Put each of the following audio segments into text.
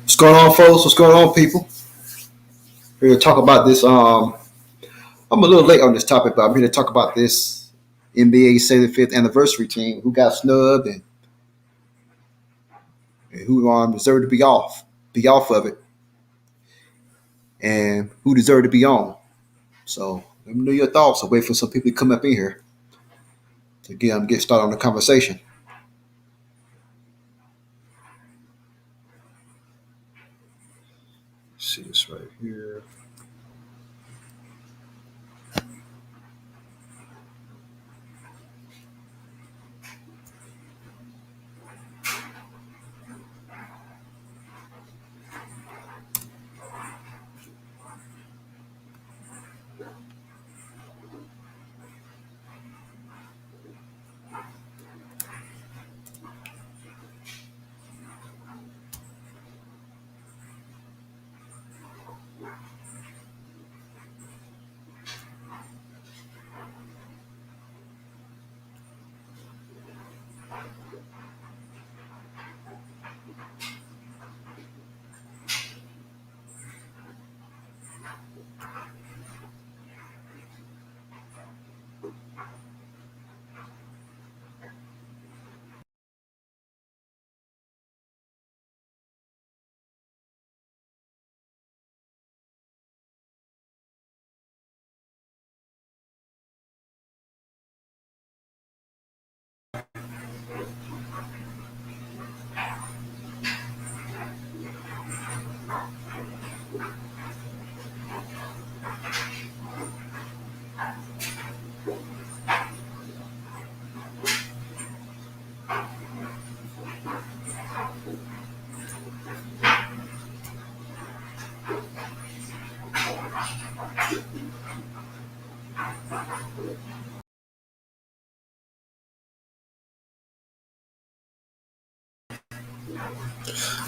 What's going on, folks? What's going on, people? Here to talk about this. I'm a little late on this topic, but I'm here to talk about this NBA 75th anniversary team who got snubbed and who deserved to be off of it, and who deserved to be on. So let me know your thoughts. I'll wait for some people to come up in here to get started on the conversation. See this right here.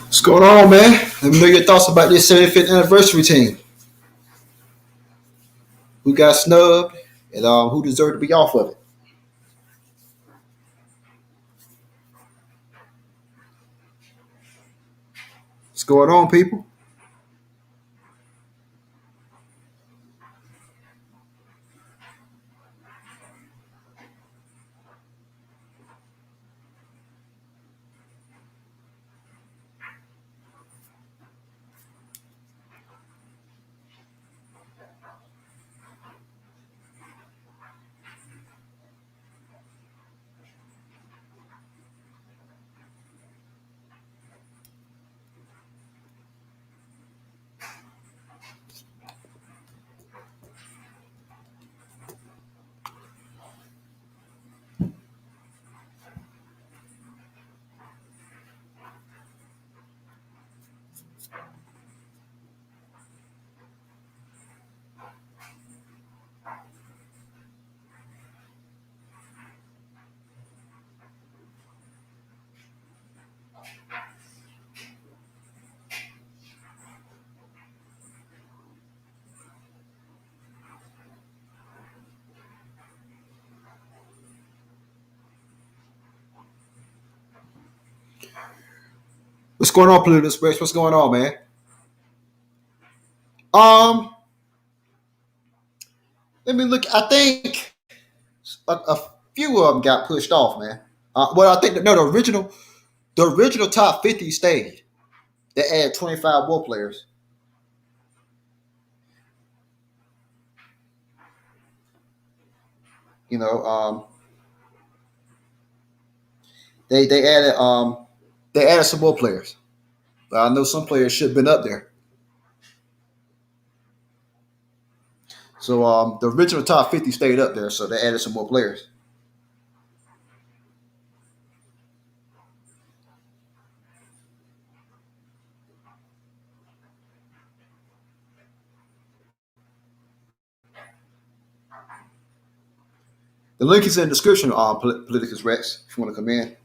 What's going on, man? Let me know your thoughts about this 75th anniversary team. Who got snubbed and who deserved to be off of it. What's going on, people? What's going on, Political Express? What's going on, man? Um, Let me look. I think a few of them got pushed off, man. Well, I think no, the original top 50 stayed. They added 25 more players. You know, they added some more players. But I know some players should have been up there. So the original top 50 stayed up there, so they added some more players. The link is in the description on Politicus Rex if you want to come in.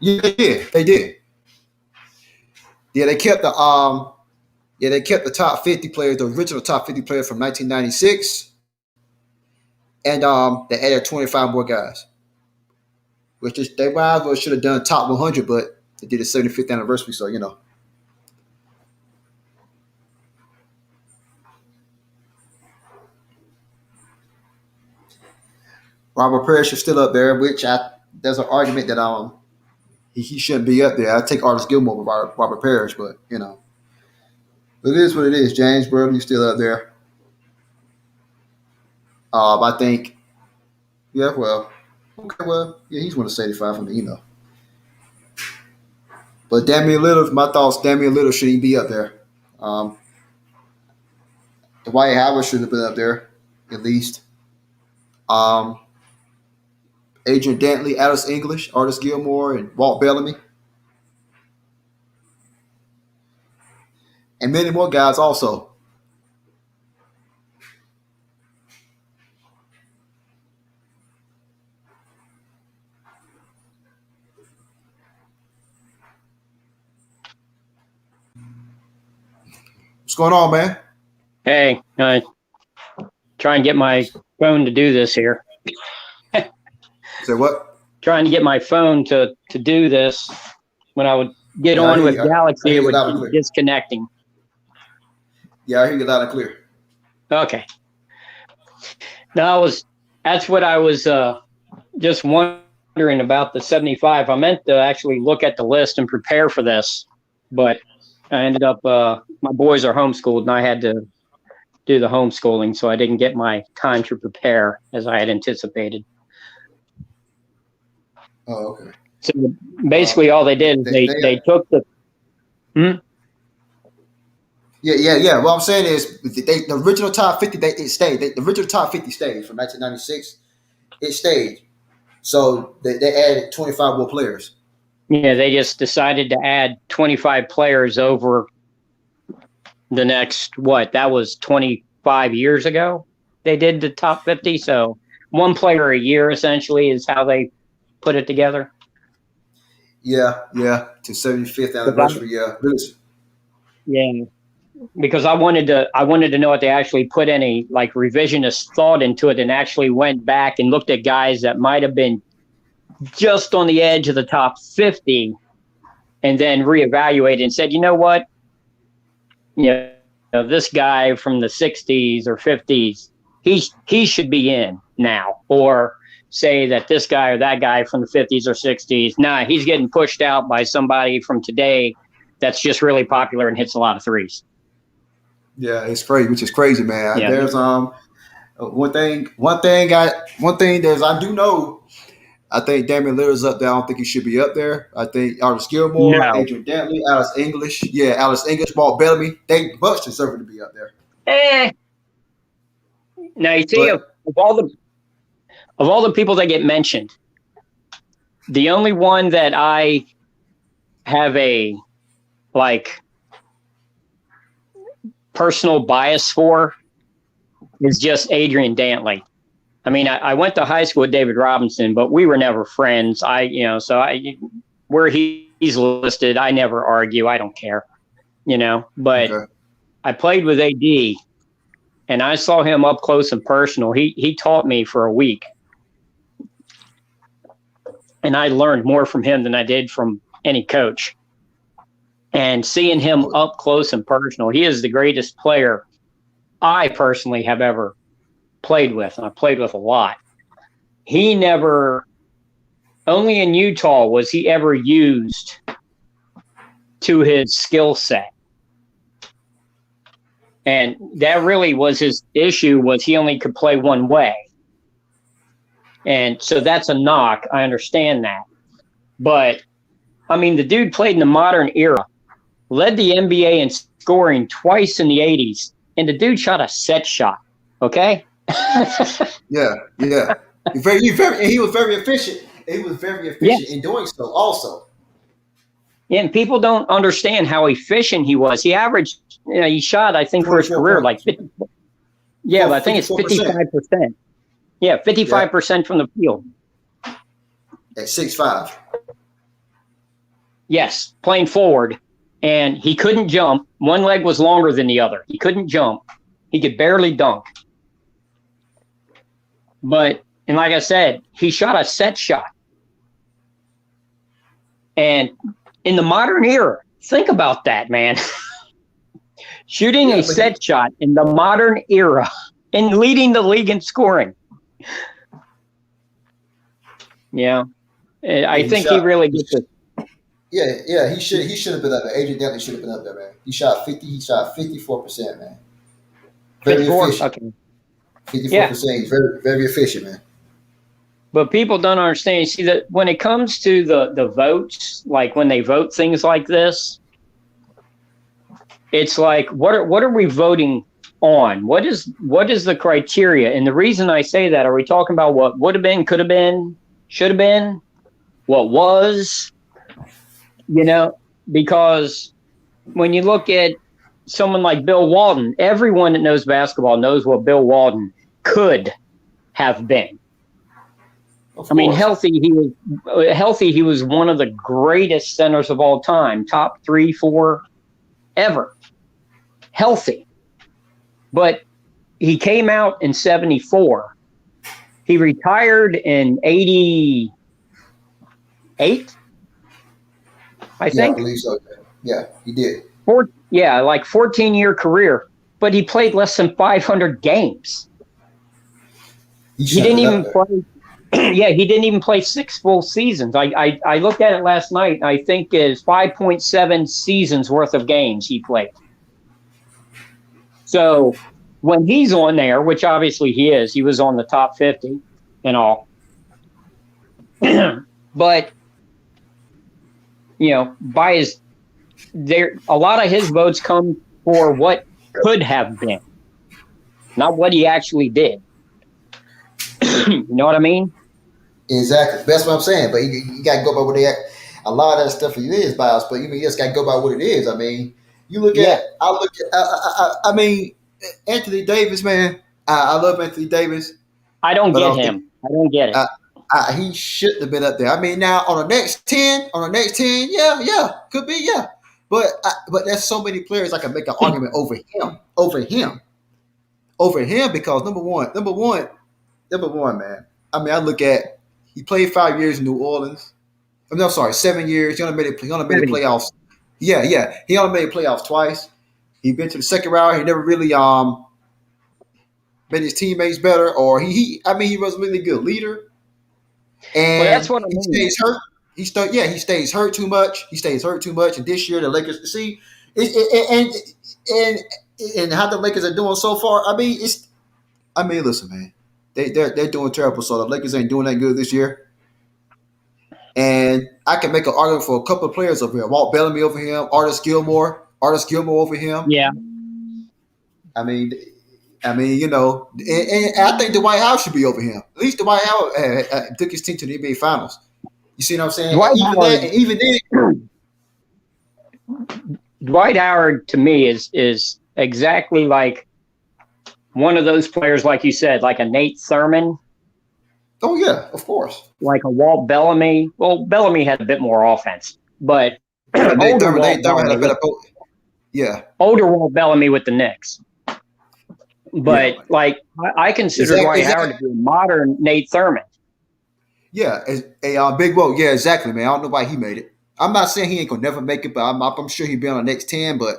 Yeah, they did. They did. Yeah, they kept the top 50 players, the original top 50 players from 1996, and they added 25 more guys, which is they might as well should have done top 100, but they did the 75th anniversary, so you know. Robert Parrish is still up there, which there's an argument that he shouldn't be up there. I take Artis Gilmore over Robert Parrish, but you know, it is what it is. James Worthy's still up there. I think, yeah, well, okay, well, yeah, he's one of 75 for me, you know. But Damien Lillard, my thoughts, Damien Lillard shouldn't be up there. Dwight Howard should have been up there, at least. Um, Adrian Dantley, Alice English, Artis Gilmore, and Walt Bellamy. And many more guys also. What's going on, man? Hey, try and get my phone to do this here. Say what? Trying to get my phone to do this. When I would get on with Galaxy, it would keep disconnecting. Yeah, I hear you loud and clear. Okay. That's what I was just wondering about the 75. I meant to actually look at the list and prepare for this, but I ended up, my boys are homeschooled and I had to do the homeschooling, so I didn't get my time to prepare as I had anticipated. Oh, okay. So basically all they did is they took the... Yeah. What I'm saying is the original top 50, it stayed. The original top 50 stayed from 1996. It stayed. So they added 25 more players. Yeah, they just decided to add 25 players over the next, that was 25 years ago they did the top 50. So one player a year essentially is how they put it together. Yeah, to 75th anniversary. Yeah, because I wanted to know if they actually put any like revisionist thought into it and actually went back and looked at guys that might have been just on the edge of the top 50 and then reevaluated and said, you know what? This guy from the 60s or 50s, he should be in now. Or say that this guy or that guy from the 50s or 60s, he's getting pushed out by somebody from today that's just really popular and hits a lot of threes. Yeah, it's crazy, which is crazy, man. Yeah. There's one thing there's I do know. I think Damien Lillard's up there. I don't think he should be up there. I think Artis Gilmore, Adrian Dantley, Alice English. Yeah, Alice English, Walt Bellamy. They much deserve to be up there. Now you see, of all the people that get mentioned, the only one that I have a personal bias for is just Adrian Dantley. I mean, I went to high school with David Robinson, but we were never friends. Where he's listed, I never argue. I don't care, but okay. I played with AD and I saw him up close and personal. He taught me for a week and I learned more from him than I did from any coach. And seeing him up close and personal, he is the greatest player I personally have ever played with, and I played with a lot. He never, only in Utah was he ever used to his skill set. And that really was his issue, was he only could play one way. And so that's a knock. I understand that. But, I mean, the dude played in the modern era, led the NBA in scoring twice in the 80s, and the dude shot a set shot, okay? Yeah. He was very efficient. He was very efficient in doing so also. Yeah, and people don't understand how efficient he was. He averaged, he shot, I think, for his career, like 50. Yeah, but I think it's 55%. Yeah, 55% from the field. At 6'5". Yes, playing forward. and he couldn't jump. One leg was longer than the other. He couldn't jump. He could barely dunk. But, and like I said, he shot a set shot. And in the modern era, think about that, man. Shooting a set shot in the modern era and leading the league in scoring. Yeah. I think he really gets it. Yeah, he should have been up there. Adrian Dantley should have been up there, man. He shot 54%, man. Very 54? efficient. Okay. 54%. Yeah. He's very, very efficient, man. But people don't understand. You see, that when it comes to the votes, like when they vote things like this, it's like, what are we voting on? What is the criteria? And the reason I say that, are we talking about what would have been, could have been, should have been, what was? You know, because when you look at someone like Bill Walton, everyone that knows basketball knows what Bill Walton could have been. I mean, healthy, he was one of the greatest centers of all time, top 3, 4 ever. Healthy. But he came out in 74. He retired in 88, I think. Yeah, I believe so. Yeah, he did. 14-year career. But he played less than 500 games. He didn't even play. Yeah, he didn't even play 6 full seasons. I looked at it last night, and I think is 5.7 seasons worth of games he played. So when he's on there, which obviously he was on the top 50 and all. But, you know, a lot of his votes come for what could have been, not what he actually did. You know what I mean? Exactly. That's what I'm saying. But you got to go by what they act. A lot of that stuff for you is biased, but you just got to go by what it is. I mean, I mean, Anthony Davis, man. I love Anthony Davis. I don't get him. I don't get it. He shouldn't have been up there. I mean, now on the next 10, yeah, could be, yeah. But there's so many players I can make an argument over him because number one, man. I mean, I look at he played 5 years in New Orleans. I'm sorry, 7 years. He only made the playoffs. Yeah. He only made the playoffs twice. He been to the second round. He never really made his teammates better, or he was a really good leader. And that's what I mean. He stays hurt. He stays hurt too much. And this year the Lakers and how the Lakers are doing so far. I mean, listen, man. They're doing terrible. So the Lakers ain't doing that good this year. And I can make an argument for a couple of players over here. Walt Bellamy over him, Artis Gilmore over him. Yeah. I mean, you know, and I think Dwight Howard should be over him. At least Dwight Howard took his team to the NBA Finals. You see what I'm saying? Dwight Howard to me is exactly like one of those players, like you said, like a Nate Thurman. Oh yeah, of course. Like a Walt Bellamy. Well, Bellamy had a bit more offense, but Nate Thurman had a better. Yeah. Older Walt Bellamy with the Knicks. But I consider Dwight Howard to be a modern Nate Thurman. Yeah, a big vote. Yeah, exactly, man. I don't know why he made it. I'm not saying he ain't gonna never make it, but I'm sure he'll be on the next 10. But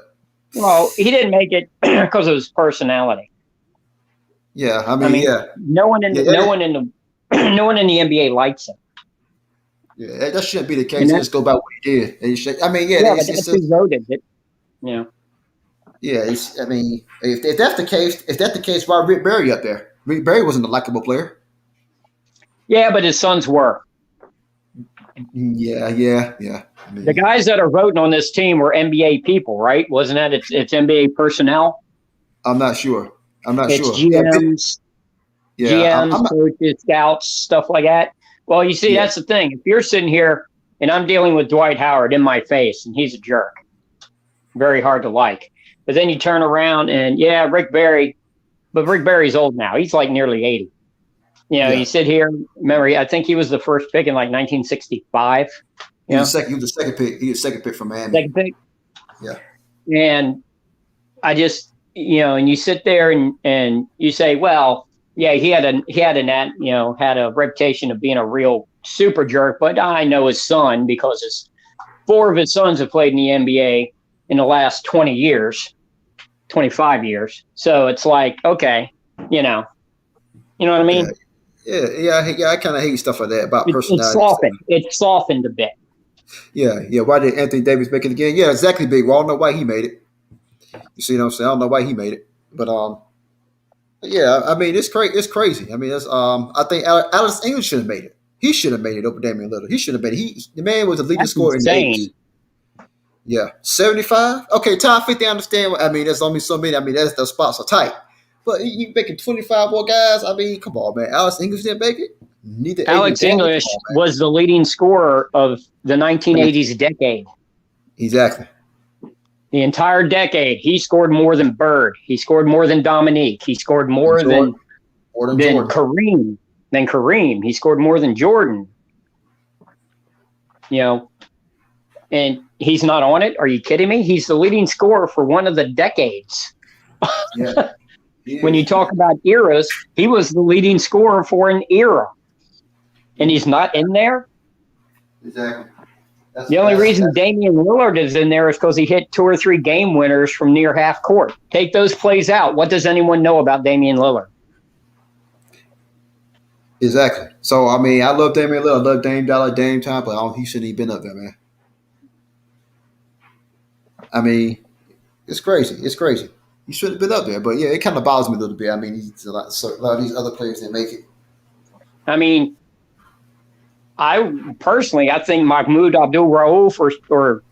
he didn't make it because of his personality. Yeah, I mean, yeah. No one in the NBA likes him. Yeah, that shouldn't be the case. Just go by what he did. I mean, it's voted. Yeah. Yeah, if that's the case, why Rick Barry up there? Rick Barry wasn't a likable player. Yeah, but his sons were. Yeah. I mean, the guys that are voting on this team were NBA people, right? Wasn't that it's NBA personnel? I'm not sure. It's GMs, coaches, scouts, stuff like that. Well, you see, that's the thing. If you're sitting here and I'm dealing with Dwight Howard in my face and he's a jerk, very hard to like. But then you turn around and, Rick Barry, but Rick Barry's old now. He's like nearly 80. You sit here, remember, I think he was the first pick in like 1965. He was the second pick. He was second pick from Miami. Second pick? Yeah. And I just, and you sit there and you say, well, yeah, he had a reputation of being a real super jerk, but I know his son because 4 of his sons have played in the NBA in the last 20 years, 25 years. So it's like, okay, you know what I mean? Yeah. I kind of hate stuff like that about personality. It's softened a bit. Yeah. Why did Anthony Davis make it again? Yeah, exactly, big. Well, I don't know why he made it. You see what I'm saying? I don't know why he made it, but yeah. I mean, it's crazy. It's crazy. I mean, I think Alex English should have made it. He should have made it over Damien Willard. He should have made it. The man was the leading scorer in the 80s. Yeah, 75. Okay, top 50. I understand. I mean, there's only so many. I mean, the spots are tight. But you making 25 more guys. I mean, come on, man. Alex English didn't make it. Neither Alex English was the leading scorer of the 1980s decade. Exactly. The entire decade, he scored more than Bird. He scored more than Dominique. He scored more than Kareem. Than Kareem. He scored more than Jordan. And he's not on it. Are you kidding me? He's the leading scorer for one of the decades. Yeah. When you talk about eras, he was the leading scorer for an era. And he's not in there? Exactly. The only reason Damien Willard is in there is because he hit 2 or 3 game winners from near half court. Take those plays out. What does anyone know about Damien Lillard? Exactly. So, I mean, I love Damien Lillard. I love Dame Dollar, Dame Time, but he shouldn't have been up there, man. I mean, it's crazy. It's crazy. He should have been up there. But, yeah, it kind of bothers me a little bit. I mean, a lot of these other players didn't make it. I mean, I think Mahmoud Abdul-Rauf or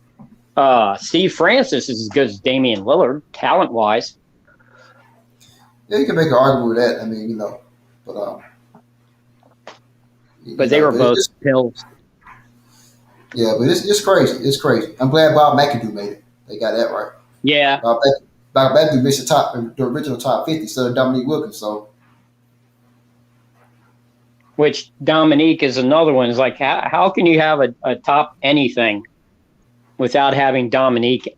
Steve Francis is as good as Damian Lillard, talent-wise. Yeah, you can make an argument with that. I mean, but they were both pills. Yeah, but it's crazy. It's crazy. I'm glad Bob McAdoo made it. They got that right. Yeah. Bob McAdoo missed the original top 50 instead of Dominique Wilkins. So. Which Dominique is another one. It's like, how can you have a top anything without having Dominique,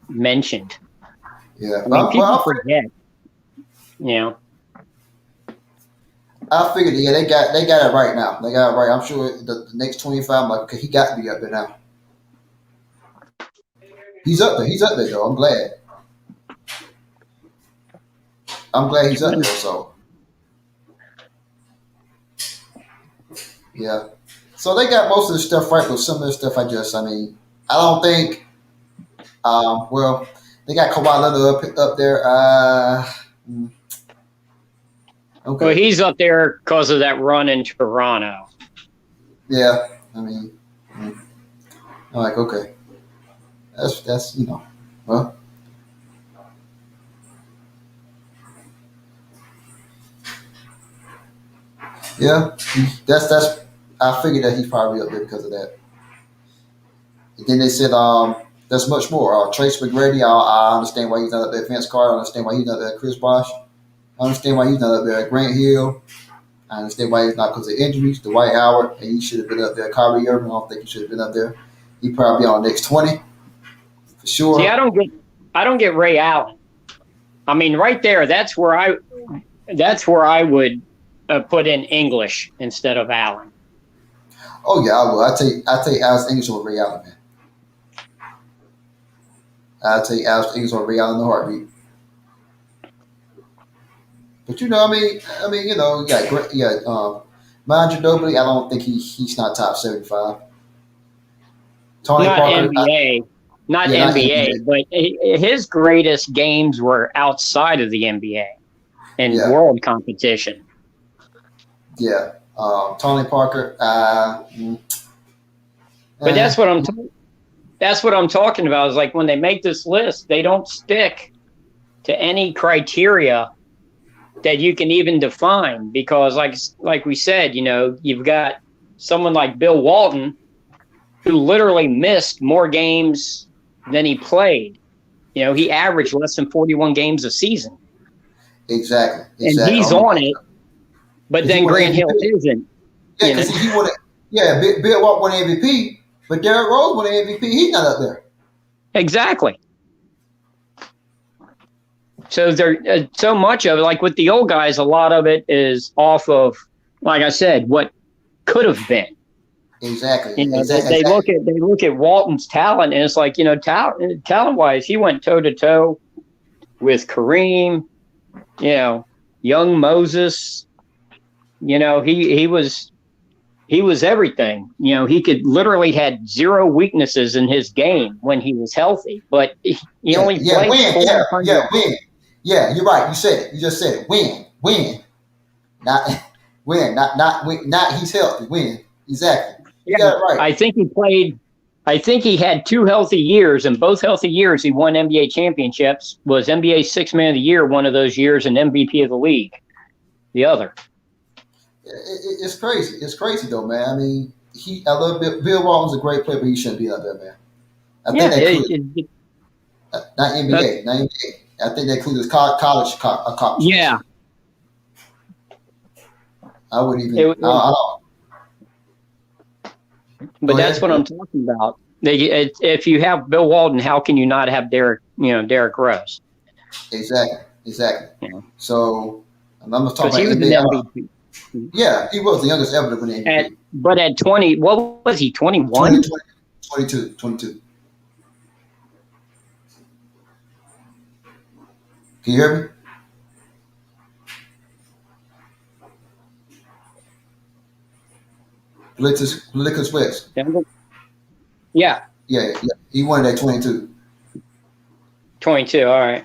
mentioned? Yeah. I mean, people forget. I figured, yeah, they got it right now. They got it right. I'm sure the next 25, I'm like, okay, he got to be up there now. He's up there. He's up there, though. I'm glad. He's up there, so. Yeah. So they got most of the stuff right, but some of the stuff I don't think, they got Kawhi Leonard up there. Okay. Well, he's up there because of that run in Toronto. Yeah. I mean, I'm like, okay. That's well. Yeah, that's. I figured that he's probably up there because of that. And then they said, there's much more. Trace Mcgrady, I understand why he's not up there. Vince Carter, I understand why he's not there. Chris Bosh, I understand why he's not up there. Grant Hill, I understand why he's not because of injuries. Dwight Howard, and he should have been up there. Kyrie Irving, I don't think he should have been up there. He probably be on the next 20 for sure. See, I don't get Ray Allen. I mean, right there, that's where I would put in English instead of Allen. Oh yeah, I will. I take Alex English over Ray Allen, man. I take Alex English over Ray Allen in a heartbeat. But you got Manu Ginobili. I don't think he's not top 75. Tony not Parker, NBA, not NBA, but his greatest games were outside of the NBA and world competition. Yeah. Tony Parker. But that's what I'm talking about. Is like when they make this list, they don't stick to any criteria that you can even define, because like we said, you've got someone like Bill Walton who literally missed more games than he played. He averaged less than 41 games a season. Exactly. And he's on it. But then Grant Hill isn't. Yeah, because he won it. Yeah, Bill Walton won MVP, but Derrick Rose won MVP. He's not up there. Exactly. So there, so much of it, like with the old guys, a lot of it is off of, like I said, what could have been. Exactly. You know, Exactly. they look at Walton's talent, and it's like, you know, talent wise, he went toe to toe with Kareem, you know, young Moses. You know, he was everything. You know, he could literally had zero weaknesses in his game when he was healthy, but he only played win. 400. Win. Yeah, you're right. You said it. You just said it. Win. Not win. Not win. Not he's healthy. Win. Exactly. You got it right. I think he had 2 healthy years, and both healthy years he won NBA championships. Was NBA Sixth Man of the Year one of those years, and MVP of the league the other. It's crazy. It's crazy though, man. I mean, I love Bill Walton's a great player, but he shouldn't be like that, man. I think not NBA, not NBA. I think that includes college. Yeah. I wouldn't even. I don't. But that's what I'm talking about. If you have Bill Walton, how can you not have Derrick Rose? Exactly. Yeah. So I'm not talking about he was NBA. an MVP. Yeah, he was the youngest ever to win the NBA. But at 20, what was he? 21? 22. Can you hear me? Politicus West. Yeah. Yeah. He won at 22. 22. All right.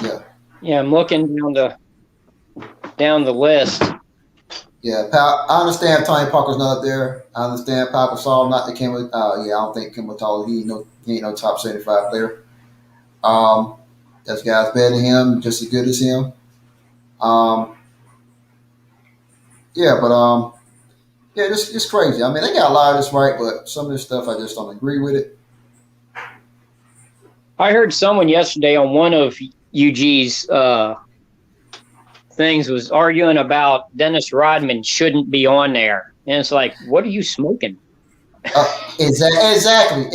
Yeah. Yeah, I'm looking down the list. Yeah, I understand Tony Parker's not there. I understand Pau Gasol not the Kemba. I don't think Kemba Tall. He ain't no top 75 player. There's guys better than him, just as good as him. It's crazy. I mean, they got a lot of this right, but some of this stuff I just don't agree with it. I heard someone yesterday on one of UG's things was arguing about Dennis Rodman shouldn't be on there, and it's like, what are you smoking? Exactly.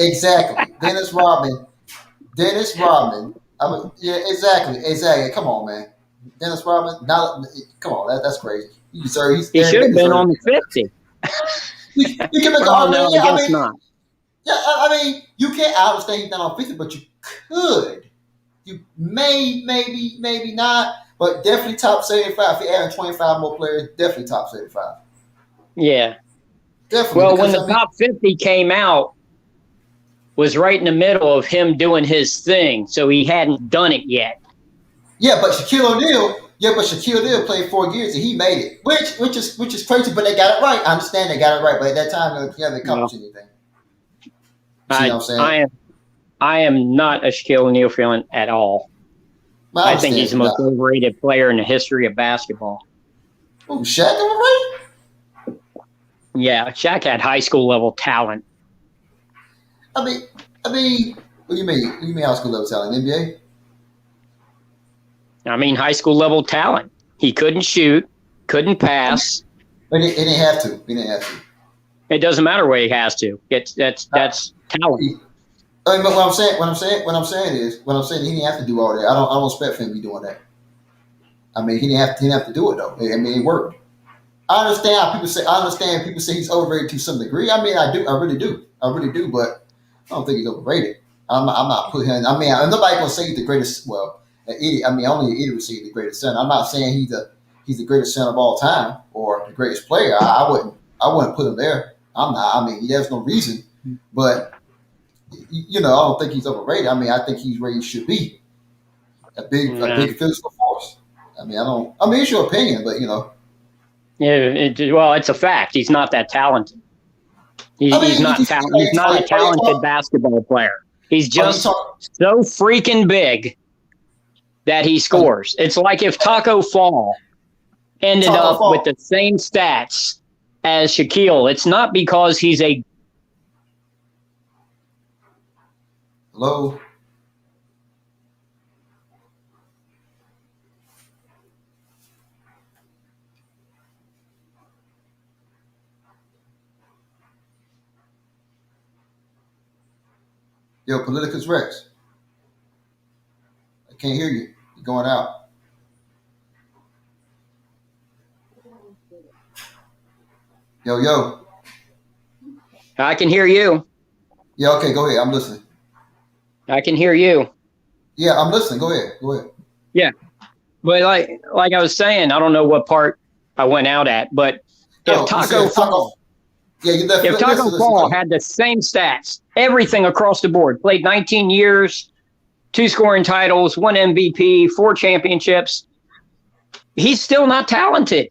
Dennis Rodman. Exactly. Come on, man. Dennis Rodman. Come on. That's crazy. He should have been on the 50. You can make I guess not. Yeah, I mean, you can't. I understand he's not on 50, but you could. You maybe not, but definitely top 75. If you're adding 25 more players, definitely top 75. Yeah. Definitely. Well, when the top 50 came out, was right in the middle of him doing his thing, so he hadn't done it yet. Yeah, but Shaquille O'Neal played 4 years and he made it, which is crazy, but they got it right. I understand they got it right, but at that time they haven't accomplished anything. See what I'm saying? I am not a Shaquille O'Neal fan at all. I think he's the most overrated player in the history of basketball. Oh, Shaq overrated? Yeah, Shaq had high school level talent. I mean, what do you mean? What do you mean high school level talent? NBA? I mean high school level talent. He couldn't shoot, couldn't pass. But he didn't have to. It doesn't matter what he has to. That's talent. I mean, but what I'm saying is he didn't have to do all that. I don't expect for him to be doing that. I mean, he didn't have to do it though. I mean, it worked. I understand people say he's overrated to some degree. I mean, I really do, but I don't think he's overrated. I'm not putting him. I mean, nobody gonna say he's the greatest. Well, an idiot. I mean, only an idiot would say he's the greatest center. I'm not saying he's the greatest center of all time or the greatest player. I wouldn't put him there. I'm not. I mean, there's no reason, but. I don't think he's overrated. I mean, I think he's where he should be. A big physical force. I mean, it's your opinion, but Yeah, well, it's a fact. He's not that talented. He's not a talented basketball player. He's just so freaking big that he scores. It's like if Taco Fall ended up with the same stats as Shaquille. It's not because he's a Hello. Yo, Politicus Rex. I can't hear you. You Going out. Yo, yo. I can hear you. Yeah, okay, go ahead. I'm listening. I can hear you. Yeah, I'm listening. Go ahead. Go ahead. Yeah. But like I was saying, I don't know what part I went out at, but if Taco Fall had the same stats, everything across the board, played 19 years, 2 scoring titles, 1 MVP, 4 championships, he's still not talented.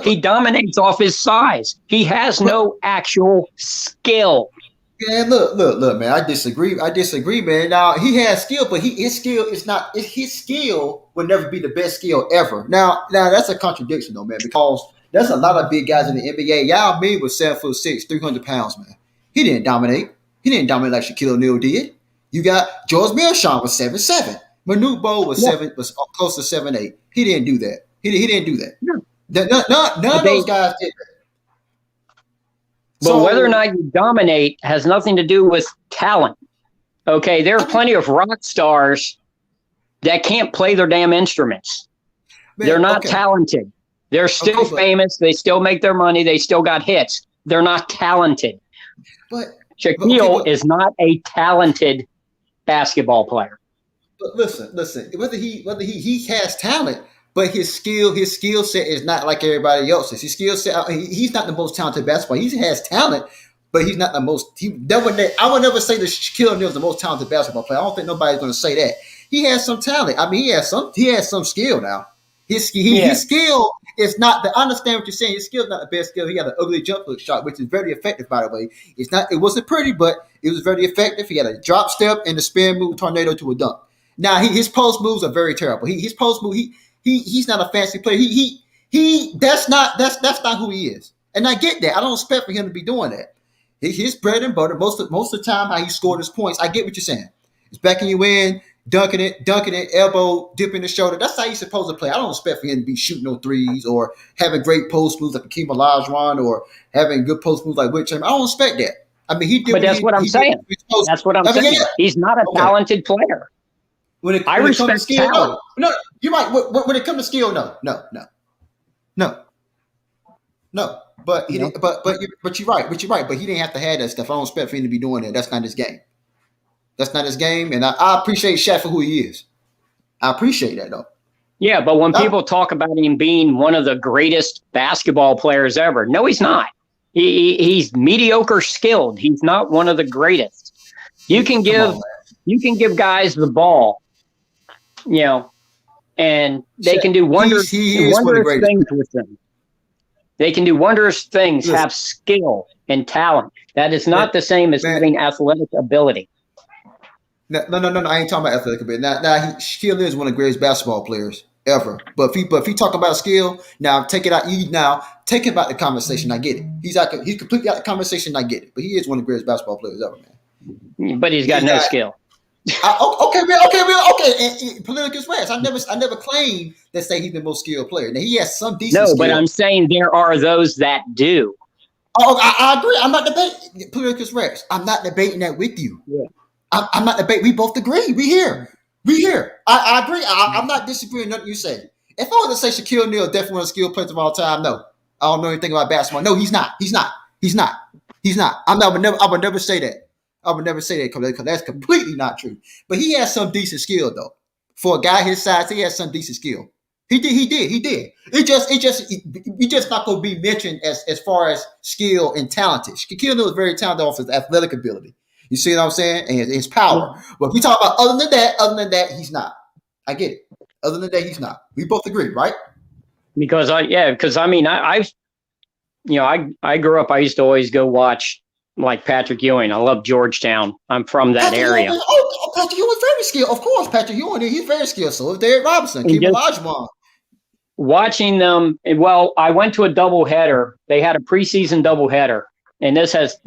He dominates off his size. He has no actual skill. Yeah, look, man. I disagree, man. Now he has skill, but his skill is not. His skill will never be the best skill ever. Now that's a contradiction, though, man, because there's a lot of big guys in the NBA. Yao Ming was 7'6", 300 pounds, man. He didn't dominate. He didn't dominate like Shaquille O'Neal did. You got George Milshon was 7'7". Manute Bol was close to 7'8". He didn't do that. He didn't do that. No. None of those guys did that. But whether or not you dominate has nothing to do with talent. Okay, there are plenty of rock stars that can't play their damn instruments. Man, they're not talented. They're still famous. They still make their money. They still got hits. They're not talented. Shaquille is not a talented basketball player. But listen. Whether he has talent, but his skill set is not like everybody else's. His skill set, he's not the most talented basketball. He has talent, but he's not the most. I would never say that Shaquille O'Neal is the most talented basketball player. I don't think nobody's going to say that. He has some talent. I mean, he has some skill now. His skill is not. I understand what you're saying. His skill is not the best skill. He had an ugly jump hook shot, which is very effective, by the way. It wasn't pretty, but it was very effective. He had a drop step and a spin move tornado to a dunk. Now his post moves are very terrible. His post move he's not a fancy player. That's not who he is. And I get that. I don't expect for him to be doing that. His bread and butter most of the time how he scored his points. I get what you're saying. It's backing you in, dunking it, elbow, dipping the shoulder. That's how he's supposed to play. I don't expect for him to be shooting no threes or having great post moves like Hakeem Olajuwon or having good post moves like Wilt Chamberlain. I don't expect that. I mean, he did. But that's what I'm saying. That's what I'm saying. Yeah. He's not a talented player. When it comes to skill, no, you're right. When it comes to skill, no. But you're right. But he didn't have to have that stuff. I don't expect for him to be doing that. That's not his game. And I appreciate Shaq for who he is. I appreciate that though. Yeah, but when people talk about him being one of the greatest basketball players ever, no, he's not. He's mediocre skilled. He's not one of the greatest. You can give guys the ball. And they can do wondrous things with them. They can do wondrous things, have skill and talent. That is not the same as having athletic ability. No. I ain't talking about athletic ability. Now Shaquille O'Neal is one of the greatest basketball players ever. But if he talk about skill, take it out the conversation. I get it. He's completely out the conversation. I get it. But he is one of the greatest basketball players ever, man. But he's got no skill. Okay. And political correct. I never claimed that say he's the most skilled player. Now he has some decent. No, but I'm saying there are those that do. Oh, I agree. I'm not debating political correct. I'm not debating that with you. Yeah. I'm not debating. We both agree. We here. I agree. I'm not disagreeing with nothing you say. If I was to say Shaquille O'Neal definitely one of the skilled players of all time, no, I don't know anything about basketball. No, he's not. I would never say that. I would never say that because that's completely not true. But he has some decent skill though. For a guy his size, he has some decent skill. He did. He just not gonna be mentioned as far as skill and talented. Shaquille O'Neal is very talented off his athletic ability. You see what I'm saying? And his power. But if we talk about other than that, he's not. I get it. Other than that, he's not. We both agree, right? Because I grew up. I used to always go watch. Like Patrick Ewing. I love Georgetown. I'm from that area. Patrick Ewing is very skilled. Of course, Patrick Ewing, he's very skilled. So is Derek Robinson, Hakeem Olajuwon. Watching them, I went to a doubleheader. They had a preseason doubleheader. And this isn't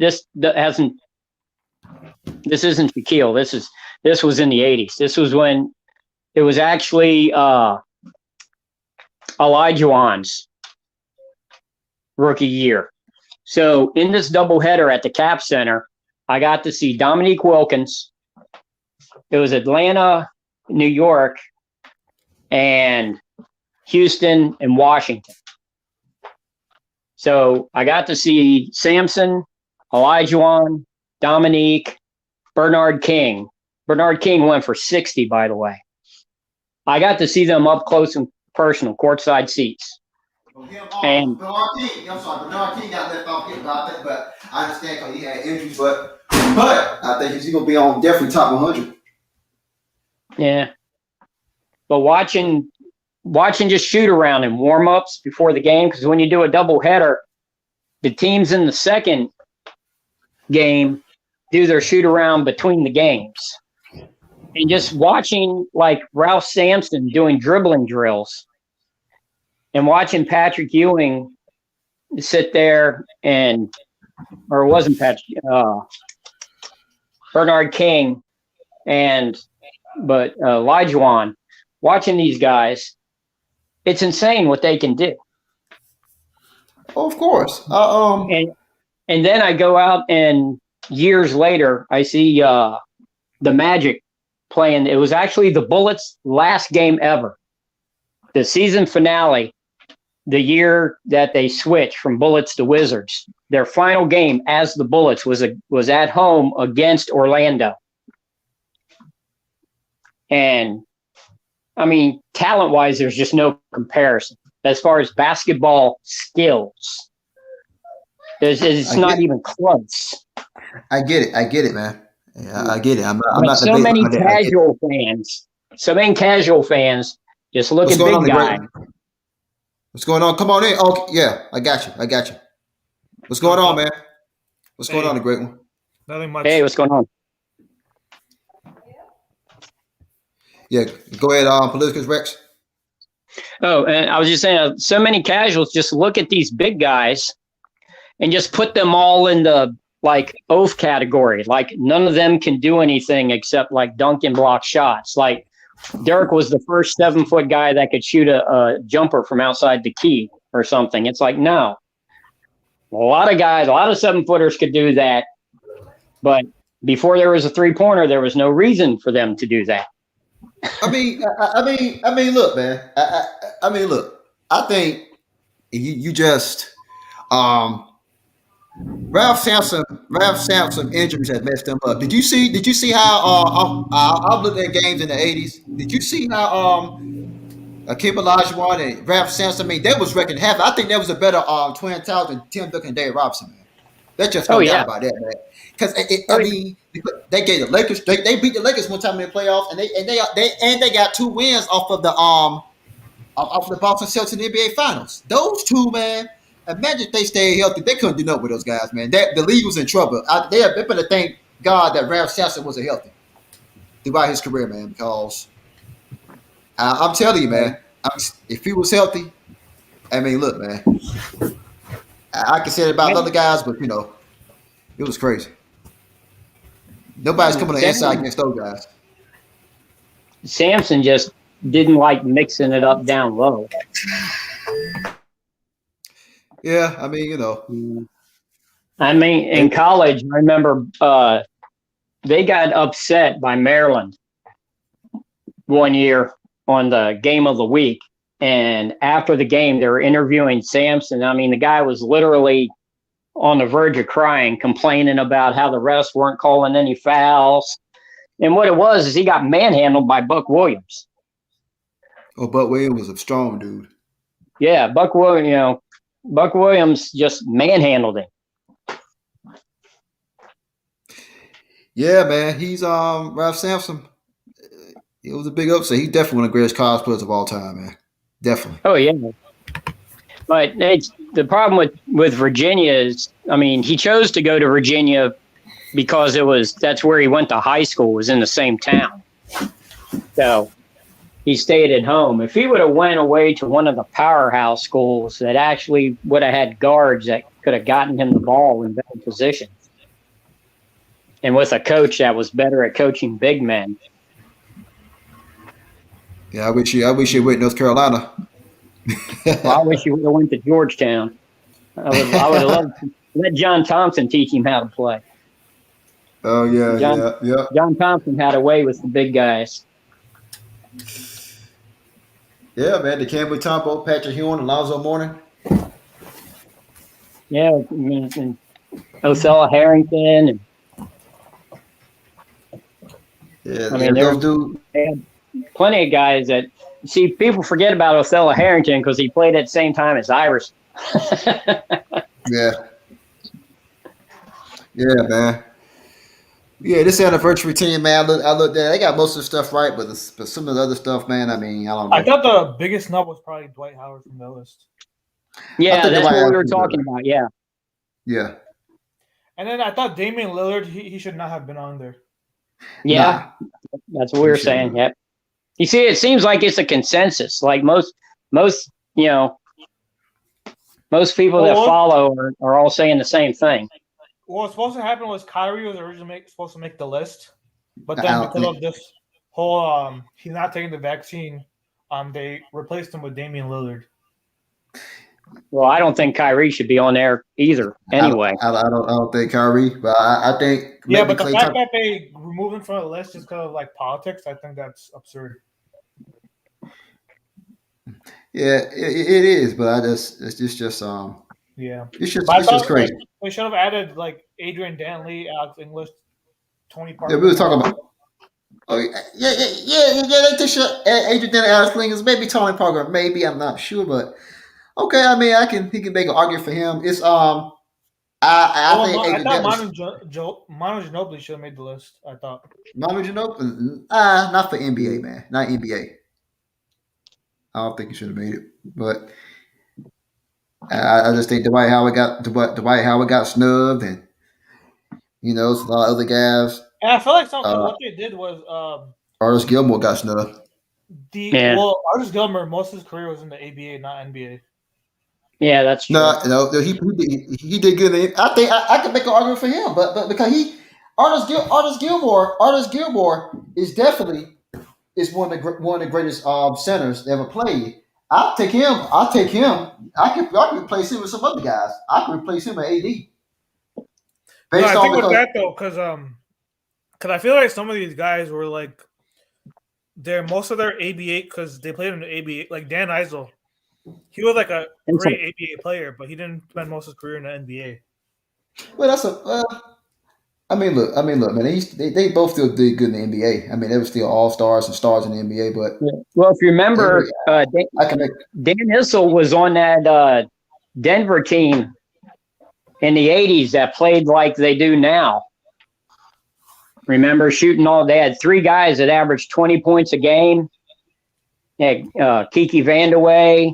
Shaquille. This was in the 80s. This was when it was actually Olajuwon's rookie year. So in this doubleheader at the Cap Center, I got to see Dominique Wilkins. It was Atlanta, New York, and Houston and Washington. So I got to see Sampson, Olajuwon, Dominique, Bernard King. Bernard King went for 60, by the way. I got to see them up close and personal, courtside seats. And Bernard King, I'm sorry, Bernard King got left off here, but I understand because he had injuries, but I think he's going to be on definitely top 100. Yeah. But watching just shoot around in warm-ups before the game, because when you do a doubleheader, the teams in the second game do their shoot around between the games. And just watching like Ralph Sampson doing dribbling drills and watching Patrick Ewing sit there or it wasn't Patrick, Bernard King but Olajuwon, watching these guys, it's insane what they can do. Oh, of course. And then I go out and years later, I see the Magic playing. It was actually the Bullets' last game ever. The season finale, the year that they switched from Bullets to Wizards. Their final game as the Bullets was at home against Orlando. And, I mean, talent-wise, there's just no comparison. As far as basketball skills, it's not even close. I get it, man. Yeah, I get it. I'm not so many casual fans just look at big guy. What's going on? Come on in. Oh, yeah, I got you. What's going on, man? What's going on, the great one? Nothing much. Hey, what's going on? Yeah, go ahead, Politicus Rex. Oh, and I was just saying, so many casuals just look at these big guys and just put them all in the like oath category. Like none of them can do anything except like dunk and block shots. Like Dirk was the first 7-foot guy that could shoot a jumper from outside the key or something. It's like, no. A lot of 7-footers could do that. But before there was a 3-pointer, there was no reason for them to do that. I mean, look, man. Look. I think you just Ralph Sampson injuries have messed him up. Did you see how I've looked at games in the 80s? Did you see how Akeem Olajuwon and Ralph Sampson? I mean, they was wrecking havoc. I think that was a better Twin Towers than Tim Duncan and Dave Robinson, man. That's just no doubt about that, man. Because they gave the Lakers. They beat the Lakers one time in the playoffs, and they got 2 wins off of the Boston Celtics in the NBA Finals. Those 2, man. Imagine if they stayed healthy. They couldn't do nothing with those guys, man. The league was in trouble. They better thank God that Ralph Sampson wasn't healthy throughout his career, man. Because I'm telling you, man, if he was healthy, I mean, look, man. I can say it about other guys, but it was crazy. Nobody's coming on the inside against those guys. Sampson just didn't like mixing it up down low. Yeah, I mean, in college, I remember they got upset by Maryland one year on the game of the week. And after the game, they were interviewing Sampson. I mean, the guy was literally on the verge of crying, complaining about how the refs weren't calling any fouls. And what it was is he got manhandled by Buck Williams. Oh, Buck Williams was a strong dude. Yeah, Buck Williams just manhandled him. Yeah, man. He's Ralph Sampson. It was a big upset. He's definitely one of the greatest college players of all time, man. Definitely. Oh, yeah. But the problem with Virginia is, I mean, he chose to go to Virginia because that's where he went to high school, was in the same town. So he stayed at home. If he would have went away to one of the powerhouse schools that actually would have had guards that could have gotten him the ball in better positions, and with a coach that was better at coaching big men. Yeah, I wish you went to North Carolina. Well, I wish you would have went to Georgetown. I would have loved to let John Thompson teach him how to play. Oh, yeah. John Thompson had a way with the big guys. Yeah, man. The Campbell Tombo, Patrick Ewing, Alonzo Mourning. Yeah, and Osella Harrington, and Yeah, I yeah, mean those dudes. they had plenty of guys that see people forget about Osella Harrington because he played at the same time as Iverson. Yeah, yeah, man. Yeah, this anniversary team, man. I looked at. They got most of the stuff right, but some of the other stuff, man. I mean, I don't I know. thought the biggest snub was probably Dwight Howard from the list. Yeah, that's Dwight what we were Howard's talking better. about. Yeah. Yeah, And then I thought Damien Lillard, he should not have been on there. Yeah, that's what we were He saying. shouldn't. Yep. You see, it seems like it's a consensus. Like most people that follow are all saying the same thing. What was supposed to happen was Kyrie was originally supposed to make the list, but then because of this whole he's not taking the vaccine, they replaced him with Damien Lillard. Well, I don't think Kyrie should be on there either. Anyway, I don't think Kyrie, but I think Yeah, maybe but the Klay fact Thompson. that they removed him from the list just because of like politics, I think that's absurd. Yeah, it is, but it's just Yeah, it's just but I it's just thought crazy. they should have added like Adrian Dantley, Alex English, Tony Parker. Yeah, we were talking about. Oh yeah. They should add Adrian Dennis, Alex Lingers, maybe Tony Parker, maybe I'm not sure, but okay. I mean, he can make an argument for him. It's I think I Adrian thought Dennis. Manu Ginobili should have made the list. I thought. Manu Ginobili, not for NBA, man, not NBA. I don't think he should have made it, but I just think Dwight Howard got snubbed, and it's a lot of other guys. And I feel like what they did was Artis Gilmore got snubbed. Artis Gilmore, most of his career was in the ABA, not NBA. Yeah, that's true. No, he did good. I think I could make an argument for him, but because Artis Gilmore is definitely one of the greatest centers that ever played. I'll take him. I could replace him with some other guys. I could replace him with AD. I think with that though, because I feel like some of these guys were like, most of their ABA because they played in the ABA. Like Dan Eisel, he was like a great ABA player, but he didn't spend most of his career in the NBA. Well, I mean, look, man. They both still did good in the NBA. I mean, they were still all stars and stars in the NBA. But well, if you remember, Dan Issel was on that Denver team in the '80s that played like they do now. Remember shooting they had three guys that averaged 20 points a game. They had Kiki Vandeweghe.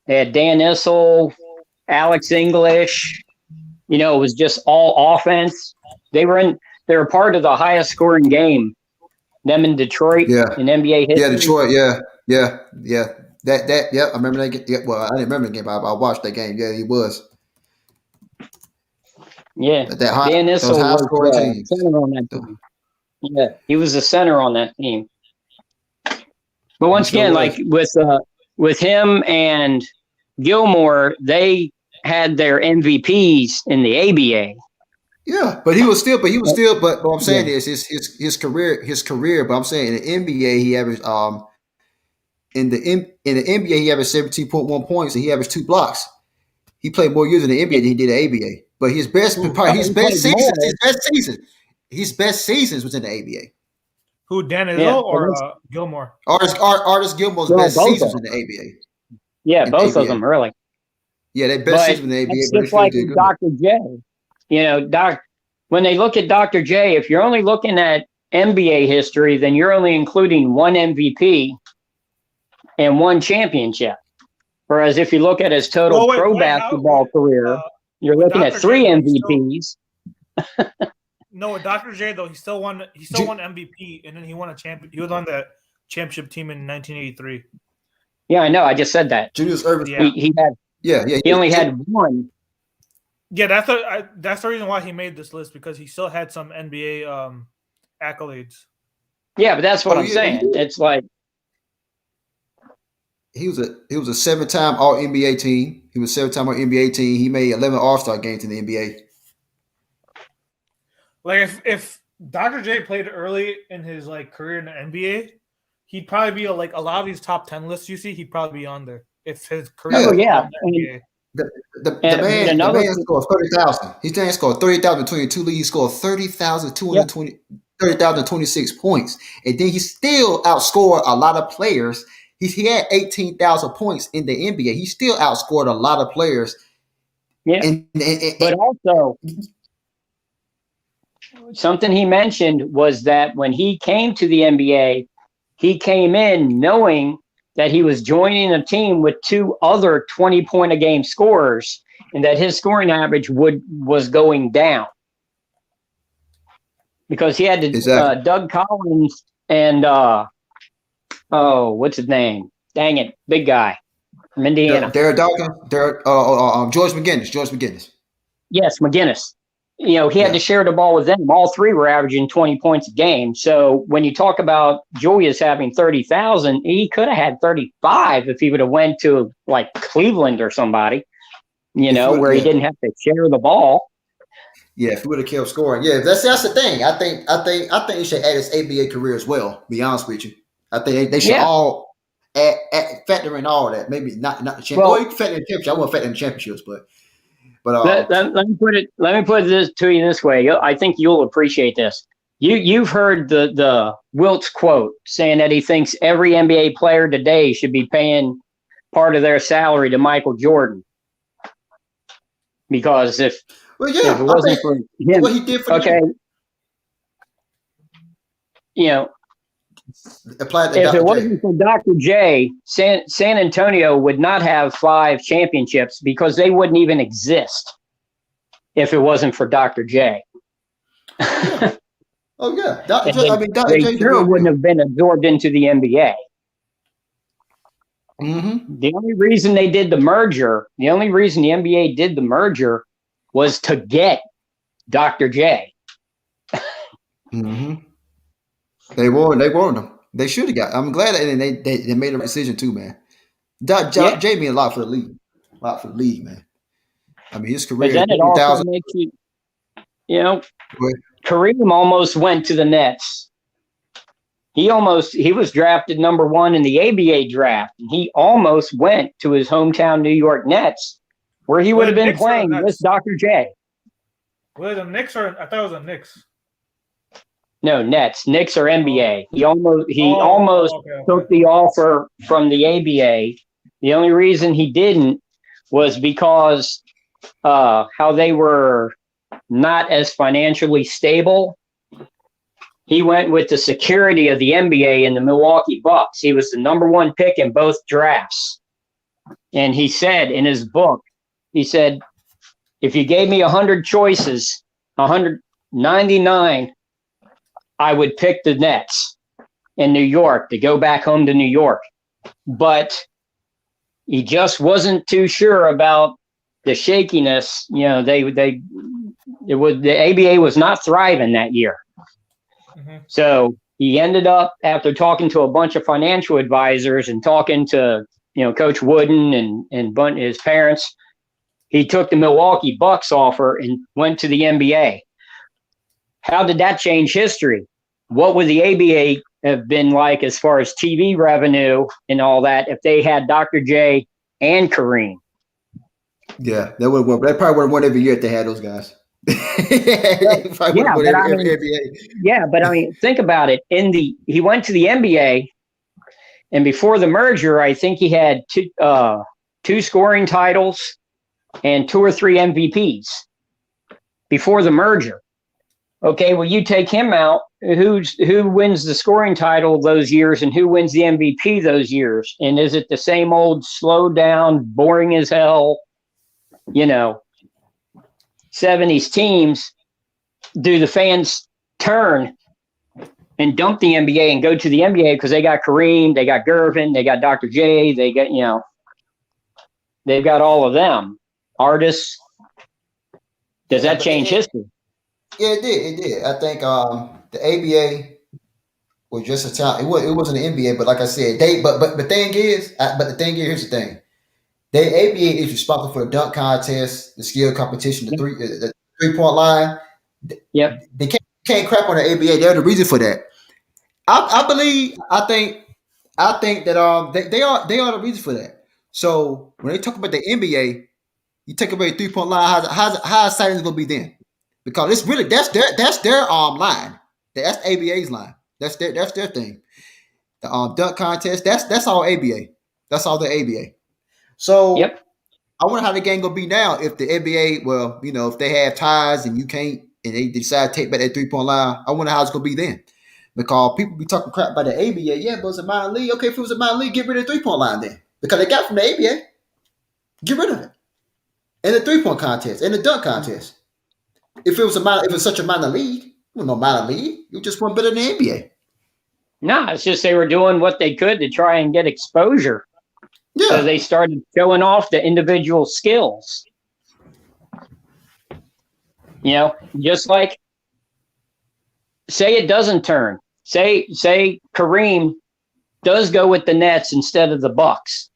They had Dan Issel, Alex English. It was just all offense. They were part of the highest scoring game. Them in Detroit in NBA history. Yeah, Detroit. Yeah. I remember that game. Yeah, well, I didn't remember the game, but I watched that game. Yeah, he was. Yeah, Dan Issel was center on that team. Yeah, he was the center on that team. But once again, like with him and Gilmore, they had their MVPs in the ABA. Yeah, but what I'm saying is his career. But I'm saying in the NBA he averaged in the NBA he averaged 17.1 points and he averaged 2 blocks. He played more years in the NBA than he did in the ABA. But his best seasons was in the ABA. Who, Dan Issel or Gilmore? Artis Gilmore's best seasons in the ABA. Yeah, both of them really. Yeah, they best season in the ABA. It's just like Dr. J. When they look at Dr. J, if you're only looking at NBA history, then you're only including one MVP and one championship. Whereas if you look at his total basketball career, you're looking at 3 MVPs. No, with Dr. J though, he still won MVP, and then he won a champion. He was on the championship team in 1983. Yeah, I know. I just said that. Julius Erving. He had. Yeah. He only had one. Yeah, that's the reason why he made this list, because he still had some NBA accolades. Yeah, but that's what I'm saying. It's like he was a 7-time All NBA team. He was 7-time All NBA team. He made 11 All-Star games in the NBA. Like if Dr. J played early in his career in the NBA, he'd probably be like a lot of these top 10 lists you see. He'd probably be on there if his career. Oh yeah. The man scored 30,000. He didn't score 30,000 between two leagues. He scored 30,026 points, and then he still outscored a lot of players. He had 18,000 points in the NBA. He still outscored a lot of players. Yeah, but also something he mentioned was that when he came to the NBA, he came in knowing that he was joining a team with two other 20-point-a-game scorers, and that his scoring average was going down because he had Doug Collins and what's his name? Dang it, big guy from Indiana. George Mcginnis. Yes, Mcginnis. He had to share the ball with them. All three were averaging 20 points a game. So when you talk about Julius having 30,000, he could have had 35 if he would have went to like Cleveland or somebody, where he didn't have to share the ball. Yeah, if he would have kept scoring. Yeah, that's the thing. I think he should add his ABA career as well, be honest with you. I think they should all factor in all that. Maybe not the championship. Well, you can factor in the championship. I won't factor in the championships, but let me put this to you this way. I think you'll appreciate this. You've heard the Wilts quote saying that he thinks every NBA player today should be paying part of their salary to Michael Jordan. Because if it wasn't for him, what he did for him. If it wasn't for Dr. J, San Antonio would not have 5 championships because they wouldn't even exist if it wasn't for Dr. J. Oh yeah, Dr. J sure wouldn't have been absorbed into the NBA. Mm-hmm. The only reason they did the merger, the only reason the NBA did the merger was to get Dr. J. Mm-hmm. They warned them. They should have got. I'm glad that they made a decision too, man. J mean a lot for the league. A lot for the league, man. I mean, his career. But then it also makes you, Kareem almost went to the Nets. He was drafted number 1 in the ABA draft, and he almost went to his hometown New York Nets, where he would have been playing with Dr. J. Was it the Knicks or I thought it was the Knicks? No, Nets. Knicks or NBA. He almost took the offer from the ABA. The only reason he didn't was because how they were not as financially stable. He went with the security of the NBA and the Milwaukee Bucks. He was the number 1 pick in both drafts. And he said in his book, if you gave me 100 choices, 199, I would pick the Nets in New York to go back home to New York. But he just wasn't too sure about the shakiness. The ABA was not thriving that year. Mm-hmm. So he ended up, after talking to a bunch of financial advisors and talking to, Coach Wooden and his parents, he took the Milwaukee Bucks offer and went to the NBA. How did that change history? What would the ABA have been like as far as TV revenue and all that if they had Dr. J and Kareem? Yeah, they probably would have won every year if they had those guys. But I mean, think about it. He went to the NBA, and before the merger, I think he had 2 scoring titles and 2 or 3 MVPs before the merger. Okay, well, you take him out. Who wins the scoring title those years, and who wins the MVP those years? And is it the same old slow down, boring as hell, 70s teams? Do the fans turn and dump the NBA and go to the NBA because they got Kareem, they got Gervin, they got Dr. J, they got, they've got all of them. Artists. Does that change history? Yeah, it did. I think the ABA was just a talent. It wasn't the NBA, but like I said, but the thing is, here's the thing. The ABA is responsible for the dunk contest, the skill competition, the 3-point line. Yep. They can't crap on the ABA. They're the reason for that. I think I think that they are the reason for that. So when they talk about the NBA, you take away 3-point line, how exciting is it gonna be then? Because it's really that's their line. That's ABA's line. That's their thing. The dunk contest, that's all ABA. That's all the ABA. So Yep. I wonder how the game gonna be now if the NBA, well, if they have ties and you can't, and they decide to take back that 3-point line. I wonder how it's gonna be then, because people be talking crap about the ABA. Yeah, but it's a minor league. Okay, if it was a minor league, get rid of the 3-point line then, because they got from the ABA. Get rid of it. And the 3-point contest and the dunk contest. If it was such a minor league, well, no minor league, you just weren't better than the NBA. No, it's just they were doing what they could to try and get exposure. Yeah. So they started showing off the individual skills. Just like, say it doesn't turn. Say Kareem does go with the Nets instead of the Bucks.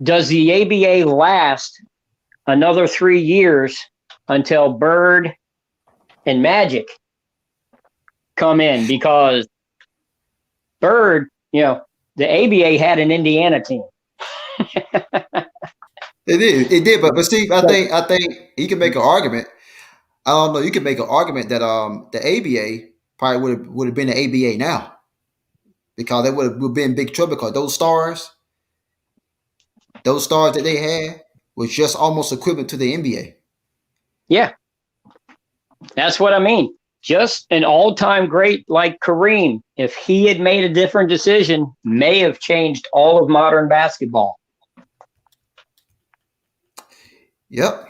Does the ABA last another 3 years until Bird and Magic come in? Because Bird, the ABA had an Indiana team. It did, but Steve, I think you can make an argument. I don't know. You can make an argument that the ABA probably would have been the ABA now, because they would have been in big trouble, because those stars that they had was just almost equivalent to the NBA. Yeah, that's what I mean. Just an all-time great like Kareem, if he had made a different decision, may have changed all of modern basketball. Yep.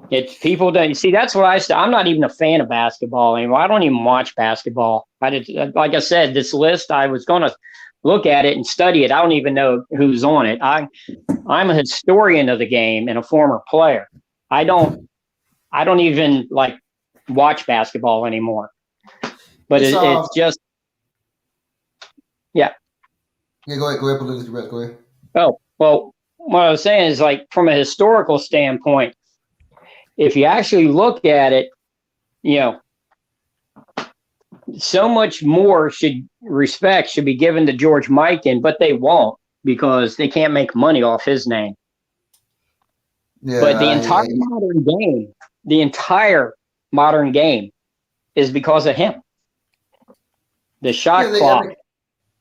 It's people don't see. That's what I'm not even a fan of basketball anymore. I don't even watch basketball. Like I said, this list, I was going to look at it and study it. I don't even know who's on it. I'm a historian of the game and a former player. I don't even watch basketball anymore. But it's just, yeah. Yeah, go ahead. Go ahead. Oh, well, what I was saying is, from a historical standpoint, if you actually look at it, so much more respect should be given to George Mikan, but they won't, because they can't make money off his name. Yeah, but the entire modern game is because of him. The shot clock,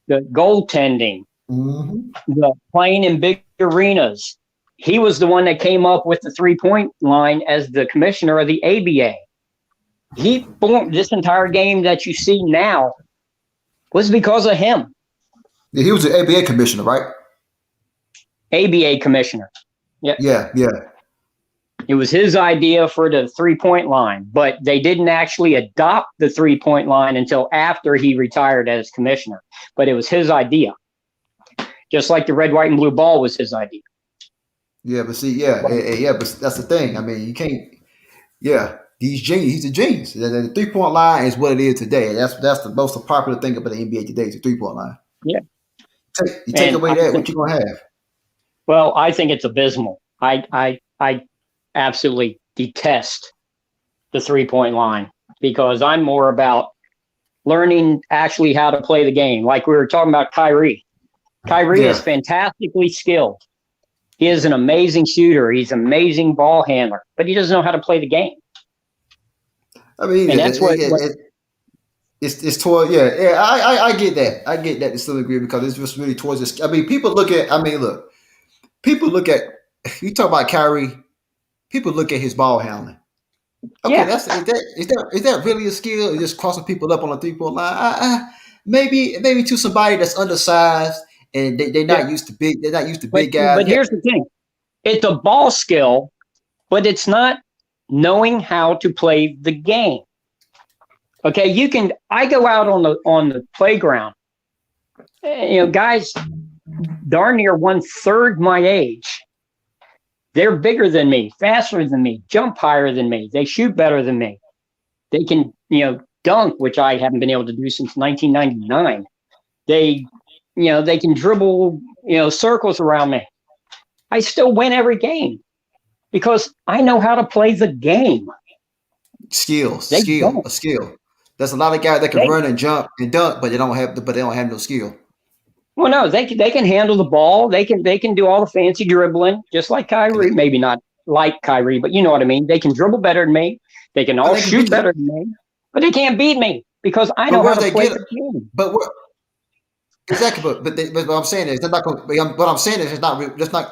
the goaltending, the playing in big arenas. He was the one that came up with the 3-point line as the commissioner of the ABA. He formed this entire game that you see now was because of him. Yeah, he was the ABA commissioner, right? ABA commissioner. Yeah. It was his idea for the 3-point line, but they didn't actually adopt the 3-point line until after he retired as commissioner. But it was his idea. Just like the red, white, and blue ball was his idea. Yeah, but see, but that's the thing. I mean, you can't. Yeah, he's a genius. The 3-point line is what it is today. That's the most popular thing about the NBA today is the 3-point line. Yeah. You take away that, what you gonna have? Well, I think it's abysmal. I absolutely detest the 3-point line, because I'm more about learning actually how to play the game. Like we were talking about Kyrie. Kyrie is fantastically skilled. He is an amazing shooter. He's an amazing ball handler, but he doesn't know how to play the game. I mean, and that's it's toward, I get that. I get that to some degree, because it's just really towards this. I mean, people look at, you talk about Kyrie, people look at his ball handling. Okay, is that really a skill? Just crossing people up on a 3-point line? Maybe to somebody that's undersized and they're not used to big. They're not used to big guys. But here's the thing: it's a ball skill, but it's not knowing how to play the game. Okay, I go out on the playground. Guys darn near 1/3 my age. They're bigger than me, faster than me, jump higher than me. They shoot better than me. They can, dunk, which I haven't been able to do since 1999. They can dribble, circles around me. I still win every game because I know how to play the game. A skill. There's a lot of guys that can run and jump and dunk, but they don't have no skill. Well, no, they can handle the ball. They can do all the fancy dribbling, just like Kyrie. Maybe not like Kyrie, but you know what I mean. They can dribble better than me. They can all shoot better than me, but they can't beat me because I know how to play the game. But exactly, but what I'm saying is, they're not going. What I'm saying is, it's not.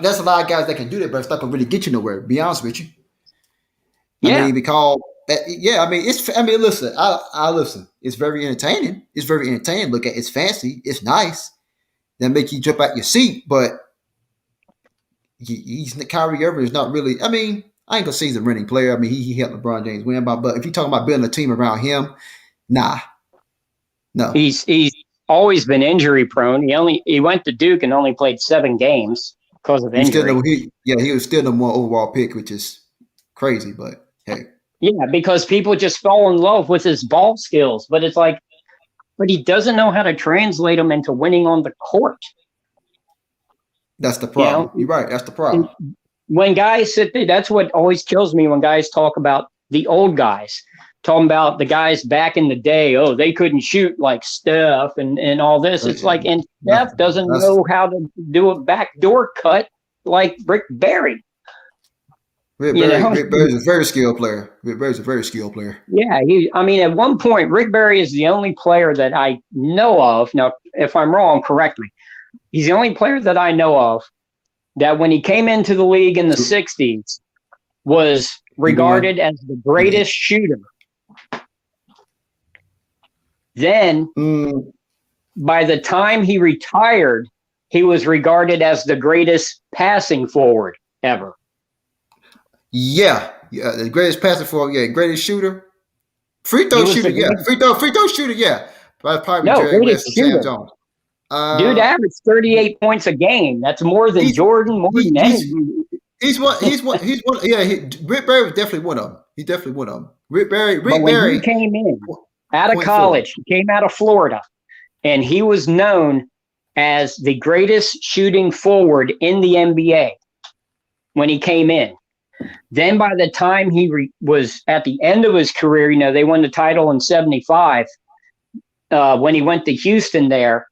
There's a lot of guys that can do that, but it's not going to really get you nowhere. To be honest with you. Yeah. I mean, because I mean, it's. I mean, listen. I listen. It's very entertaining. It's very entertaining. Look at it's fancy. It's nice. That make you jump out your seat, but Kyrie Irving is not really. I mean, I ain't gonna say he's a winning player. I mean, he helped LeBron James win, but if you're talking about building a team around him, nah, no. He's always been injury prone. He went to Duke and only played 7 games because of injury. He was still the one overall pick, which is crazy, but hey. Yeah, because people just fall in love with his ball skills, but it's like, but he doesn't know how to translate them into winning on the court. That's the problem. You're right. That's the problem. When guys sit there, that's what always kills me when guys talk about the old guys, talking about the guys back in the day. Oh, they couldn't shoot like Steph and all this. It's like, and Steph doesn't know how to do a backdoor cut like Rick Barry. Rick Barry's a very skilled player. Rick Barry's a very skilled player. Yeah, at one point, Rick Barry is the only player that I know of. Now, if I'm wrong, correct me. He's the only player that I know of that when he came into the league in the 60s was regarded as the greatest shooter. Then, by the time he retired, he was regarded as the greatest passing forward ever. Yeah, the greatest passing forward, greatest shooter, free throw shooter, free throw shooter, yeah. Probably Jerry West and Sam Jones. Dude averaged 38 points a game. That's more than Jordan, more than anyone. He's one. Yeah, Rick Barry was definitely one of them. He's definitely one of them. Rick Barry. He came in out of college, he came out of Florida, and he was known as the greatest shooting forward in the NBA when he came in. Then by the time he was at the end of his career, they won the title in 75. When he went to Houston there,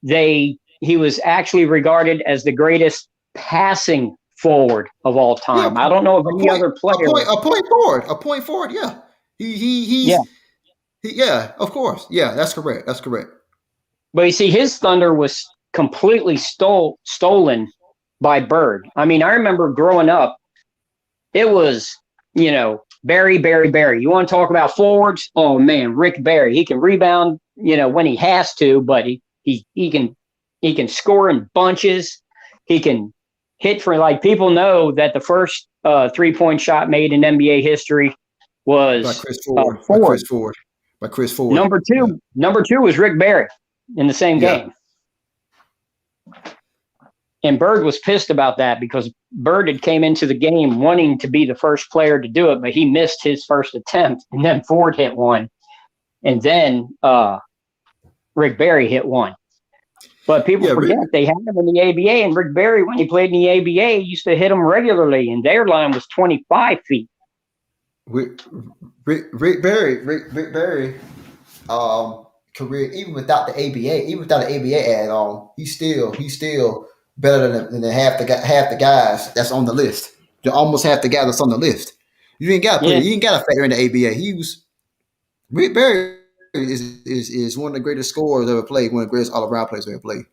he was actually regarded as the greatest passing forward of all time. I don't know of any other player. A point forward, yeah. Of course. Yeah, that's correct. But you see, his thunder was completely stolen by Bird. I mean, I remember growing up, it was, Barry. You want to talk about forwards? Oh man, Rick Barry. He can rebound, when he has to, but he can score in bunches. He can hit for, like, people know that the first 3-point shot made in NBA history was by Chris Ford. Number two was Rick Barry in the same game. And Bird was pissed about that because Bird had came into the game wanting to be the first player to do it, but he missed his first attempt, and then Ford hit one, and then Rick Barry hit one. But people forget they had him in the ABA, and Rick Barry, when he played in the ABA, used to hit him regularly, and their line was 25 feet. Rick Barry, career, even without the ABA add-on, he's still better than half the guys that's on the list. Almost half the guys that's on the list. You ain't got to factor in the ABA. Rick Barry is one of the greatest scorers ever played, one of the greatest all-around players ever played.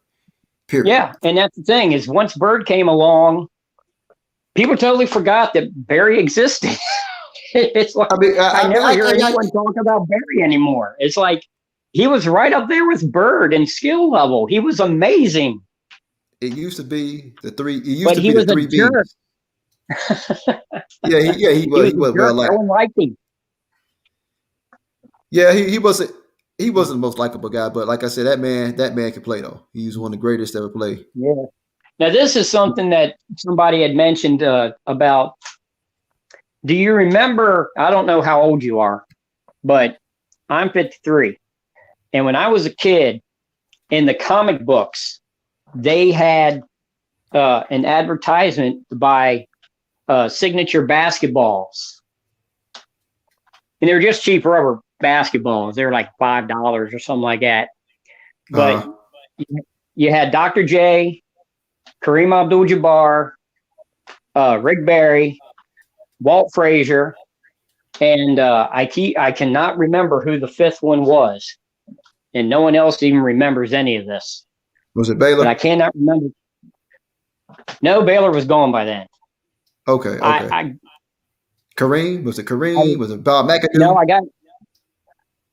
Period. Yeah, and that's the thing is once Bird came along, people totally forgot that Barry existed. It's like I never hear anyone talk about Barry anymore. It's like he was right up there with Bird in skill level. He was amazing. It used to be the three. He was the three Bs. He was well liked. No one liked him. Yeah, he wasn't the most likable guy, but like I said, that man could play though. He was one of the greatest ever played. Yeah. Now this is something that somebody had mentioned about. Do you remember? I don't know how old you are, but I'm 53, and when I was a kid, in the comic books, they had an advertisement to buy signature basketballs, and they were just cheap rubber basketballs. They were like $5 or something like that. But you had Dr. J, Kareem Abdul-Jabbar, Rick Barry, Walt Frazier, and I cannot remember who the fifth one was, and no one else even remembers any of this. Was it Baylor? But I cannot remember. No, Baylor was gone by then. Okay. Kareem? Was it Kareem? Was it Bob McAdoo? No, I got.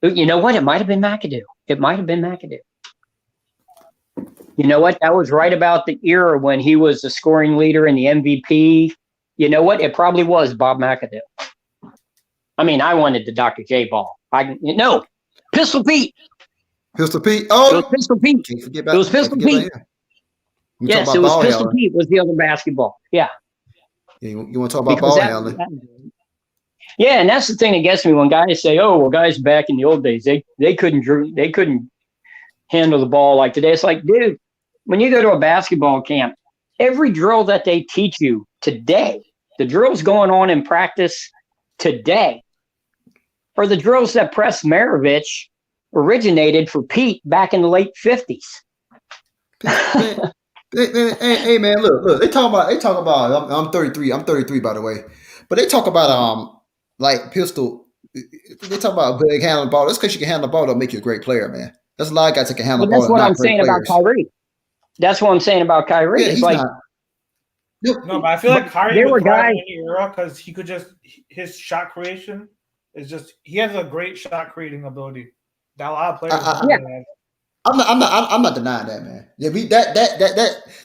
You know what? It might have been McAdoo. You know what? That was right about the era when he was the scoring leader and the MVP. You know what? It probably was Bob McAdoo. I mean, I wanted the Dr. J ball. Pistol Pete. Pistol Pete. Oh, it was Pistol Pete. Can't forget about, it was Pistol Pete. Yes, it was Pistol Pete was the other basketball. Yeah. You want to talk about ball handling? Yeah, and that's the thing that gets me when guys say, "Oh, well, guys back in the old days, they couldn't handle the ball like today." It's like, dude, when you go to a basketball camp, every drill that they teach you today, the drills going on in practice today, are the drills that Press Maravich originated for Pete back in the late 50s. Hey man, look. They talk about. I'm 33. I'm 33, by the way. But they talk about like pistol. They talk about big handling the ball. That's because you can handle the ball. Don't make you a great player, man. There's a lot of guys that can handle the ball. That's what I'm saying about Kyrie. That's what I'm saying about Kyrie. Yeah, it's like no, but I feel like Kyrie was guys in the era because he could just his shot creation is just he has a great shot creating ability. That a lot of players. I'm not denying that, man. Yeah,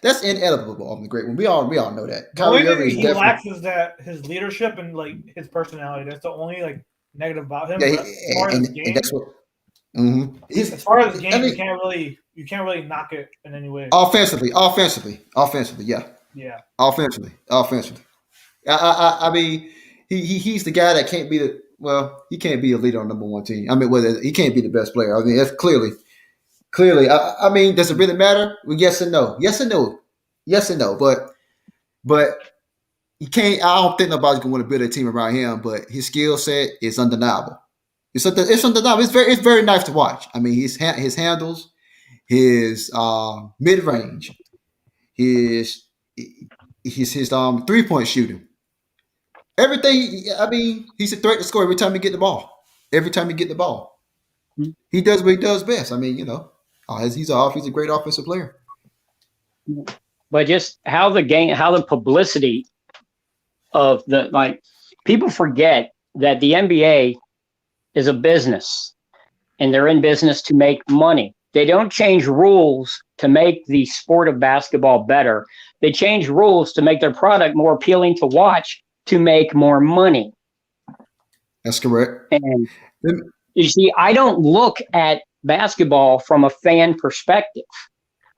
that's inedible on the great one. We all know that. The only thing he lacks is that his leadership and like his personality. That's the only like negative about him. Yeah, as far as his game, that's what. Mm-hmm. As far as his game, you can't really knock it in any way. Offensively, yeah. Yeah. Offensively. I mean, he's the guy that can't be he can't be a leader on number one team. I mean, he can't be the best player. I mean, that's clearly. I mean, does it really matter? Well, yes and no. But you can't. I don't think nobody's gonna want to build a team around him. But his skill set is undeniable. It's undeniable. It's very nice to watch. I mean, his handles, his mid range, his 3-point shooting, everything. I mean, he's a threat to score every time he get the ball. He does what he does best. I mean, he's a great offensive player. But just how the publicity of people forget that the NBA is a business and they're in business to make money. They don't change rules to make the sport of basketball better. They change rules to make their product more appealing to watch to make more money. That's correct. And you see, I don't look at basketball from a fan perspective.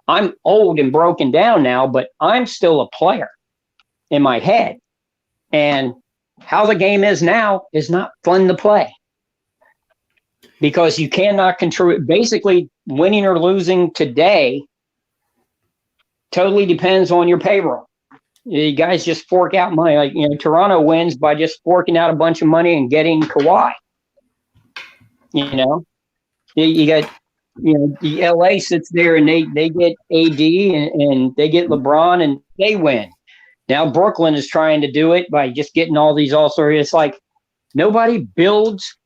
I'm old and broken down now, but I'm still a player in my head. And how the game is now is not fun to play because you cannot control. Basically, winning or losing today totally depends on your payroll. You guys just fork out money. Like, Toronto wins by just forking out a bunch of money and getting Kawhi. You got, the LA sits there and they get AD and they get LeBron and they win. Now Brooklyn is trying to do it by just getting all these all-stars. It's like nobody builds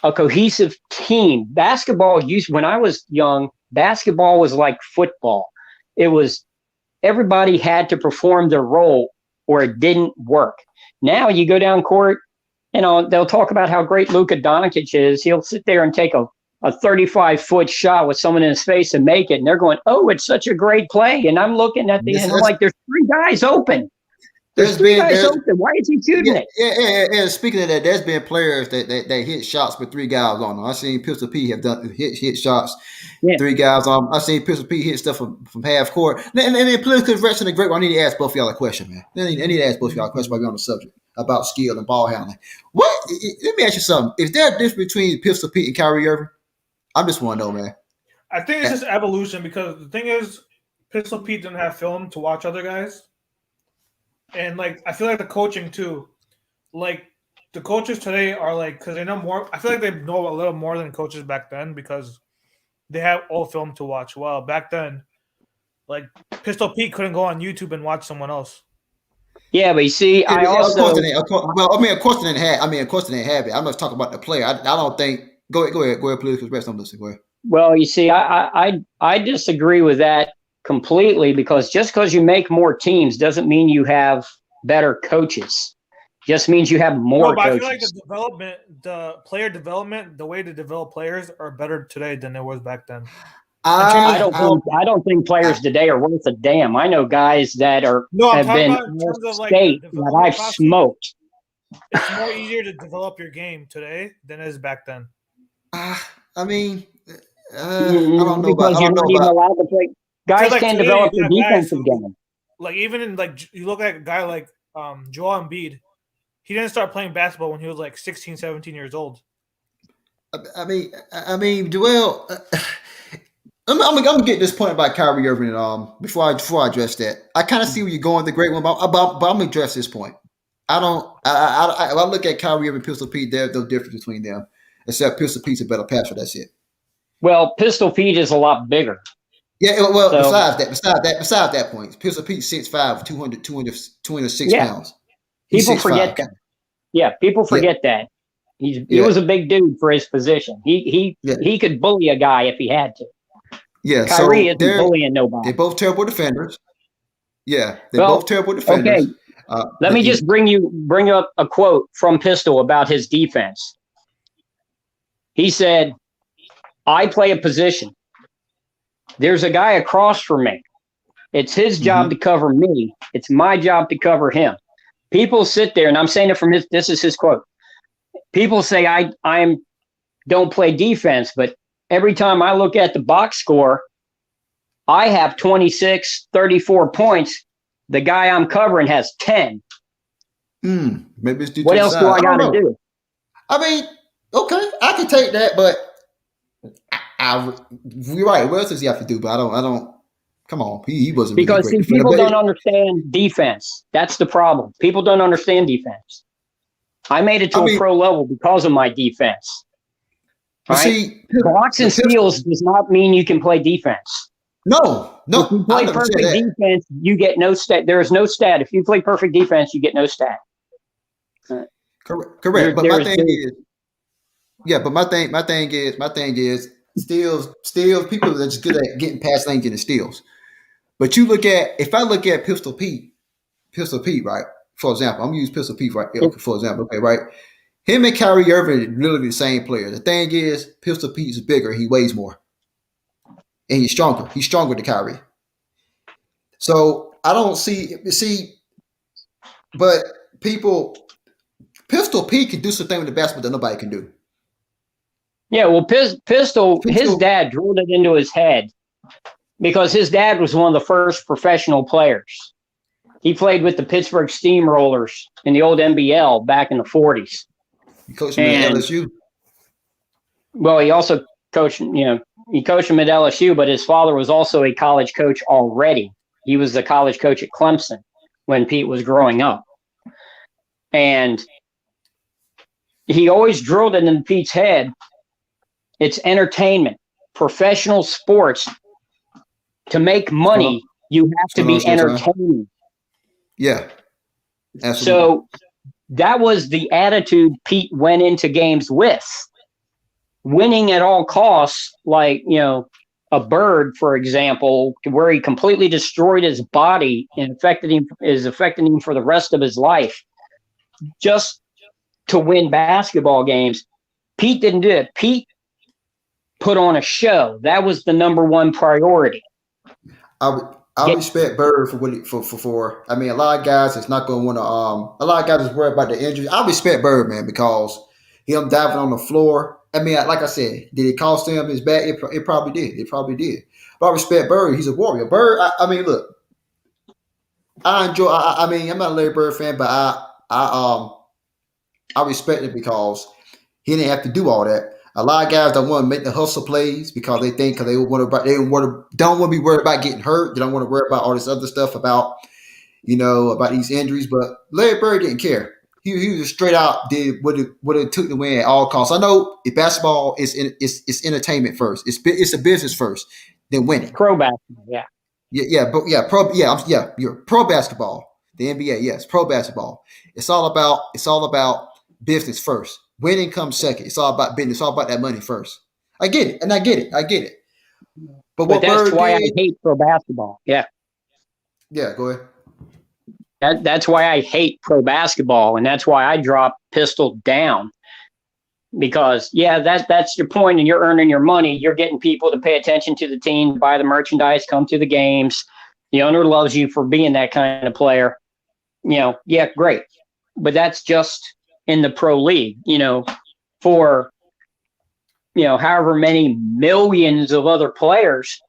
a cohesive team. When I was young, basketball was like football. It was everybody had to perform their role or it didn't work. Now you go down court, they'll talk about how great Luka Doncic is. He'll sit there and take a 35-foot shot with someone in his face and make it. And they're going, oh, it's such a great play. And I'm looking at the end, I'm like, there's three guys open. There's three guys open. Why is he shooting it? Yeah. Speaking of that, there's been players that hit shots with three guys on them. I've seen Pistol P have done hit shots, three guys on. I've seen Pistol P hit stuff from half court. And then political correction, the great one. I need to ask both of y'all a question, man. I need to ask both of y'all a question while we're on the subject about skill and ball handling. Let me ask you something. Is there a difference between Pistol Pete and Kyrie Irving? I just want to know, man. I think it's just evolution because the thing is, Pistol Pete didn't have film to watch other guys. And, I feel like the coaching, too. The coaches today are, because they know more. I feel like they know a little more than coaches back then because they have all film to watch. Well, back then, Like Pistol Pete couldn't go on YouTube and watch someone else. Yeah, but you see, Of course they didn't have. Of course they didn't have it. I'm just talking about the player. I don't think. Go ahead, please. Because I'm listening. Go ahead. Well, you see, I disagree with that completely, because just because you make more teams doesn't mean you have better coaches. Just means you have more coaches. I feel like the player development, the way to develop players are better today than it was back then. I don't think players today are worth a damn. I know guys that have been state that I've smoked. It's more easier to develop your game today than it is back then. I don't know because you're not even allowed to play. Guys can't develop their defensive game. Like even in you look at a guy like Joel Embiid, he didn't start playing basketball when he was like 16, 17 years old. I mean, Joel. I'm gonna get this point about Kyrie Irving. Before I address that, I kind of see where you're going. The great one, but I'm gonna address this point. I look at Kyrie Irving, Pistol Pete. There's no difference between them, except Pistol Pete's a better passer. That's it. Well, Pistol Pete is a lot bigger. Yeah. Well, besides that point, Pistol Pete 6'5", 206 pounds. People forget that. Yeah, people forget that. He was a big dude for his position. He could bully a guy if he had to. Yeah, Kyrie isn't bullying nobody. They're both terrible defenders. Yeah, both terrible defenders. Okay. Let me just bring up a quote from Pistol about his defense. He said, "I play a position. There's a guy across from me. It's his job to cover me. It's my job to cover him. People sit there," and I'm saying it from this is his quote. People say I don't play defense, but every time I look at the box score, I have 26, 34 points. The guy I'm covering has 10. Maybe it's what else do I got to do? I mean, okay, I can take that, but you're right. What else does he have to do? But I don't. Come on, he wasn't because really great people don't understand defense. That's the problem. People don't understand defense. I made it to a pro level because of my defense. Right? See, blocks and steals does not mean you can play defense. No. If you play perfect defense, you get no stat. There is no stat. If you play perfect defense, you get no stat. Correct. But my thing is, steals. People are just good at getting past lanes and steals. But if I look at Pistol Pete, right? For example, I'm gonna use Pistol Pete, right? For example, okay, right? Him and Kyrie Irving are literally the same player. The thing is, Pistol Pete is bigger. He weighs more. And he's stronger. He's stronger than Kyrie. So I don't see, but Pistol Pete can do something with the basketball that nobody can do. Yeah, well, Pistol, his dad drilled it into his head because his dad was one of the first professional players. He played with the Pittsburgh Steamrollers in the old NBL back in the 40s. He coached him at LSU. Well, he also coached, he coached him at LSU, but his father was also a college coach already. He was the college coach at Clemson when Pete was growing up. And he always drilled it in Pete's head. It's entertainment, professional sports. To make money, you have to be entertaining. Yeah, absolutely. So that was the attitude Pete went into games with. Winning at all costs, like, a bird, for example, where he completely destroyed his body and is affecting him for the rest of his life just to win basketball games. Pete didn't do it. Pete put on a show. That was the number one priority. I respect Bird for what for. I mean, a lot of guys is not going to want to. A lot of guys is worried about the injuries. I respect Bird, man, because him diving on the floor. I mean, like I said, did it cost him his back? It probably did. It probably did. But I respect Bird. He's a warrior. Bird. I mean, look. I enjoy. I mean, I'm not a Larry Bird fan, but I respect it because he didn't have to do all that. A lot of guys don't want to make the hustle plays because they think they don't want to be worried about getting hurt. They don't want to worry about all this other stuff about these injuries. But Larry Bird didn't care. He was straight out did what it took to win at all costs. I know basketball is entertainment first. It's a business first, then winning. Pro basketball, yeah. You're pro basketball. The NBA, yes, pro basketball. It's all about business first. Winning comes second. It's all about business. It's all about that money first. I get it. But what that's why I did, hate pro basketball. Yeah. Yeah, go ahead. That's why I hate pro basketball, and that's why I drop Pistol down. Because that's your point, and you're earning your money. You're getting people to pay attention to the team, buy the merchandise, come to the games. The owner loves you for being that kind of player. Great. But that's just in the pro league, for however many millions of other players.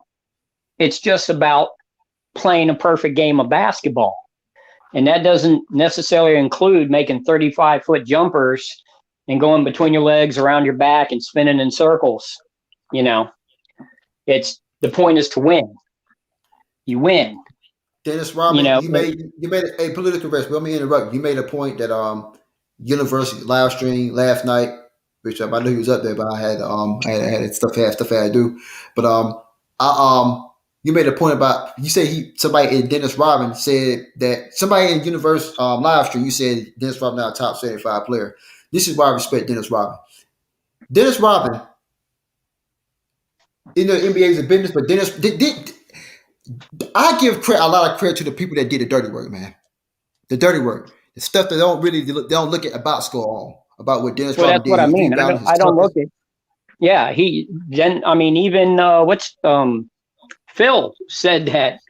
It's just about playing a perfect game of basketball. And that doesn't necessarily include making 35-foot jumpers and going between your legs, around your back, and spinning in circles. It's the point is to win. You win. Dennis Rodman, you made a political rest. Let me interrupt. You made a point that University live stream last night, which I knew he was up there, but I had stuff I had to do. But you made a point about, you said somebody in Dennis Rodman said that somebody in Universe live stream, you said Dennis Rodman now a top 75 player. This is why I respect Dennis Rodman. Dennis Rodman, in the NBA is a business, but I give a lot of credit to the people that did the dirty work, man. The dirty work, the stuff that they don't look at about score on, about what Dennis Rodman did. That's what I mean. I don't look at. Yeah, Phil said that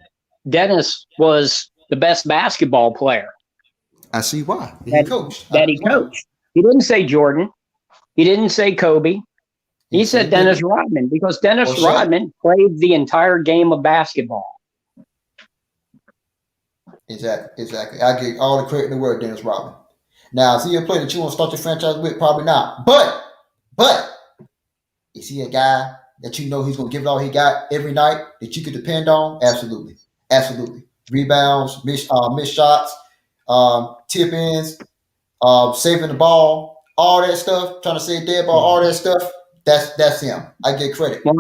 Dennis was the best basketball player. I see why. He coached. He didn't say Jordan. He didn't say Kobe. He said Dennis Rodman, because Dennis Rodman played the entire game of basketball. Exactly. I give all the credit in the world, Dennis Rodman. Now, is he a player that you want to start your franchise with? Probably not. But is he a guy that he's going to give it all he got every night that you could depend on? Absolutely. Rebounds, missed shots, tip ins, saving the ball, all that stuff, trying to save dead ball, all that stuff. That's him. I get credit. Well,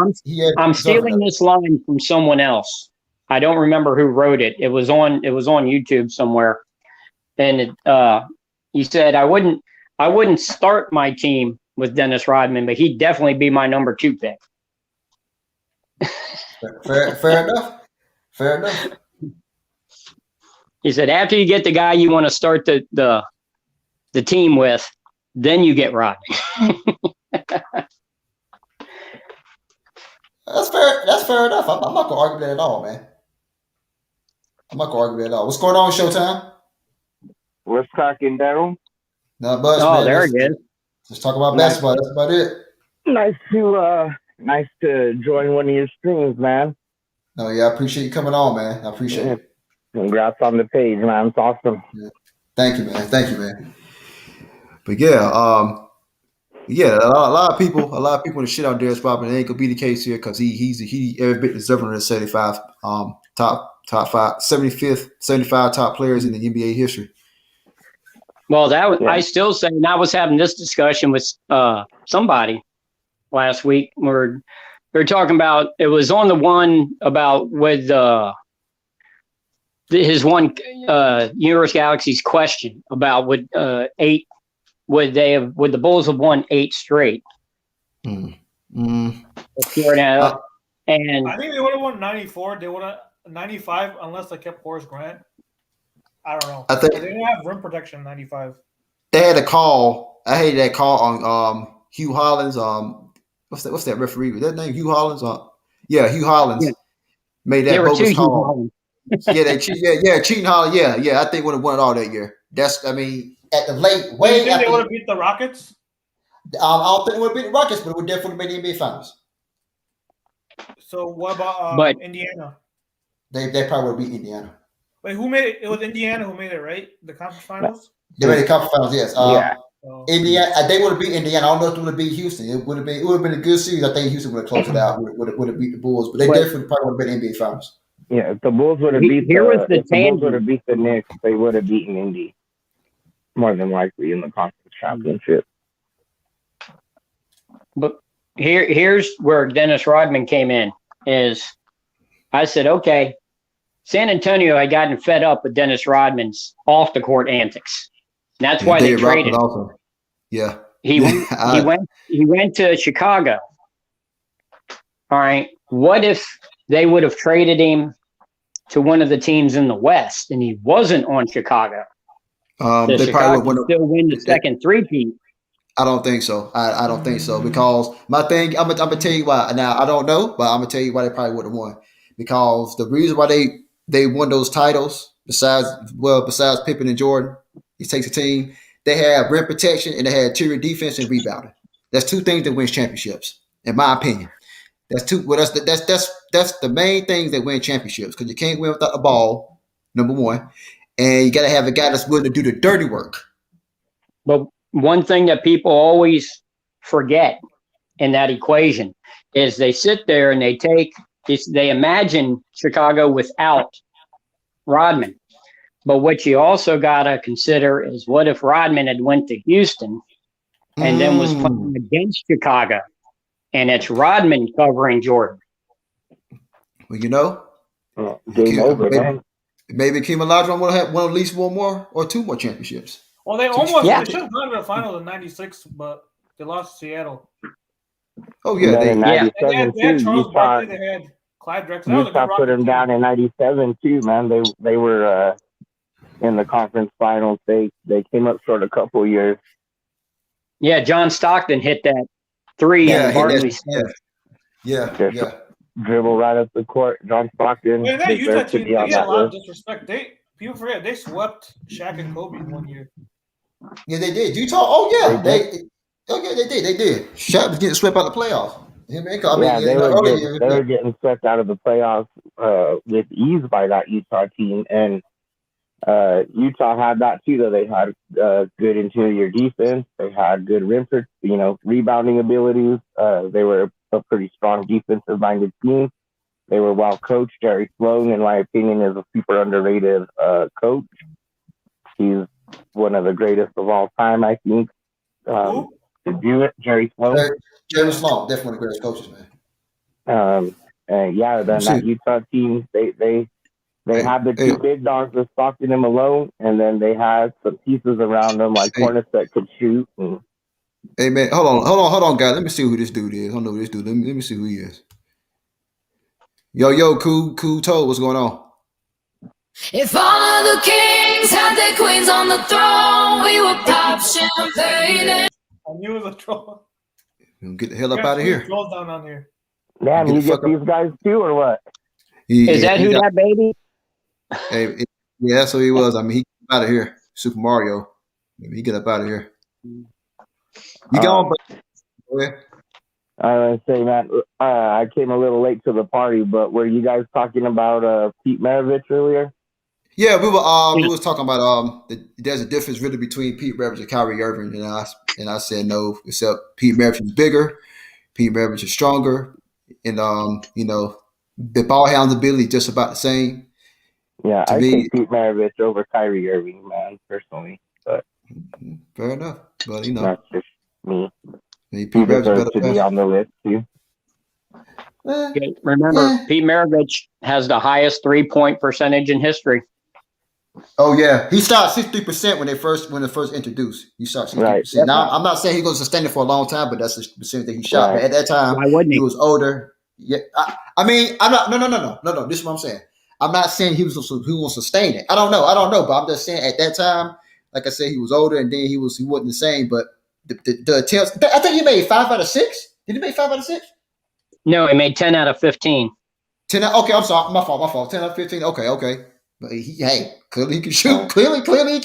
I'm stealing this line from someone else. I don't remember who wrote it. It was on YouTube somewhere, and he said I wouldn't start my team with Dennis Rodman, but he'd definitely be my number 2 pick. Fair enough. He said after you get the guy you want to start the team with, then you get Rodman. That's fair enough. I'm not gonna argue that at all, man. What's going on, Showtime? What's cracking, Daryl? Not much, man. Oh, there it is. Let's talk about basketball. That's about it. Nice to join one of your streams, man. No, yeah, I appreciate you coming on, man. I appreciate it. Congrats on the page, man. It's awesome. Yeah. Thank you, man. But yeah, a lot of people want to shit on Dennis Rodman. It ain't gonna be the case here because he every bit deserving of the 75 top 5, 75 top players in the NBA history. Well, I still say, and I was having this discussion with somebody last week where they're talking about, it was on the one about with his one Universe Galaxy's question about would the Bulls have won 8 straight? And I think they would have won 94. They would have 95 unless they kept Horace Grant. I don't know. I think they didn't have rim protection in 95. They had a call. I hated that call on Hugh Hollins. What's that referee? Was that name Hugh Hollins? Hugh Hollins made that bogus call. Cheating Hollins. Yeah. I think would have won it all that year. At the late way. You think they would have beat the Rockets? I don't think it would have beat the Rockets, but it would definitely made the NBA Finals. So what about Indiana? They probably would have beat Indiana. Wait, who made it? It was Indiana who made it, right? The conference finals? They made the conference finals, yes. Indiana, they would have beat Indiana. I don't know if it would have beat Houston. It would have been a good series. I think Houston would have closed it out. Would have beat the Bulls, but they definitely probably would have been NBA Finals. Yeah, if the Bulls would have beat the Knicks, they would have beaten Indy more than likely in the conference championship. But here's where Dennis Rodman came in. Is I said, okay, San Antonio had gotten fed up with Dennis Rodman's off the court antics. And that's why they traded him. Also. Yeah. He went to Chicago. All right. What if they would have traded him to one of the teams in the West and he wasn't on Chicago? They Chicago probably would still win the second three-peat. I don't think so. I don't think so, because my thing, I'm gonna tell you why. Now I don't know, but I'm gonna tell you why they probably would have won. Because the reason why they won those titles, besides Pippen and Jordan, he takes a team. They had rim protection and they had interior defense and rebounding. That's two things that wins championships, in my opinion. That's two. Well, that's the main things that win championships, because you can't win without the ball. Number one, and you got to have a guy that's willing to do the dirty work. But one thing that people always forget in that equation is they sit there and they imagine Chicago without Rodman. But what you also got to consider is, what if Rodman had went to Houston and then was playing against Chicago, and it's Rodman covering Jordan? Well, you know, game over, man. Maybe Kim Olajuwon would have won at least one more or two more championships. Well, they should have gone to the finals in '96, but they lost to Seattle. Oh yeah, they had Charles Barkley, they had Clyde Drexler. Utah put them down in '97 too, man. They were in the conference finals. They came up short a couple of years. Yeah, John Stockton hit that three. Yeah, Barkley. Yeah. Dribble right up the court. John Stockton. Yeah, that Utah team, they had a lot of disrespect. People forget they swept Shaq and Kobe 1 year. Yeah, they did. Utah. Oh yeah, they did. Shaq was getting swept out of the playoffs. They were getting swept out of the playoffs with ease by that Utah team, and Utah had that too. Though they had good interior defense, they had good rebounding abilities. They were a pretty strong defensive-minded team. They were well coached. Jerry Sloan, in my opinion, is a super underrated coach. He's one of the greatest of all time, I think. To do it, Jerry Sloan. Jerry Sloan, definitely one of the greatest coaches, man. Then that Utah team, they had the two big dogs with Stockton and Malone, and then they had some pieces around them like Hornets that could shoot. Hey man, hold on, guys. Let me see who this dude is. I don't know who this dude. Let me see who he is. Yo, cool Toad, what's going on? If all of the kings had their queens on the throne, we would pop champagne. I knew it was a troll. Get the hell up out of here. Trolls down on here. Damn, you get these guys too, or what? Is that who that baby? Hey, yeah, that's who he was. I mean, he get out of here. Super Mario. He get up out of here. You go on, go ahead. I was say, man, I came a little late to the party, but were you guys talking about Pete Maravich earlier? Yeah, we was talking about there's a difference really between Pete Maravich and Kyrie Irving, and I said no, except Pete Maravich is bigger, Pete Maravich is stronger, and the ball handling ability is just about the same. Yeah, I think Pete Maravich over Kyrie Irving, man, personally. But fair enough, but that's just me. He deserves to be on the list too. Remember, Pete Maravich has the highest 3-point percentage in history. Oh yeah, he shot 63% when they first introduced. He shot 63%. Right. Now I'm not saying he's going to sustain it for a long time, but that's the percentage that he shot. Right. But at that time, he was older. Yeah, I mean, I'm not. No. This is what I'm saying. I'm not saying he will sustain it. I don't know, but I'm just saying at that time, like I said, he was older, and then he wasn't the same. But the attempts, I think he made 5 out of 6. Did he make 5 out of 6? No, he made 10 out of 15. 10. Okay, I'm sorry, my fault. 10 out of 15. Okay. But clearly he can shoot. Clearly,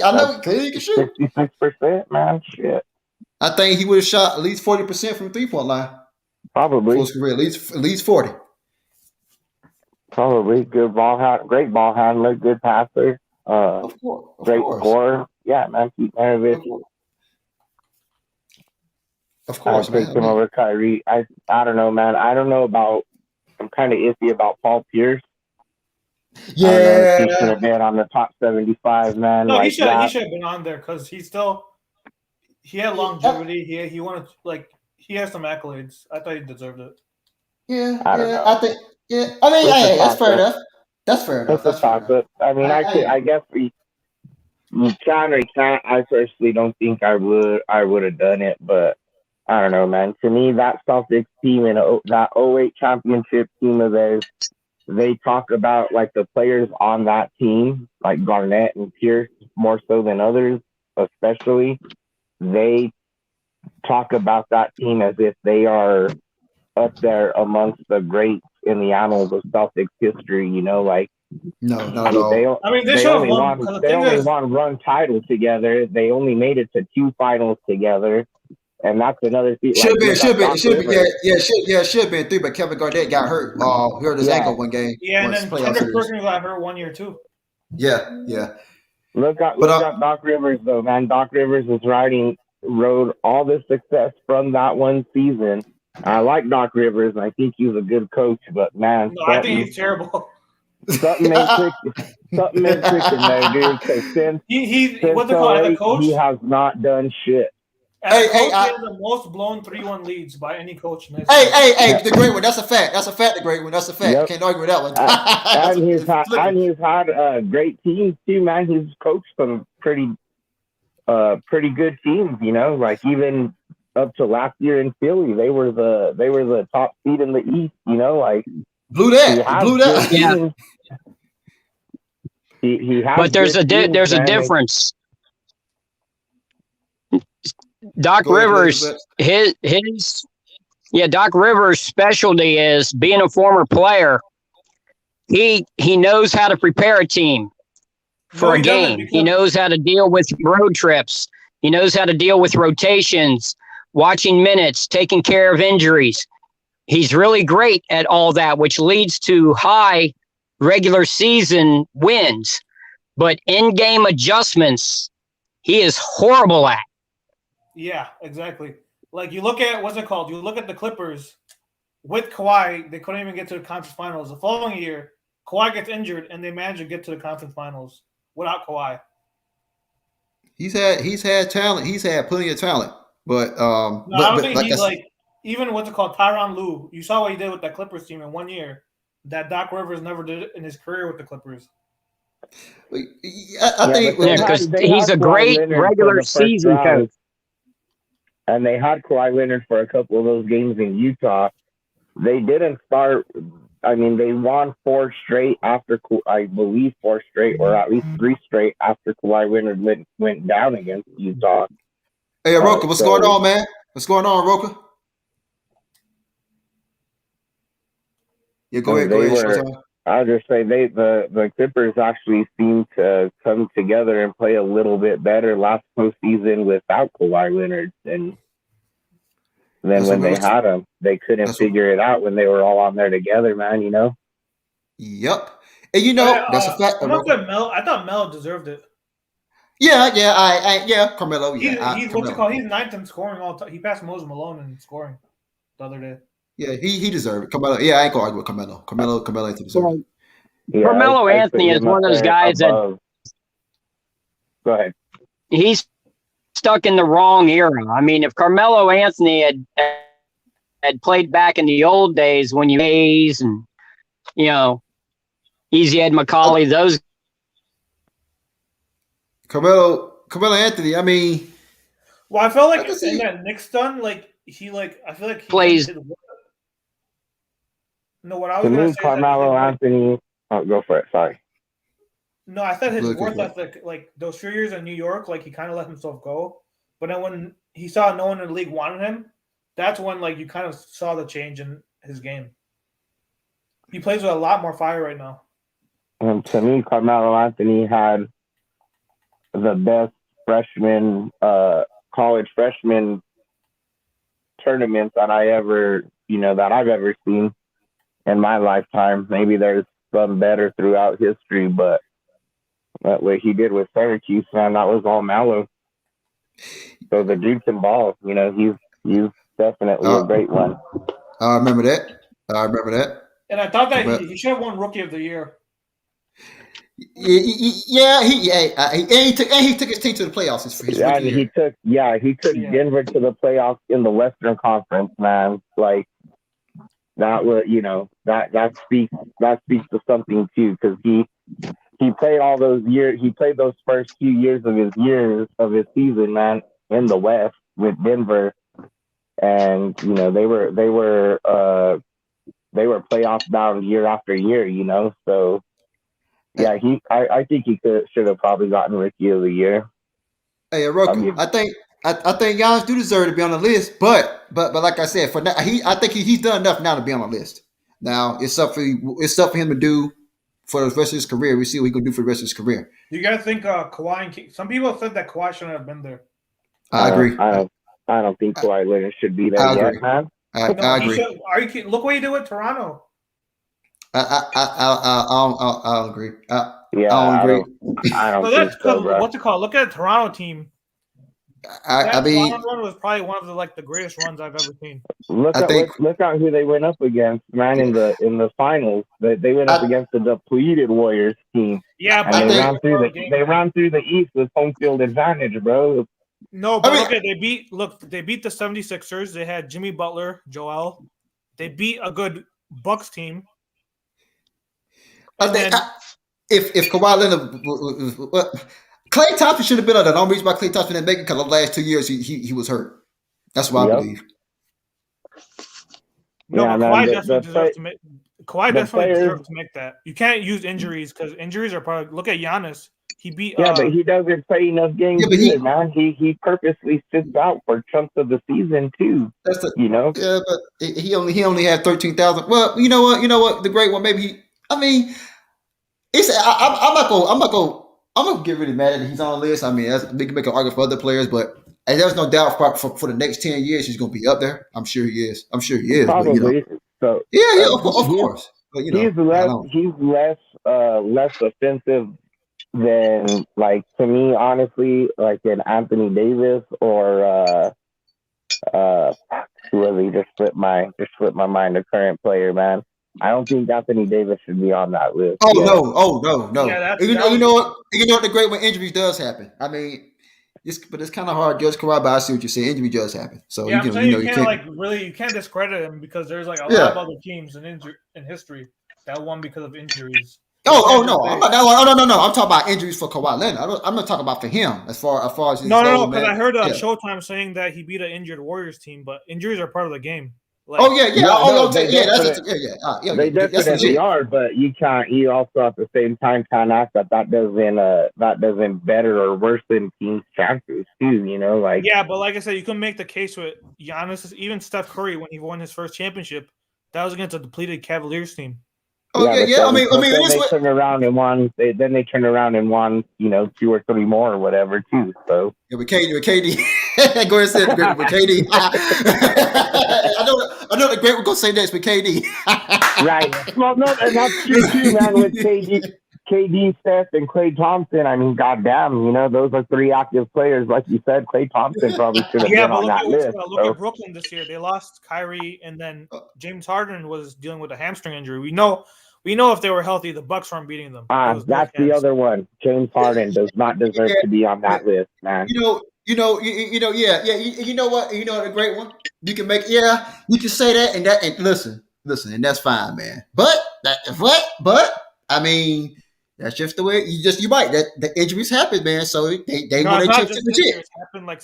I know clearly he can shoot. 66%, man. Shit. I think he would have shot at least 40% from the 3-point line. Probably. At least 40. Probably good great ball handler, good passer. Of course. Great scorer. Yeah, man. Pete Maravich. Of course, man. Take him over Kyrie. I don't know, man. I'm kind of iffy about Paul Pierce. Yeah, he should have been on the top 75, man. No, he should have been on there because he had longevity. He wanted he has some accolades. I thought he deserved it. I think. Yeah, I mean, that's fair enough. That's fair enough. That's a toss-up. I mean, I guess you can or you can't. I personally don't think I would have done it, but I don't know, man. To me, that Celtics team and that 08 championship team of theirs, they talk about like the players on that team, like Garnett and Pierce, more so than others, especially. They talk about that team as if they are up there amongst the greats in the annals of Celtics history. You know, like no, not at all. They only won one title together. They only made it to 2 finals together. And that's another thing. Should have been 3, but Kevin Garnett got hurt. Hurt his ankle one game. Yeah, and then Kendrick Perkins got hurt 1 year too. Yeah. Look at Doc Rivers though, man. Doc Rivers rode all the success from that one season. I like Doc Rivers. I think he's a good coach, but man, I think he's terrible. Something ain't clicking there, dude. Since what's it called? As a coach, he has not done shit. He has the most blown 3-1 leads by any coach. The great one. That's a fact. The great one. That's a fact. Yep. Can't argue with that one. and he's had great teams too, man. He's coached some pretty good teams. You know, like even up to last year in Philly, they were the top seed in the East. You know, like blew that. Yeah. He has, but there's a difference. Doc Rivers, Doc Rivers' specialty is being a former player. He knows how to prepare a team for a game. He knows how to deal with road trips. He knows how to deal with rotations, watching minutes, taking care of injuries. He's really great at all that, which leads to high regular season wins. But in-game adjustments, he is horrible at. Yeah, exactly. Like you look at you look at the Clippers with Kawhi, they couldn't even get to the conference finals. The following year, Kawhi gets injured and they manage to get to the conference finals without Kawhi. He's had talent. He's had plenty of talent, but I don't think he's like even Tyronn Lue. You saw what he did with that Clippers team in 1 year that Doc Rivers never did in his career with the Clippers. I think because he's a great regular season coach. And they had Kawhi Leonard for a couple of those games in Utah. They didn't start. I mean, they won 4 straight after, I believe, 4 straight, or at least 3 straight after Kawhi Leonard went down against Utah. Hey, Roka, what's going on, man? What's going on, Roka? Yeah, go ahead. I'll just say the Clippers actually seemed to come together and play a little bit better last postseason without Kawhi Leonard. And then when they had him, they couldn't figure it out when they were all on there together, man, you know? Yep. And you know, that's a fact. I thought Melo deserved it. Yeah, Carmelo. He's 9th in scoring all time. He passed Moses Malone in scoring the other day. Yeah, he deserved it. Carmelo. Yeah, I ain't gonna argue with Carmelo. Carmelo ain't deserve it. Yeah, Carmelo Anthony is one of those guys that. Go ahead. He's stuck in the wrong era. I mean, if Carmelo Anthony had played back in the old days when you Hayes and Easy Ed McCauley, those. Carmelo Anthony. I mean, well, I felt like in that Knicks done, I feel like he plays. No, what I was going to say. Carmelo Anthony. Oh, go for it. Sorry. No, I thought his worth ethic, like those few years in New York, like he kind of let himself go. But then when he saw no one in the league wanted him, that's when you kind of saw the change in his game. He plays with a lot more fire right now. And to me, Carmelo Anthony had the best college freshman tournament that I've ever seen in my lifetime. Maybe there's some better throughout history, but what he did with Syracuse, man, that was all Melo. So the dude can ball. He's definitely a great one. I remember that. And I thought that he should have won Rookie of the Year. Yeah, he took his team to the playoffs. He took Denver to the playoffs in the Western Conference, man. Like that was, that speaks to something too, because he played all those years. He played those first few years of his season, man, in the West with Denver, and they were playoff bound year after year. So yeah, I think he should have probably gotten Rookie of the Year. Hey, Roku, I think Giannis do deserve to be on the list, but like I said, for now, I think he's done enough now to be on the list. Now it's up for him to do for the rest of his career. We see what he can do for the rest of his career. You guys think Kawhi and some people said that Kawhi shouldn't have been there. I agree. I don't think Kawhi Leonard should be there yet, man. I agree. Look what he did with Toronto. I'll agree. I don't agree. I don't think so, bro. What's it called? Look at the Toronto team. I mean, Toronto run was probably one of the greatest runs I've ever seen. Look at who they went up against, man, in the finals. They went up against the depleted Warriors team. Yeah, but and they ran through the East with home field advantage, bro. No, but they beat the 76ers. They had Jimmy Butler, Joel. They beat a good Bucks team. If Kawhi Leonard, Klay Thompson should have been on that. The only reason why Klay Thompson didn't make it because the last 2 years he was hurt. That's what I believe. No, yeah, Kawhi definitely deserves to make. Kawhi definitely deserves to make that. You can't use injuries because injuries are part of. Look at Giannis. He beat. Yeah, but he doesn't play enough games. Yeah, man. He purposely sits out for chunks of the season too. Yeah, but he only had 13,000. Well, you know what? The great one. Maybe I'm not gonna get really mad that he's on the list. I mean, we can make an argument for other players, but there's no doubt for the next 10 years he's gonna be up there. I'm sure he is. Probably. But, so yeah, of course. But, he's less offensive than, like, to me, honestly, like an Anthony Davis or who was he? Just slipped my mind. The current player, man. I don't think Anthony Davis should be on that list. Oh no. Yeah, you know what? The great when injuries does happen. I mean, but it's kind of hard to judge Kawhi. But I see what you're saying. Injury does happen. So yeah, you can't discredit him because there's like a lot of other teams in history that won because of injuries. No. I'm talking about injuries for Kawhi Leonard. I'm not talking about for him as far as his no. Because I heard on Showtime saying that he beat an injured Warriors team, but injuries are part of the game. They definitely are, but you also at the same time can't act that doesn't better or worsen teams' chances too. Yeah, but like I said, you can make the case with Giannis, even Steph Curry when he won his first championship. That was against a depleted Cavaliers team. I mean, they turned around and won. Then they turned around and won, 2 or 3 more or whatever too. So with KD, go ahead and say it with KD. I know the great we're gonna say next with KD. Right. Well, no, and that's true too, man. With KD, Steph, and Klay Thompson. I mean, goddamn, those are 3 active players. Like you said, Klay Thompson probably should have been on that list. Look at Brooklyn this year. They lost Kyrie, and then James Harden was dealing with a hamstring injury. We know if they were healthy, the Bucks weren't beating them. That's the other one. James Harden does not deserve to be on that list, man. You know what? The great one. You can make, you can say that, and listen, and that's fine, man. But I mean, that's just the way you're right. That the injuries happen, man. So they want to chip legit. It's happened like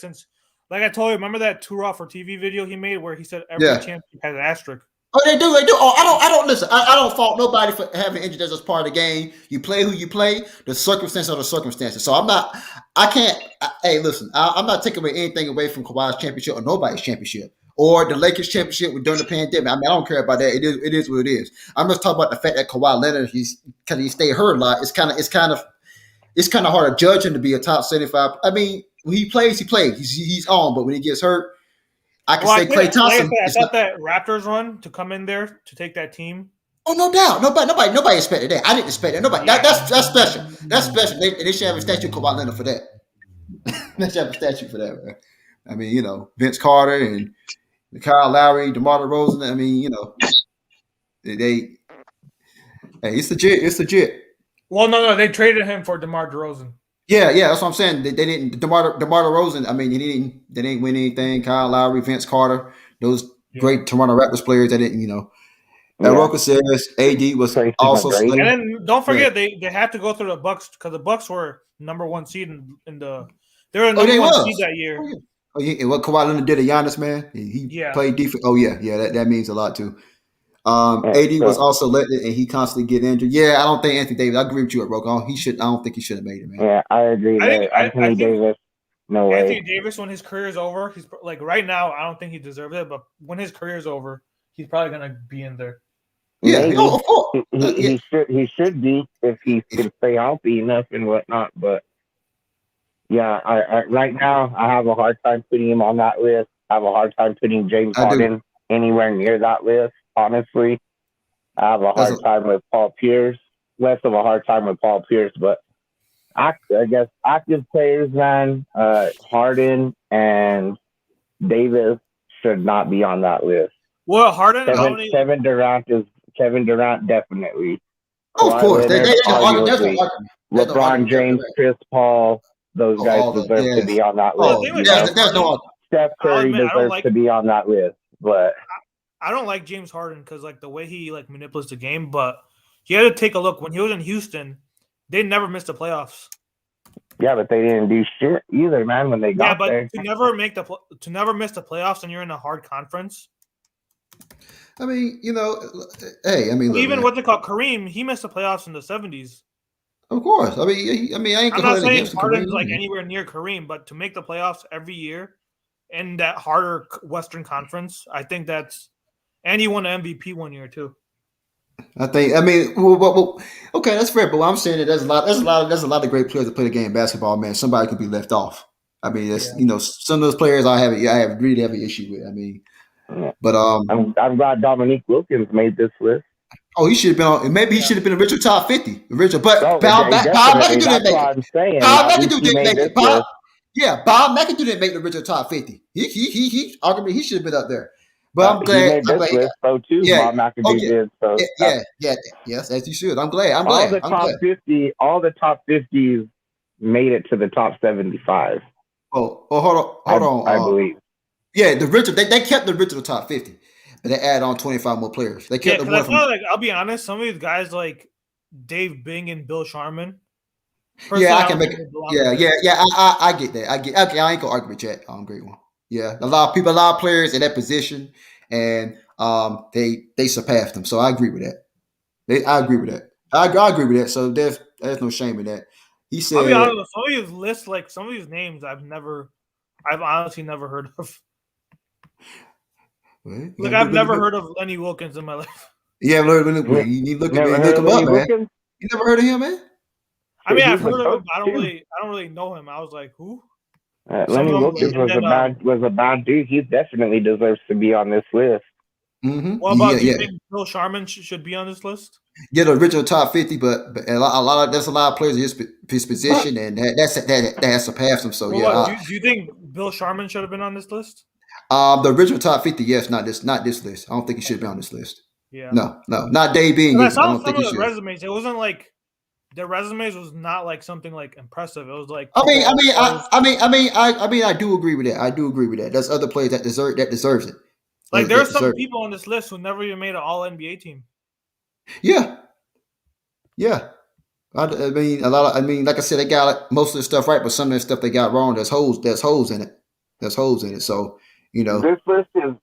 I told you. Remember that Too Raw for TV video he made where he said every championship has an asterisk. Oh, they do. Oh, I don't listen. I don't fault nobody for having injuries. That's just part of the game. You play who you play. The circumstances are the circumstances. So I'm not taking anything away from Kawhi's championship or nobody's championship or the Lakers championship during the pandemic. I mean, I don't care about that. It is what it is. I'm just talking about the fact that Kawhi Leonard, he stayed hurt a lot. It's kind of hard to judge him to be a top 75. I mean, when he plays, he plays. He's on, but when he gets hurt. I say Klay Thompson. I thought that Raptors run to come in there to take that team. Oh, no doubt. Nobody expected that. I didn't expect that. Nobody. That's special. That's special. They should have a statue of Kawhi Leonard for that. They should have a statue for that, man. I mean, Vince Carter and Kyle Lowry, DeMar DeRozan. I mean, it's legit. It's legit. Well, no, they traded him for DeMar DeRozan. Yeah, that's what I'm saying. They didn't. DeMar DeRozan. I mean, they didn't win anything. Kyle Lowry, Vince Carter, those great Toronto Raptors players. They didn't. And Roker says AD was also selected. And then don't forget they had to go through the Bucks because the Bucks were number 1 seed in the. They were number 1 seed that year. Oh, yeah. And what Kawhi Leonard did to Giannis, man, he played defense. Oh yeah, that means a lot too. AD was also elected, and he constantly get injured. Yeah, I don't think Anthony Davis. I agree with you, Roker. I don't think he should have made it, man. Yeah, I agree. Anthony Davis. No way. Anthony Davis, when his career is over, he's like right now. I don't think he deserves it, but when his career is over, he's probably gonna be in there. Yeah, of course. He should be if he can stay healthy enough and whatnot. But yeah, I right now I have a hard time putting him on that list. I have a hard time putting James Harden anywhere near that list. Honestly, I have a hard time with Paul Pierce. Less of a hard time with Paul Pierce, but I guess active players, man, Harden and Davis should not be on that list. Well, Harden, Kevin Durant definitely. Oh, of course, LeBron James, Chris Paul, those guys deserve to be on that list. Steph Curry deserves to be on that list, but I don't like James Harden because like the way he like manipulates the game. But you had to take a look when he was in Houston. They never missed the playoffs. Yeah, but they didn't do shit either, man. When they got there, to never miss the playoffs and you're in a hard conference. I mean, hey, I mean, even what's it called? Kareem, he missed the playoffs in the 70s. Of course, I mean, I ain't. I'm not saying Harden's like anywhere near Kareem, but to make the playoffs every year in that harder Western Conference, I think that's. And he won the MVP one year too. Okay, that's fair. But what I'm saying is there's a lot of great players that play the game of basketball. Man, somebody could be left off. I mean, some of those players I really have an issue with. I mean, but I'm glad Dominique Wilkins made this list. Oh, he should have been on. Maybe he should have been original top 50. But Bob McAdoo didn't make it. Bob McAdoo didn't make it. Bob McAdoo didn't make the original top 50. He arguably he should have been up there. But I'm glad. He made this list though too. Bob McAdoo did. So yes, as you should. I'm glad. All the top 50s made it to the top 75. Oh, hold on. I believe. Yeah, the original. They kept the original top 50, but they add on 25 more players. They kept the one from. I'll be honest. Some of these guys like Dave Bing and Bill Sharman. I can make it. Yeah. I get that. Okay, I ain't gonna argue with that. Great one. Yeah, a lot of players in that position, and they surpassed them. So I agree with that. I agree with that. So there's no shame in that. He said, I'll be honest, some of these lists, like some of these names, I've honestly never heard of. Like I've never heard of Lenny Wilkins in my life. Yeah, you need to look him up, man. You never heard of him, man? I mean, I've heard of him. But I don't really know him. I was like, who? Lenny Wilkins was a bad dude. He definitely deserves to be on this list. Mm-hmm. What about do you think Bill Sharman should be on this list? Yeah, the original top 50, but there's a lot of players in his position, and that has surpassed him. So do you think Bill Sharman should have been on this list? The original top 50, yes, not this list. I don't think he should be on this list. Yeah, no, not Dave Bean. I saw some of the resumes. It wasn't like their resumes was not like something like impressive. It was like I do agree with that. There's other players that deserves it. Like there are some people on this list who never even made an All NBA team. Yeah. I mean, like I said, they got most of the stuff right, but some of the stuff they got wrong. There's holes in it. So this list is,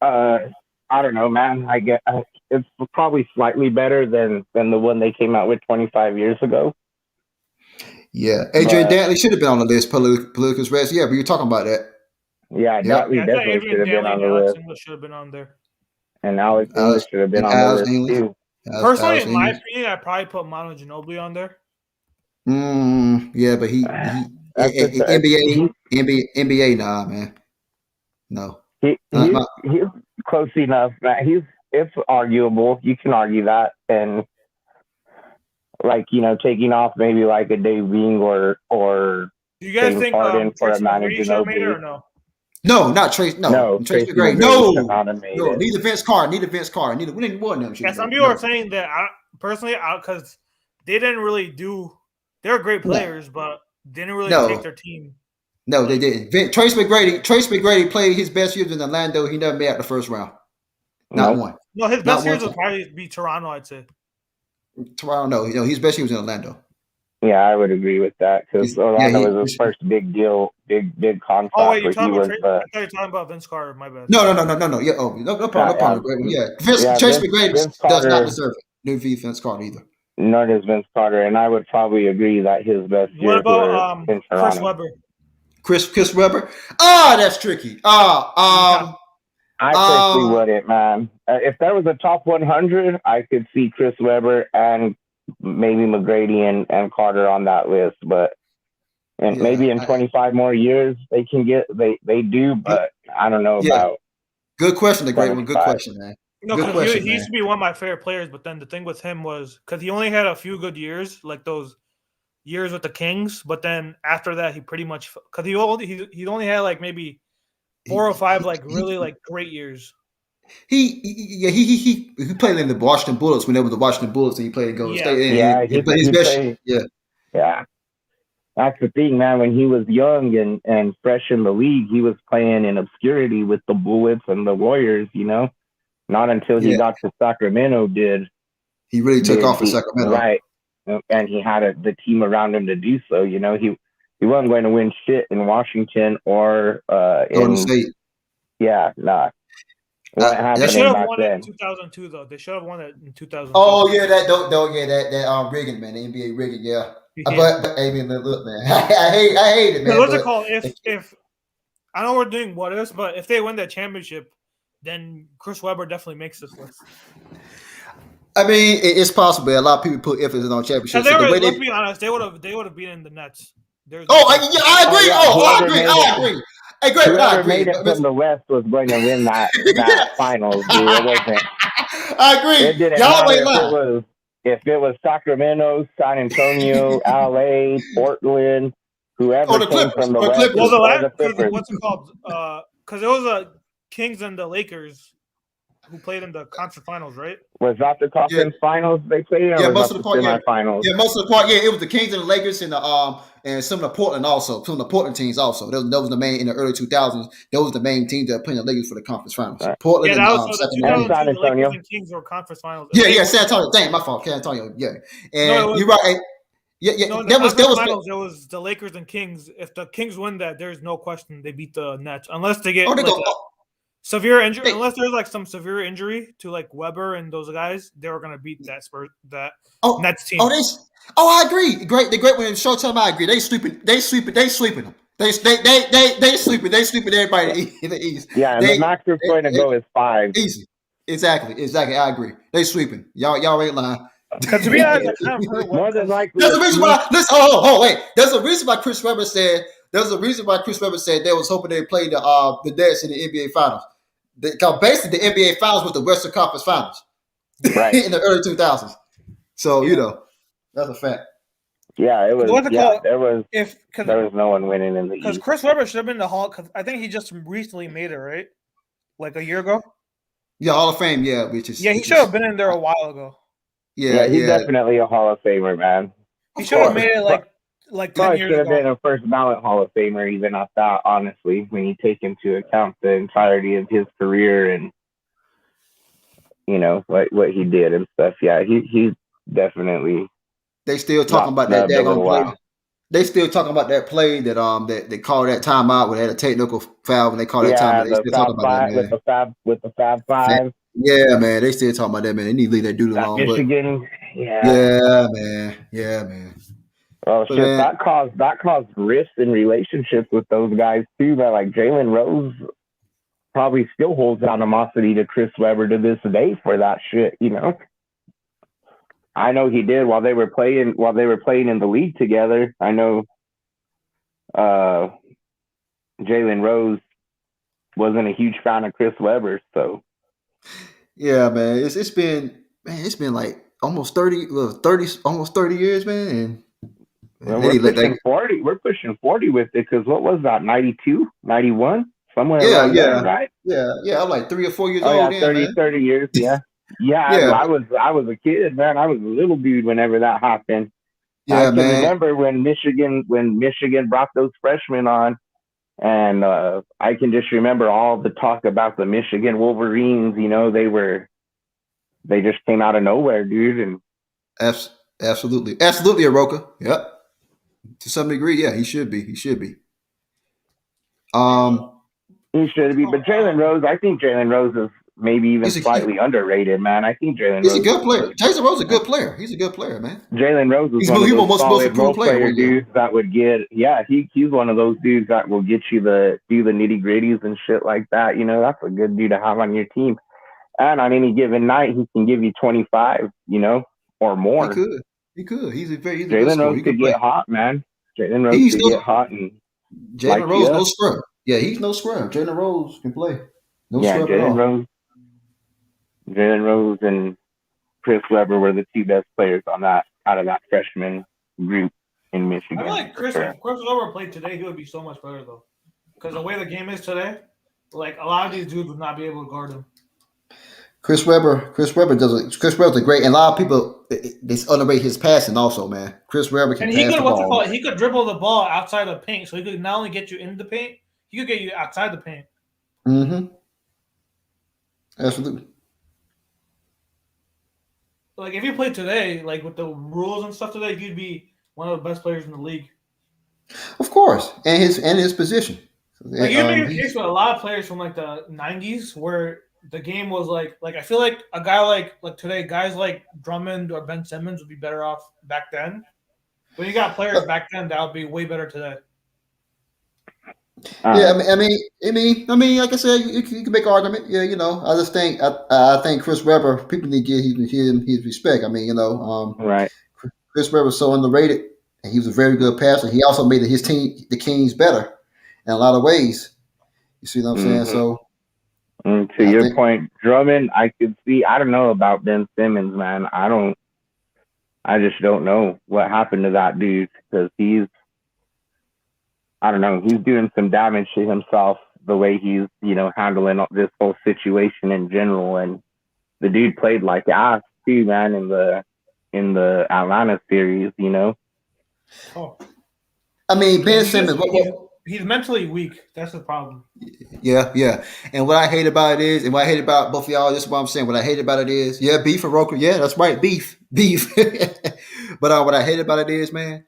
I don't know, man. I get it's probably slightly better than the one they came out with 25 years ago. Yeah, Adrian Dantley should have been on the list. Politicus rest. Yeah, but you're talking about that. Yeah, Dantley definitely should have been on the list. Should have been on there. And Alex English should have been on the list too. Personally, in my opinion, I'd probably put Manu Ginobili on there. Yeah, but he NBA, nah, man. No. He's close enough, man. It's arguable. You can argue that, and taking off maybe like a Dave Bean or do you guys think Harden for a manager or no? No, not Trace. No, Trace McGrady. No, neither Vince Carter. Neither we didn't want them. Yeah, some people are saying that. Personally, because they didn't really do. They're great players, but they didn't really take their team. No, they didn't. Trace McGrady played his best years in Orlando. He never made out the first round. Not one. No, his best years would probably be Toronto, I'd say. Toronto, no. His best year was in Orlando. Yeah, I would agree with that because Orlando was his first big deal, big contract. Oh wait, you're talking about I thought you were talking about Vince Carter. My bad. No. Yeah, no problem. Yeah, Chase McGrady does not deserve it. No Vince Carter either. Nor does Vince Carter, and I would probably agree that his best years were in Toronto. Chris Webber? Chris Webber? That's tricky. I personally wouldn't, man. If there was a top 100, I could see Chris Webber and maybe Mcgrady and Carter on that list, but maybe in 25 more years they can get they do, but I don't know about. Good question, the great one. Good question, man. No, because he used to be one of my favorite players, but then the thing with him was because he only had a few good years, like those years with the Kings, but then after that he pretty much because he only had like maybe 4 or 5 like really like great years. He played in the Washington Bullets when they were the Washington Bullets, and he played in Golden State. He played his best. Yeah. That's the thing, man. When he was young and fresh in the league, he was playing in obscurity with the Bullets and the Warriors. You know, not until he got to Sacramento did he really took off in Sacramento, right? And he had the team around him to do so. You know, he wasn't going to win shit in Washington or Golden State. Yeah, nah. They should have won it in 2002, though. They should have won it in 2002. Oh yeah, that rigging, man, the NBA rigging, yeah. But I mean, look, man, I hate it, man. What's it called? If I know we're doing what ifs, but if they win that championship, then Chris Webber definitely makes this list. I mean, it's possible. A lot of people put emphasis on championships. Let's be honest, they would have beaten the Nets. I agree. I agree. Hey, great. Whoever made it from the West was going to win that finals, dude. It wasn't. I agree. It didn't matter if it was Sacramento, San Antonio, LA, Portland, whoever came from the West. What's it called? Because it was the Kings and the Lakers who played in the conference finals, right? Was that the conference finals they played? Most of the part. Yeah, most of the part. Yeah, it was the Kings and the Lakers and some of the Portland also. Some of the Portland teams also. That was the main in the early 2000s. Those were the main teams that were playing the Lakers for the conference finals. Right. Portland and San Antonio. The Kings were conference finals. Yeah, San Antonio. Dang, my fault. San Antonio. Yeah, and you're right. Yeah. No, there was the Lakers and Kings. If the Kings win that, there's no question they beat the Nets unless they get severe injury. Unless there's like some severe injury to like Webber and those guys, they were gonna beat that Nets team. I agree. Great. The great one in Showtime. I agree. They sleeping them. They sleeping everybody in the East. Yeah, and the max they're going to go is 5. Easy. Exactly. I agree. They sleeping. Y'all ain't lying. Because to be honest, more than likely. There's a reason why. Listen. Wait. There's a reason why Chris Webber said. There's a reason why Chris Webber said they was hoping they played the Nets in the NBA Finals. Because basically the NBA Finals was the Western Conference Finals, right, in the early 2000s. So that's a fact. Yeah, it was. There was no one winning in the East. Because Chris Webber should have been in the Hall. Because I think he just recently made it, right? Like a year ago. Yeah, Hall of Fame. Yeah, he should have been in there a while ago. Yeah, he's definitely a Hall of Famer, man. He should have made it like 10 years ago. Should have been a first ballot Hall of Famer, even at that. Honestly, when you take into account the entirety of his career and what he did and stuff. Yeah, he's definitely. They still talking about that daggone play. They still talking about that play that they called that timeout when they had a technical foul when they called that timeout. They still talking about that, man. With the Fab Five. Yeah, man. They still talking about that, man. They need to leave that dude alone. Michigan. Yeah, man. Oh shit! Man. That caused rifts in relationships with those guys too. But like Jalen Rose probably still holds animosity to Chris Webber to this day for that shit. I know he did while they were playing in the league together. I know Jalen Rose wasn't a huge fan of Chris Webber, so yeah, man. It's been like almost 30 years, man. And we're pushing 40. We're pushing 40 with it because what was that? 92, 91, somewhere. Around there, right? Yeah. I'm like 3 or 4 years old. Yeah, 30 years. Yeah. Yeah, I was a kid, man. I was a little dude whenever that happened. Yeah, I can remember when Michigan brought those freshmen on, And I can just remember all the talk about the Michigan Wolverines. You know, they just came out of nowhere, dude. And absolutely, Aroka. Yep. To some degree, yeah, he should be. He should be. He should be. But Jalen Rose, I think Jalen Rose is maybe even slightly underrated, man. I think Jalen Rose. He's a good player. Jalen Rose is a good player. He's a good player, man. Jalen Rose is one of those solid role player dudes that would get. Yeah, he's one of those dudes that will get you do the nitty gritties and shit like that. You know, that's a good dude to have on your team. And on any given night, he can give you 25, you know, or more. He could. Jalen Rose could get hot, man. Jalen Rose could get hot. And Jalen Rose, no scrub. Yeah, he's no scrub. Jalen Rose can play. No scrub at all. Jalen Rose and Chris Webber were the two best players out of that freshman group in Michigan. I feel like Chris Webber played today, he would be so much better though. Because the way the game is today, like a lot of these dudes would not be able to guard him. Chris Webber's a great, and a lot of people they underrate his passing also, man. Chris Webber can pass the ball. He could dribble the ball outside the paint, so he could not only get you into the paint, he could get you outside the paint. Mm-hmm. Absolutely. Like if you played today, like with the rules and stuff today, you'd be one of the best players in the league. Of course, and his position. Like you made a case with a lot of players from like the '90s where the game was like I feel like a guy like today, guys like Drummond or Ben Simmons would be better off back then. But you got players back then that would be way better today. Yeah, I mean, like I said, you can make an argument. Yeah, you know, I just think I think Chris Webber, people need to give him his respect. I mean, you know, right. Chris Webber was so underrated, and he was a very good passer. He also made his team, the Kings, better in a lot of ways. You see what I'm saying? So, to your point, Drummond, I could see. I don't know about Ben Simmons, man. I just don't know what happened to that dude because I don't know. He's doing some damage to himself the way he's, you know, handling this whole situation in general. And the dude played like ass too, man, in the Atlanta series, you know. Oh, I mean, Ben Simmons. He's mentally weak. That's the problem. Yeah. And what I hate about it is, and what I hate about both of y'all, this is what I'm saying. What I hate about it is, beef and Roker. Yeah, that's right, beef. But what I hate about it is, man,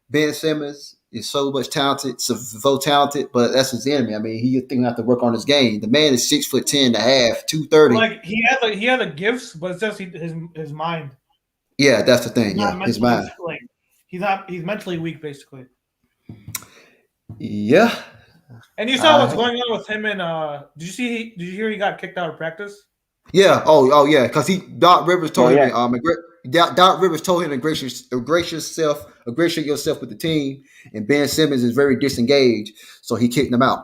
Ben Simmons is so much talented, so talented, but that's his enemy. I mean, he's thinking have to work on his game. The man is 6'10" and a half, 230. Like he had the gifts, but it's just his mind. Yeah, that's the thing. Yeah, his mind. Like he's mentally weak, basically. Yeah. And you saw what's going on with him and did you hear he got kicked out of practice? Yeah. Oh yeah. Because Doc Rivers told him Doc Rivers told him to ingratiate yourself with the team, and Ben Simmons is very disengaged, so he kicked him out.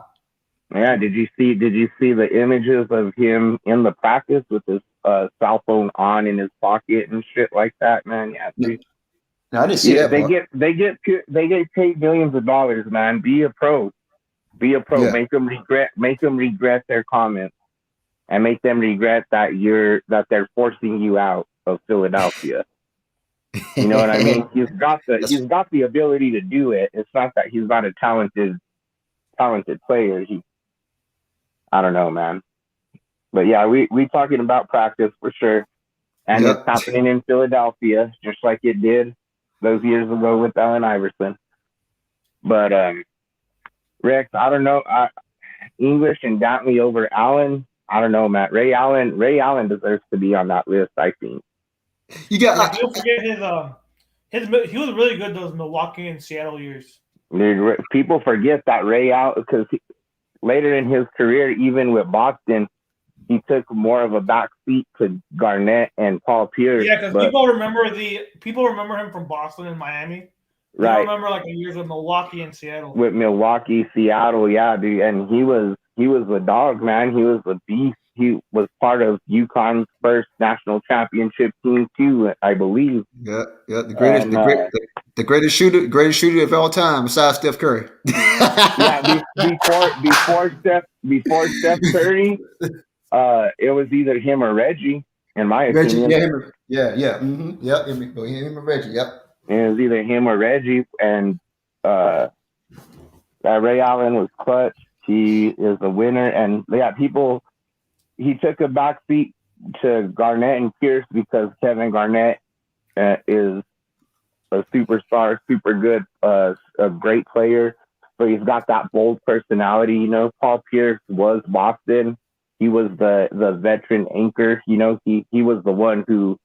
Yeah, did you see the images of him in the practice with his cell phone on in his pocket and shit like that, man? Yeah, dude. No, I didn't see that. They get paid millions of dollars, man. Be a pro. Yeah. Make them regret their comments, and make them regret that they're forcing you out of Philadelphia. You know what I mean? He's got the ability to do it. It's not that he's not a talented player. I don't know, man. But yeah, we talking about practice for sure. And It's happening in Philadelphia, just like it did those years ago with Allen Iverson. But Rex, I don't know. English and Dantley over Allen. I don't know, Matt. Ray Allen deserves to be on that list, I think. Don't forget he was really good those Milwaukee and Seattle years. Dude, people forget that Ray Allen, because later in his career, even with Boston, he took more of a back seat to Garnett and Paul Pierce. Yeah, because people remember him from Boston and Miami. Right. I remember like the years with Milwaukee and Seattle. With Milwaukee, Seattle, yeah, dude, and he was a dog, man. He was a beast. He was part of UConn's first national championship team too, I believe. Yeah, the greatest shooter of all time, besides Steph Curry. Yeah, before Steph Curry, it was either him or Reggie, in my opinion. Mm-hmm. Him and Reggie. Yep. It was either him or Reggie, and Ray Allen was clutch. He is a winner, and people. He took a backseat to Garnett and Pierce because Kevin Garnett is a superstar, super good, a great player. So he's got that bold personality. You know, Paul Pierce was Boston. He was the veteran anchor. You know, he was the one who.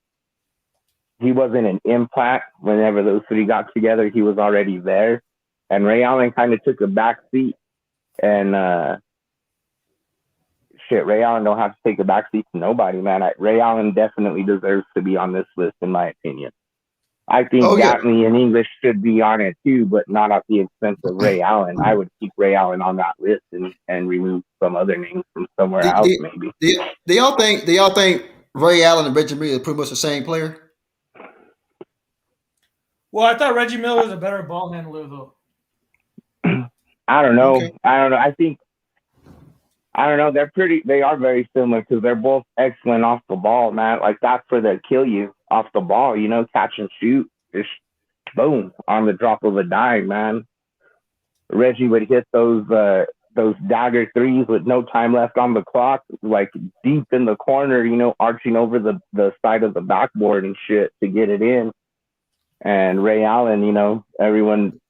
He wasn't an impact whenever those three got together. He was already there. And Ray Allen kind of took a back seat. And Ray Allen don't have to take a back seat to nobody, man. Ray Allen definitely deserves to be on this list, in my opinion. I think Gatley and English should be on it too, but not at the expense of Ray Allen. I would keep Ray Allen on that list and remove some other names from somewhere else, maybe. Do y'all think Ray Allen and Reggie Miller are pretty much the same player? Well, I thought Reggie Miller was a better ball handler, though. I don't know. Okay. I don't know. I don't know. They are very similar because they're both excellent off the ball, man. Like, that's where they kill you off the ball, you know, catch and shoot. Just boom, on the drop of a dime, man. Reggie would hit those dagger threes with no time left on the clock, like deep in the corner, you know, arching over the side of the backboard and shit to get it in. And Ray Allen, you know, everyone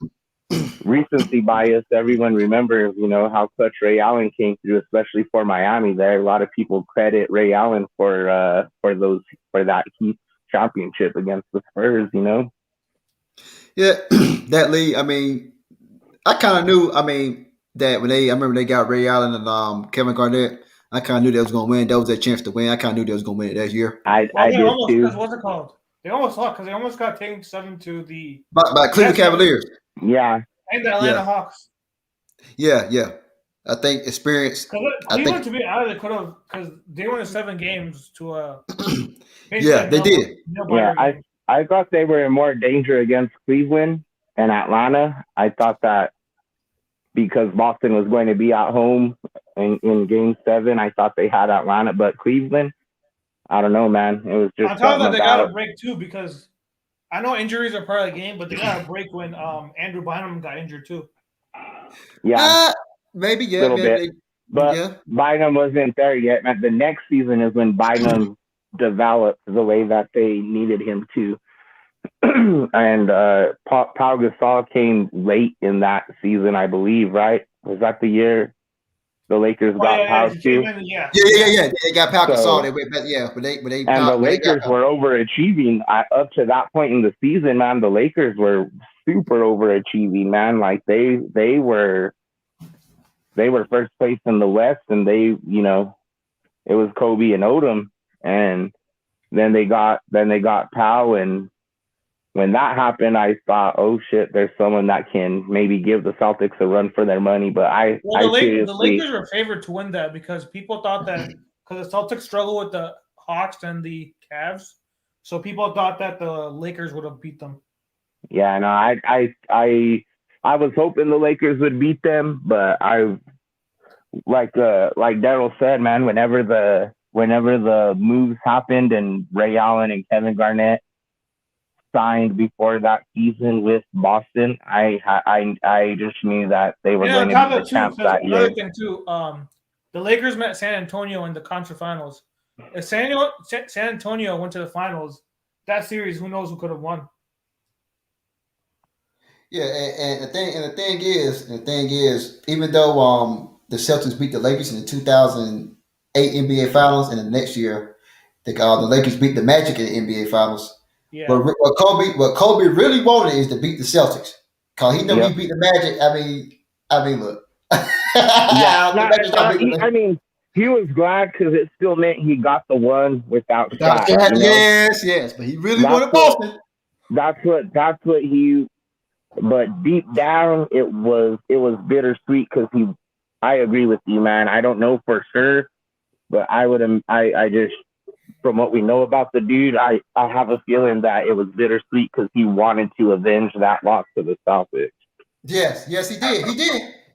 recency bias, everyone remembers, you know, how clutch Ray Allen came through, especially for Miami there. A lot of people credit Ray Allen for that Heat championship against the Spurs, you know? Yeah, that league, I mean, I kind of knew, that I remember they got Ray Allen and Kevin Garnett, I kind of knew they was going to win. That was their chance to win. I kind of knew they was going to win it that year. I did almost, too. What's it called? They almost lost because they almost got taken 7 to the by Cleveland Cavaliers. Yeah. And the Atlanta Hawks. Yeah. I think experience. Cleveland, to be honest, they could have, because they won 7 games to yeah, they did. Yeah, I thought they were in more danger against Cleveland and Atlanta. I thought that because Boston was going to be at home in Game 7, I thought they had Atlanta, but Cleveland, I don't know, man. It was just. On top of that, they got a break too, because I know injuries are part of the game, but they got a break when Andrew Bynum got injured too. Yeah, maybe a little bit. But Bynum wasn't there yet. Man, the next season is when Bynum developed the way that they needed him to. And Pau Gasol came late in that season, I believe. Right? Was that the year the Lakers got Pau too? Yeah. They got Pau Gasol. They went back. Yeah, but they and the Lakers were overachieving up to that point in the season. Man, the Lakers were super overachieving. Man, like they were first place in the West, and they, you know, it was Kobe and Odom, and then they got Pau, and when that happened, I thought, oh shit, there's someone that can maybe give the Celtics a run for their money. But the Lakers were favored to win that because people thought that because the Celtics struggle with the Hawks and the Cavs, so people thought that the Lakers would have beat them. Yeah, no, I was hoping the Lakers would beat them, but like Daryl said, man, whenever the moves happened and Ray Allen and Kevin Garnett signed before that season with Boston, I just knew that they were going to be the champs that year. Another thing too, the Lakers met San Antonio in the conference finals. If San Antonio went to the finals, that series, who knows who could have won? Yeah, and the thing is, even though the Celtics beat the Lakers in the 2008 NBA Finals, and the next year the Lakers beat the Magic in the NBA Finals. Yeah. But what Kobe really wanted is to beat the Celtics, because he knew he beat the Magic. I mean, look. I mean, he was glad because it still meant he got the one without Shaq. Yes, but he really wanted Boston. That's what he. But deep down, it was bittersweet because I agree with you, man. I don't know for sure, but I just, from what we know about the dude, I have a feeling that it was bittersweet because he wanted to avenge that loss to the Celtics. Yes, he did.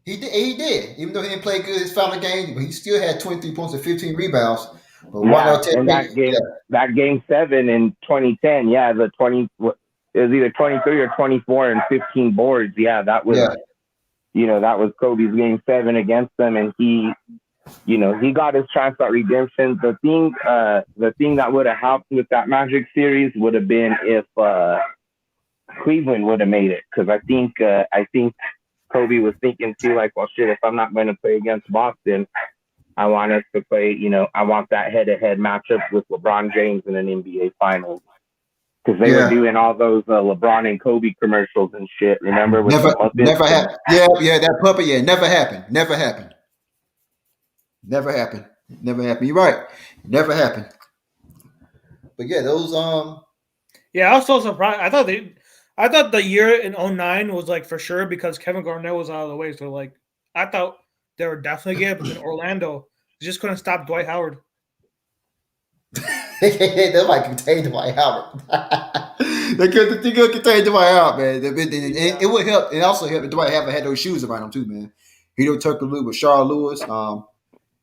He did. Even though he didn't play good his final game, but he still had 23 points and 15 rebounds. But that game 7 in 2010, it was either 23 or 24 and 15 boards. Yeah, that was that was Kobe's Game 7 against them, and he got his chance at redemption. The thing that would have helped with that Magic series would have been if Cleveland would have made it, because I think Kobe was thinking too, like, well, shit, if I'm not going to play against Boston, I want us to play, I want that head-to-head matchup with LeBron James in an NBA Finals. Because they were doing all those LeBron and Kobe commercials and shit. Remember? With never happened. Yeah, that puppet. Yeah, never happened. Never happened. You're right. Never happened. But yeah, those Yeah, I was so surprised. I thought the year in 2009 was like for sure because Kevin Garnett was out of the way. So like I thought they were definitely good, but in Orlando, they just couldn't stop Dwight Howard. They might contain Dwight Howard. they could contain Dwight Howard, man. It would help. It also helped if Dwight Howard had those shoes around him too, man. Hedo Turkoglu with Charles Lewis.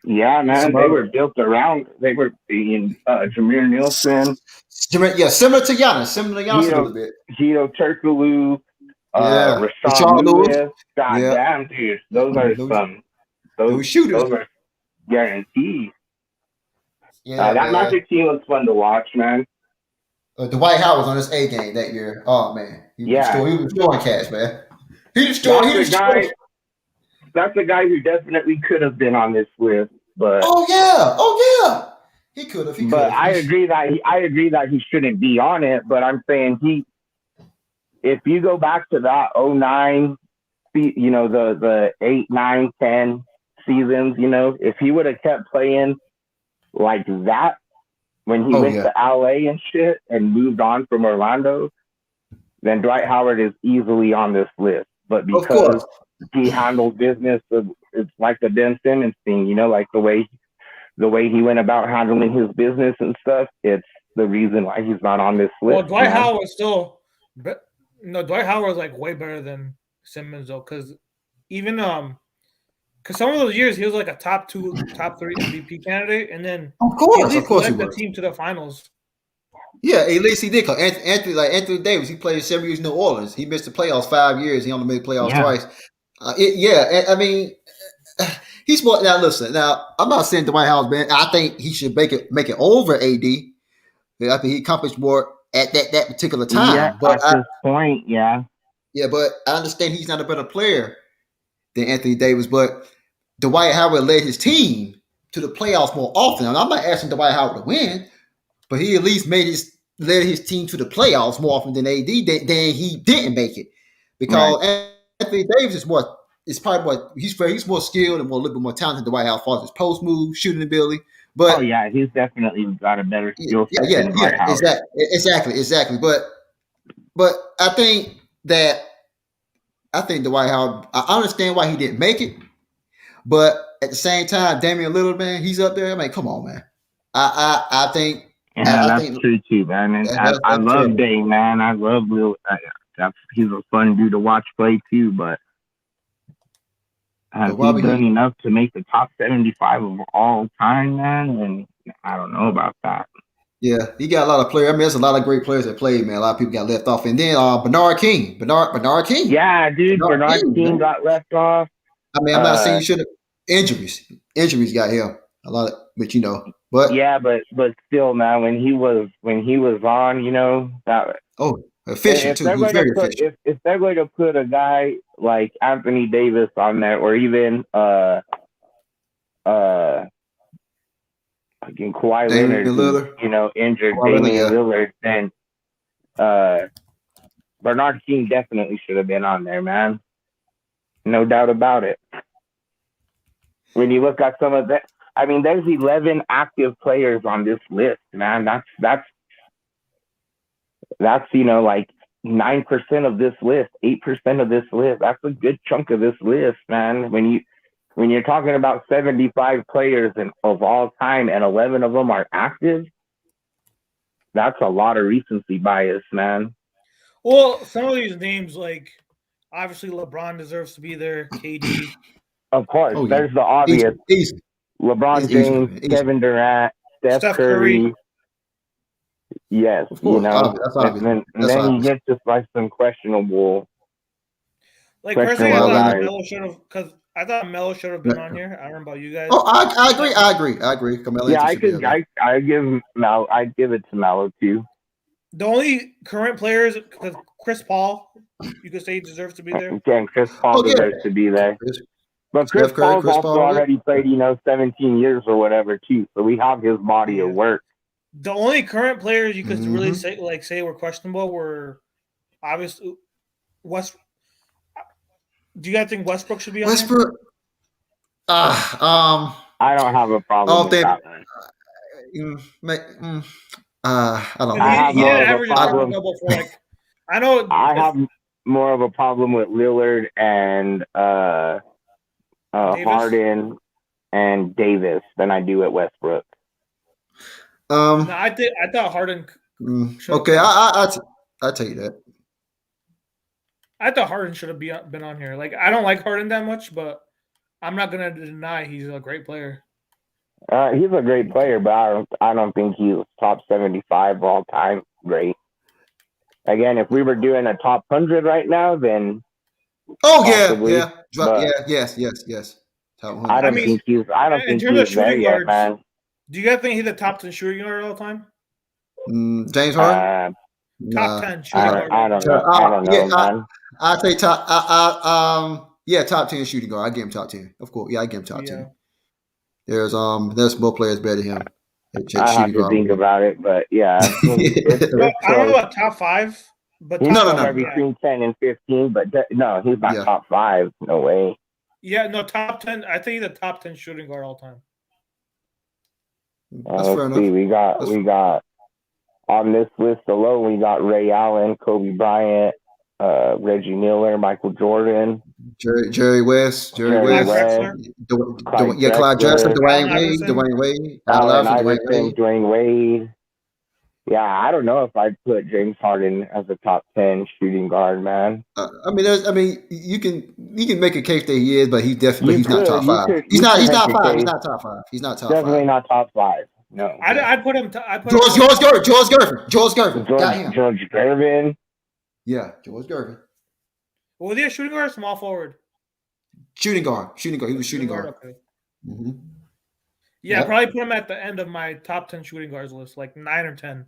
Yeah, man. They were built around. They were being Jameer Nielsen. Yeah, similar to Giannis a little bit. Hedo Turkoglu, Rasheed Lewis. God damn, dude. Those shooters. Those are guaranteed. Yeah, that Magic team was fun to watch, man. Dwight Howard was on his A game that year. Oh man, he was destroying cash, man. That's a guy who definitely could have been on this list, but oh yeah, he could have. But I agree that he shouldn't be on it. But I'm saying if you go back to that 2009, the 8, 9, 10 seasons, if he would have kept playing like that when he went to LA and shit and moved on from Orlando, then Dwight Howard is easily on this list. But because he handled business, it's like the Ben Simmons thing, like the way he went about handling his business and stuff. It's the reason why he's not on this list. Well, Dwight Howard Dwight Howard is like way better than Simmons though, because even because some of those years he was like a top 3 MVP candidate, and then of course he led the team to the finals. Yeah, at least he did. Cause Anthony Davis, he played 7 years in New Orleans. He missed the playoffs 5 years. He only made the playoffs twice. I mean, he's more. Now listen. Now I'm not saying Dwight Howard, man. I think he should make it over AD. I think he accomplished more at that particular time. Yeah, but at this point, yeah. Yeah, but I understand he's not a better player than Anthony Davis, but Dwight Howard led his team to the playoffs more often. And I'm not asking Dwight Howard to win, but he at least led his team to the playoffs more often than AD than he didn't make it. Because Anthony Davis is probably more, he's more skilled and a little bit more talented than Dwight Howard as far as his post move, shooting ability. But he's definitely got a better skill set. Exactly. But I think Dwight Howard, I understand why he didn't make it, but at the same time, Damien Willard, man, he's up there. I mean, come on, man. I think. Yeah, that's true too, man. And I love Dame, man. I love Will. He's a fun dude to watch play too, but he's done enough to make the top 75 of all time, man. And I don't know about that. Yeah, he got a lot of players. I mean, there's a lot of great players that played, man. A lot of people got left off. And then Bernard King. Bernard King. Yeah, dude. Bernard King got left off. I mean, I'm not saying you should have. Injuries got him. A lot of, but But yeah, but still, man, when he was on, that. Oh, efficient too. He was very efficient. If they're going to put a guy like Anthony Davis on there, or even fucking Kawhi Leonard, injured Damien Willard, then Bernard King definitely should have been on there, man. No doubt about it. When you look at some of that, I mean, there's 11 active players on this list, man. That's like 9% of this list, 8% of this list. That's a good chunk of this list, man. When you're talking about 75 players of all time and 11 of them are active, that's a lot of recency bias, man. Well, some of these names, like obviously LeBron deserves to be there. KD, of course. There's the obvious. Easy. LeBron James, Kevin Durant, Steph Curry. Yes, of course. And then you get just like some questionable. Like personally, I thought Melo should have because I thought Melo should have been on here. I don't know about you guys. Oh, I agree. Carmelo I give it to Melo too. The only current players, because Chris Paul, you could say he deserves to be there. Again, Chris Paul deserves to be there. But Chris Paul's also already played, 17 years or whatever too. So we have his body of work. The only current players you could really say were questionable were obviously West. Do you guys think Westbrook should be on Westbrook? I don't have a problem with that. I don't know. I have more of a problem with Lillard and Harden and Davis than I do at Westbrook. I thought Harden. Okay, I'll tell you that. I thought Harden should have been on here. Like, I don't like Harden that much, but I'm not gonna deny he's a great player. He's a great player, but I don't think he's top 75 all time great. Again, if we were doing a top 100 right now, then possibly, yes. Top 100. I don't think he's there yet, man. Do you guys think he's the top 10 shooting guard all time? James Harden? Top 10 shooting guard. I don't know, man. I'll say top. Top 10 shooting guard. I give him top 10. Of course, I give him top 10. There's more players better than him. I have to think about it, but yeah. I don't know about top 5, but no, between 10 and 15. But no, he's not top 5. No way. Yeah, no, top 10. I think he's the top 10 shooting guard all time. That's fair enough. We got on this list alone. We got Ray Allen, Kobe Bryant, Reggie Miller, Michael Jordan, Jerry West, Clyde Drexler, Dwayne Wade, Allen Iverson, Dwayne Wade. Yeah, I don't know if I'd put James Harden as a top 10 shooting guard, man. You can make a case that he is, but he's not top 5. He's not top 5. He's not top 5. He's not top 5. Definitely not top 5. No, I'd put him. George Gervin. George Gervin. Yeah, George Gervin. Was he a shooting guard or small forward? Shooting guard. He was shooting guard. Okay. Mm-hmm. Yeah, I'd probably put him at the end of my top 10 shooting guards list, like 9 or 10.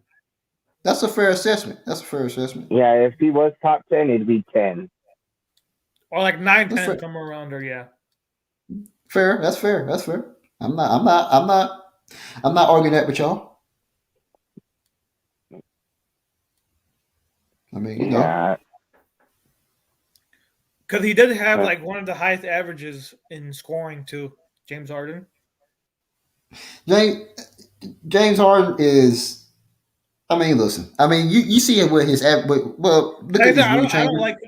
That's a fair assessment. Yeah, if he was top 10, it'd be 10. Or like 9, 10, somewhere around there, yeah. Fair. That's fair. I'm not arguing that with y'all. Yeah. Because he did have like one of the highest averages in scoring too, James Harden. James Harden is. Listen. You see it with his. Well, look at I don't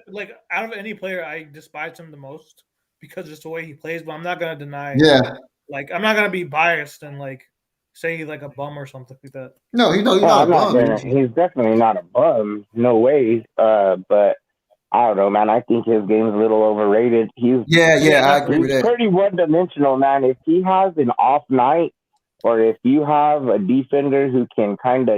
like out of any player, I despise him the most because it's the way he plays. But I'm not gonna deny. Yeah. Like I'm not gonna be biased and like say he's like a bum or something like that. No, he's not a bum. He's definitely not a bum. No way. But I don't know, man. I think his game's a little overrated. I agree with that. He's pretty one-dimensional, man. If he has an off night, or if you have a defender who can kind of,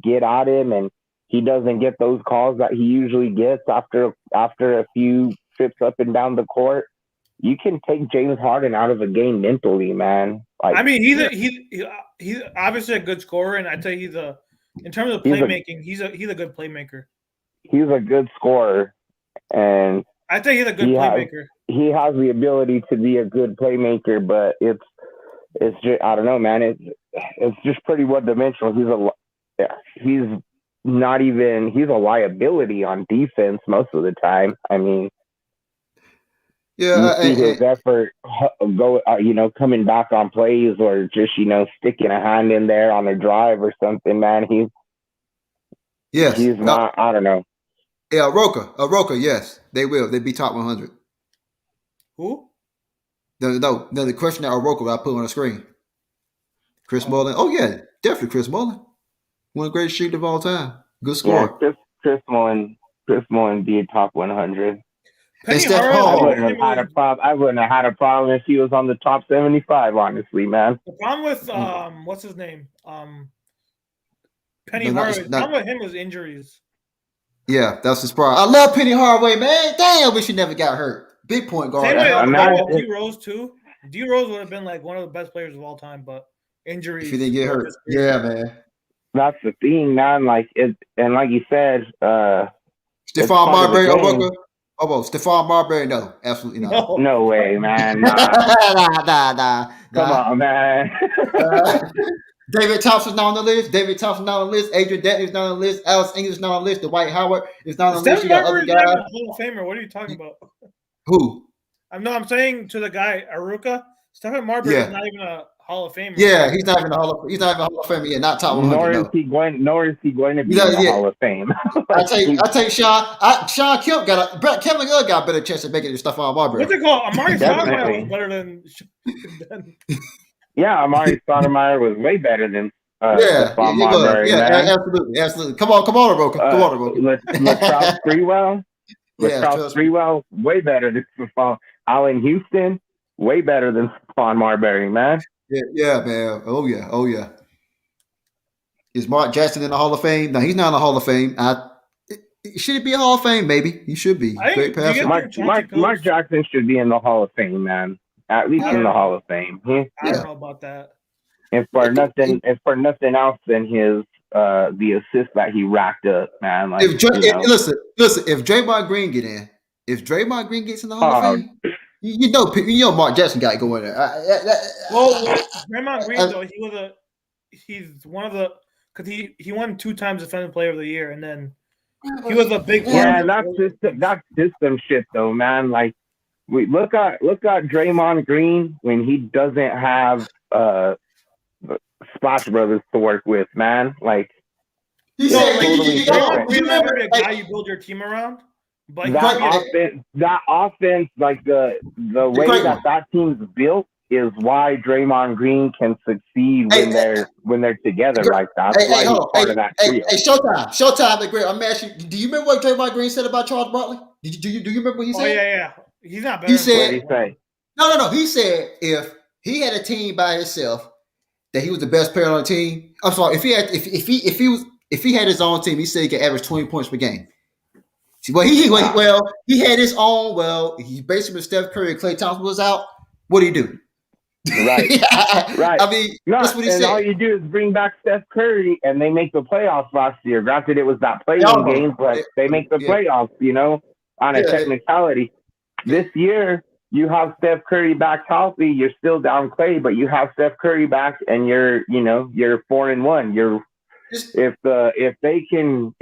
get at him and he doesn't get those calls that he usually gets after a few trips up and down the court, you can take James Harden out of a game mentally, man. He's obviously a good scorer, and I'd say in terms of playmaking, he's a good playmaker. He's a good scorer, and I think he's a good playmaker. He has the ability to be a good playmaker, but it's just, I don't know, man. It's just pretty one-dimensional. He's a liability on defense most of the time. You see his effort coming back on plays or just, sticking a hand in there on a drive or something, man. He's not, I don't know. Yeah, Roca, yes. They will. They'd be top 100. Who? No, the question that Roca I put on the screen. Chris Mullin. Oh, yeah, definitely Chris Mullin. One of the greatest shooters of all time. Good scorer. Yeah, Chris Mullin be a top 100. I wouldn't have had a problem if he was on the top 75, honestly, man. The problem with what's his name? Penny Hardaway. The problem with him was injuries. Yeah, that's his problem. I love Penny Hardaway, man. Damn, wish he never got hurt. Big point guard. Same way, D Rose too. D Rose would have been like one of the best players of all time, but injuries. If he didn't get hurt, yeah, man. That's the thing, man. Like it, and like you said, Stephon Marbury, Stephon Marbury, no, absolutely not. No way, man. Nah. Come on, man. David Thompson's not on the list. Adrian Dantley's not on the list. Alex English is not on the list. Dwight Howard is not on the list. You got other guys. Hall of Famer. What are you talking about? Who? I'm saying to the guy Aruka. Stephen Marbury is not even a Hall of Famer. Yeah, he's not even a Hall of Famer. Yeah, not top 100. Nor is he going to be in the Hall of Fame. I take Sean Kemp Kevin Love got a better chance of making it than Stephon Marbury. What's it called? Amari Stoudemire was better than. Yeah, Amari Stoudemire was way better than Stephon Marbury. Yeah, absolutely. Come on, Aruka. Latrell Sprewell, way better than Stephon. Allen Houston, way better than Stephon Marbury, man. Yeah, man. Oh yeah. Is Mark Jackson in the Hall of Fame? No, he's not in the Hall of Fame. Should it be a Hall of Fame? Maybe he should be. Great passer. Mark Jackson should be in the Hall of Fame, man. At least in the Hall of Fame. I don't know about that. If for nothing else than his the assist that he racked up, man. Like, listen, if Draymond Green gets in the Hall of Fame, you know Mark Jackson got to go in there. Draymond Green though, he's one of the because he won 2 times Defensive Player of the Year, and then he was a big that's system shit though, man. Like we look at Draymond Green when he doesn't have Splash Brothers to work with, man. Like Draymond Green never be a guy you build your team around. But that offense, like the way that team's built, is why Draymond Green can succeed when they're together like that. That's why he's part of that trio. Showtime, the great. I'm asking, do you remember what Draymond Green said about Charles Barkley? Do you remember what he said? Oh yeah. He's not better. He said, what did he say? No. He said if he had a team by himself, that he was the best player on the team. I'm sorry, if he had his own team, he said he could average 20 points per game. Well, he had his own. Well, he basically Steph Curry and Klay Thompson was out. What do you do? Right. I mean, that's what he said. All you do is bring back Steph Curry, and they make the playoffs last year. Granted, it was that play-in game, but they make the playoffs. On a technicality. This year, you have Steph Curry back healthy. You're still down Klay, but you have Steph Curry back, and you're 4-1. You're if they can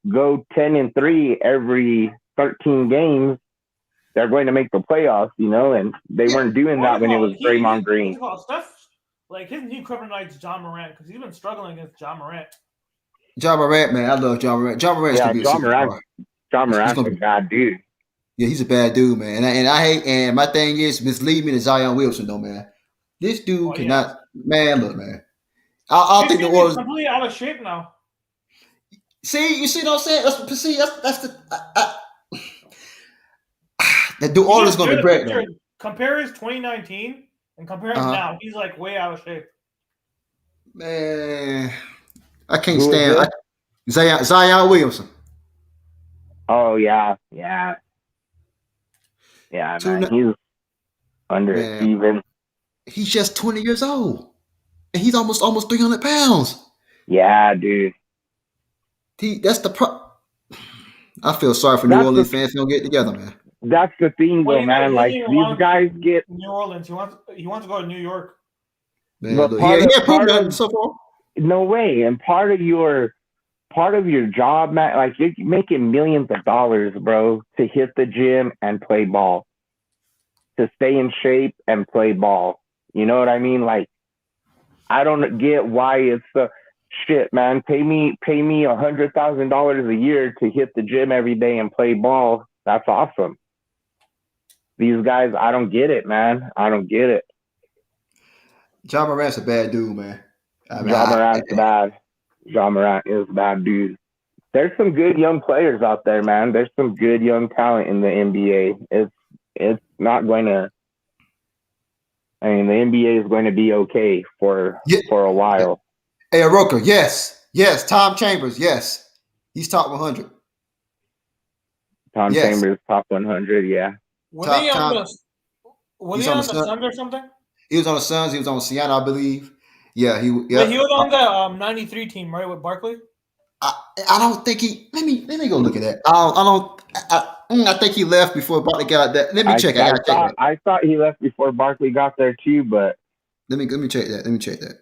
go 10-3 every 13 games, they're going to make the playoffs, and they weren't doing that when it was Draymond Green. Steph, like his new kryptonite's John Morant because he's been struggling against John Morant. John Morant, man, I love John Morant. John Morant's gonna be a superstar. John Morant's a bad dude. Yeah, he's a bad dude, man. And I hate. And my thing is mislead me to Zion Wilson, though, man. This dude cannot. Man, look, man. I think the Warriors completely out of shape now. See, you see what I'm saying? That's the Warriors gonna be great. Compare his 2019 and compare him now. He's like way out of shape. Man, I can't stand Zion Williamson. Oh yeah, man. He's underachieving. He's just 20 years old. And he's almost 300 pounds. Yeah, dude. That's the I feel sorry for New Orleans fans who don't get together, man. That's the thing, though, man. Like these guys get New Orleans. He wants to go to New York. Man, so far. No way. And part of your job, man, like you're making millions of dollars, bro, to hit the gym and play ball, to stay in shape and play ball. You know what I mean? Like, I don't get why it's the shit, man. Pay me $100,000 a year to hit the gym every day and play ball. That's awesome. These guys, I don't get it, man. I don't get it. John Morant's a bad dude, man. John Morant's bad. John Morant is a bad dude. There's some good young players out there, man. There's some good young talent in the NBA. It's not going to. I mean, the NBA is going to be okay for a while. Hey, Aroka, yes. Tom Chambers, yes. He's top 100. Tom Chambers top 100. Yeah. Was he on the Suns or something? He was on the Suns. He was on Seattle, I believe. Yeah, he was on the 93 team, right, with Barkley? I don't think he. Let me go look at that. I think he left before Barkley got that. Let me check. I thought he left before Barkley got there too, but let me check that. Let me check that.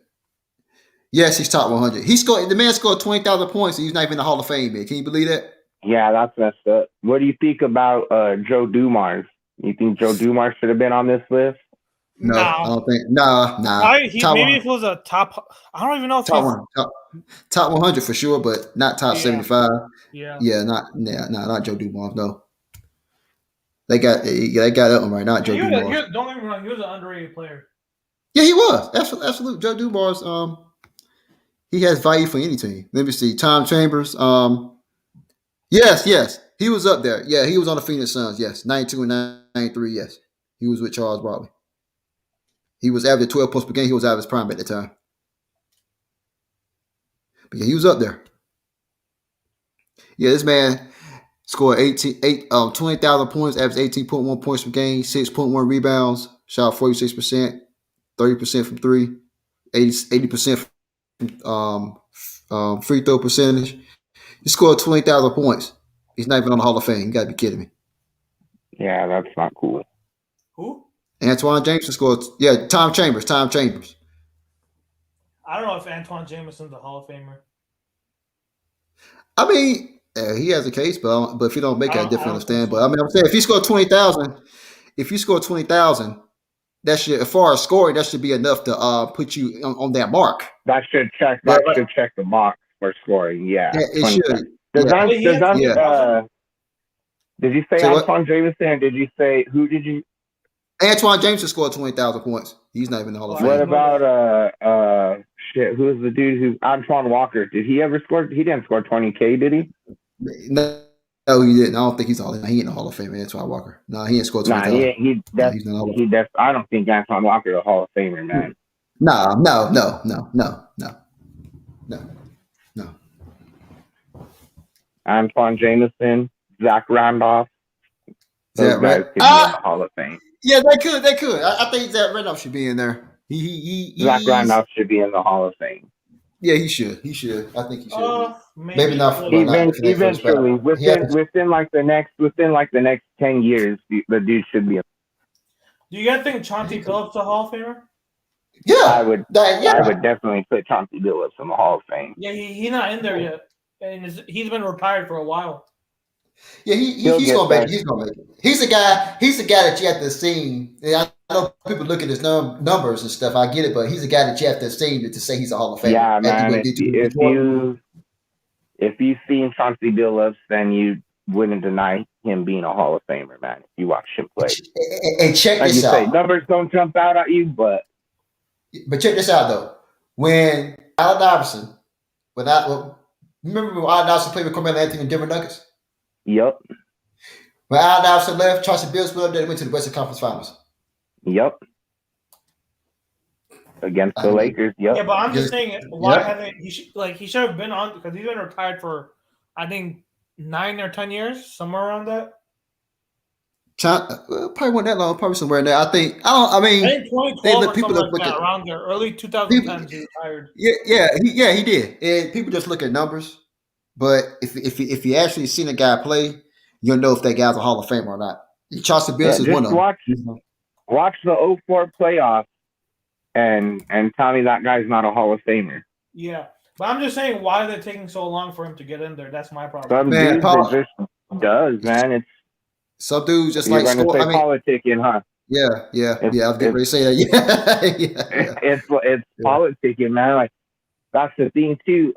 Yes, he's top 100. The man scored 20,000 points, and he's not even in the Hall of Fame yet. Can you believe that? Yeah, that's messed up. What do you think about Joe Dumars? You think Joe Dumars should have been on this list? No, I don't think. Nah. Maybe if it was a top. I don't even know if top 100 for sure, but not top 75. Yeah, not Joe Dumars. No, they got that one right. Not Joe Dumars. Don't get me wrong. He was an underrated player. Yeah, he was. Absolutely. Joe Dumars. He has value for any team. Let me see. Tom Chambers. Yes. He was up there. Yeah, he was on the Phoenix Suns. Yes, 92 and 93. Yes, he was with Charles Barkley. He was averaging 12 points per game. He was out of his prime at the time. But yeah, he was up there. Yeah, this man scored 20,000 points, averaged 18.1 points per game, 6.1 rebounds, shot 46%, 30% from three, 80% from free throw percentage. He scored 20,000 points. He's not even on the Hall of Fame. You got to be kidding me. Yeah, that's not cool. Who? Antoine Jameson scored. Yeah, Tom Chambers. I don't know if Antoine Jameson's a Hall of Famer. I mean, he has a case, but if you don't make it, I definitely understand. But I mean, I'm saying if you score 20,000, that should, as far as scoring, that should be enough to put you on that mark. That should check the box for scoring. Yeah, it should. Did you say Antoine Jameson? Did you say who did you? Antoine Jameson scored 20,000 points. He's not even in the Hall of Fame. What about who's the dude who Antoine Walker? Did he ever score? He didn't score 20K, did he? No, he didn't. I don't think he ain't in the Hall of Fame. Antoine Walker. No, he ain't scored 20,000. I don't think Antoine Walker is a Hall of Famer, man. No. Antoine Jameson, Zach Randolph. Those guys could be in the Hall of Fame. Yeah, they could. I think Zach Randolph should be in there. Zach Randolph should be in the Hall of Fame. Yeah, he should. I think he should. Maybe not. Eventually, within like the next 10 years, the dude should be. Do you guys think Chauncey Billups a Hall of Famer? Yeah, I would definitely put Chauncey Billups in the Hall of Fame. Yeah, he's not in there yet, and he's been retired for a while. Yeah, he's gonna make it. He's gonna make it. He's the guy that you have to see. I know people look at his numbers and stuff. I get it, but he's the guy that you have to see to say he's a Hall of Famer. Yeah, man. If you've seen Chauncey Billups, then you wouldn't deny him being a Hall of Famer, man. If you watch him play. And check this out. Numbers don't jump out at you, but check this out though. When Allen Iverson, remember when Allen Iverson played with Carmelo Anthony and Denver Nuggets? Yep. When Allen Iverson left, Chauncey Billups went up there and went to the Western Conference Finals. Yep. Against the Lakers. Yep. Yeah, but I'm just saying, why haven't he should have been on, because he's been retired for I think 9 or 10 years, somewhere around that. Probably wasn't that long. Probably somewhere in there. I think 2012 or something like that, around there, early 2010s. He retired. Yeah, he did. And people just look at numbers, but if you actually seen a guy play, you'll know if that guy's a Hall of Famer or not. Chauncey Billups is one of them. Watch the 04 playoffs and tell me that guy's not a Hall of Famer. Yeah, but I'm just saying, why are they taking so long for him to get in there? That's my problem. Some dudes just man. It's some dudes just like politicking, huh? Yeah. I was getting ready to say that. Yeah. It's politicking, man. Like that's the thing too.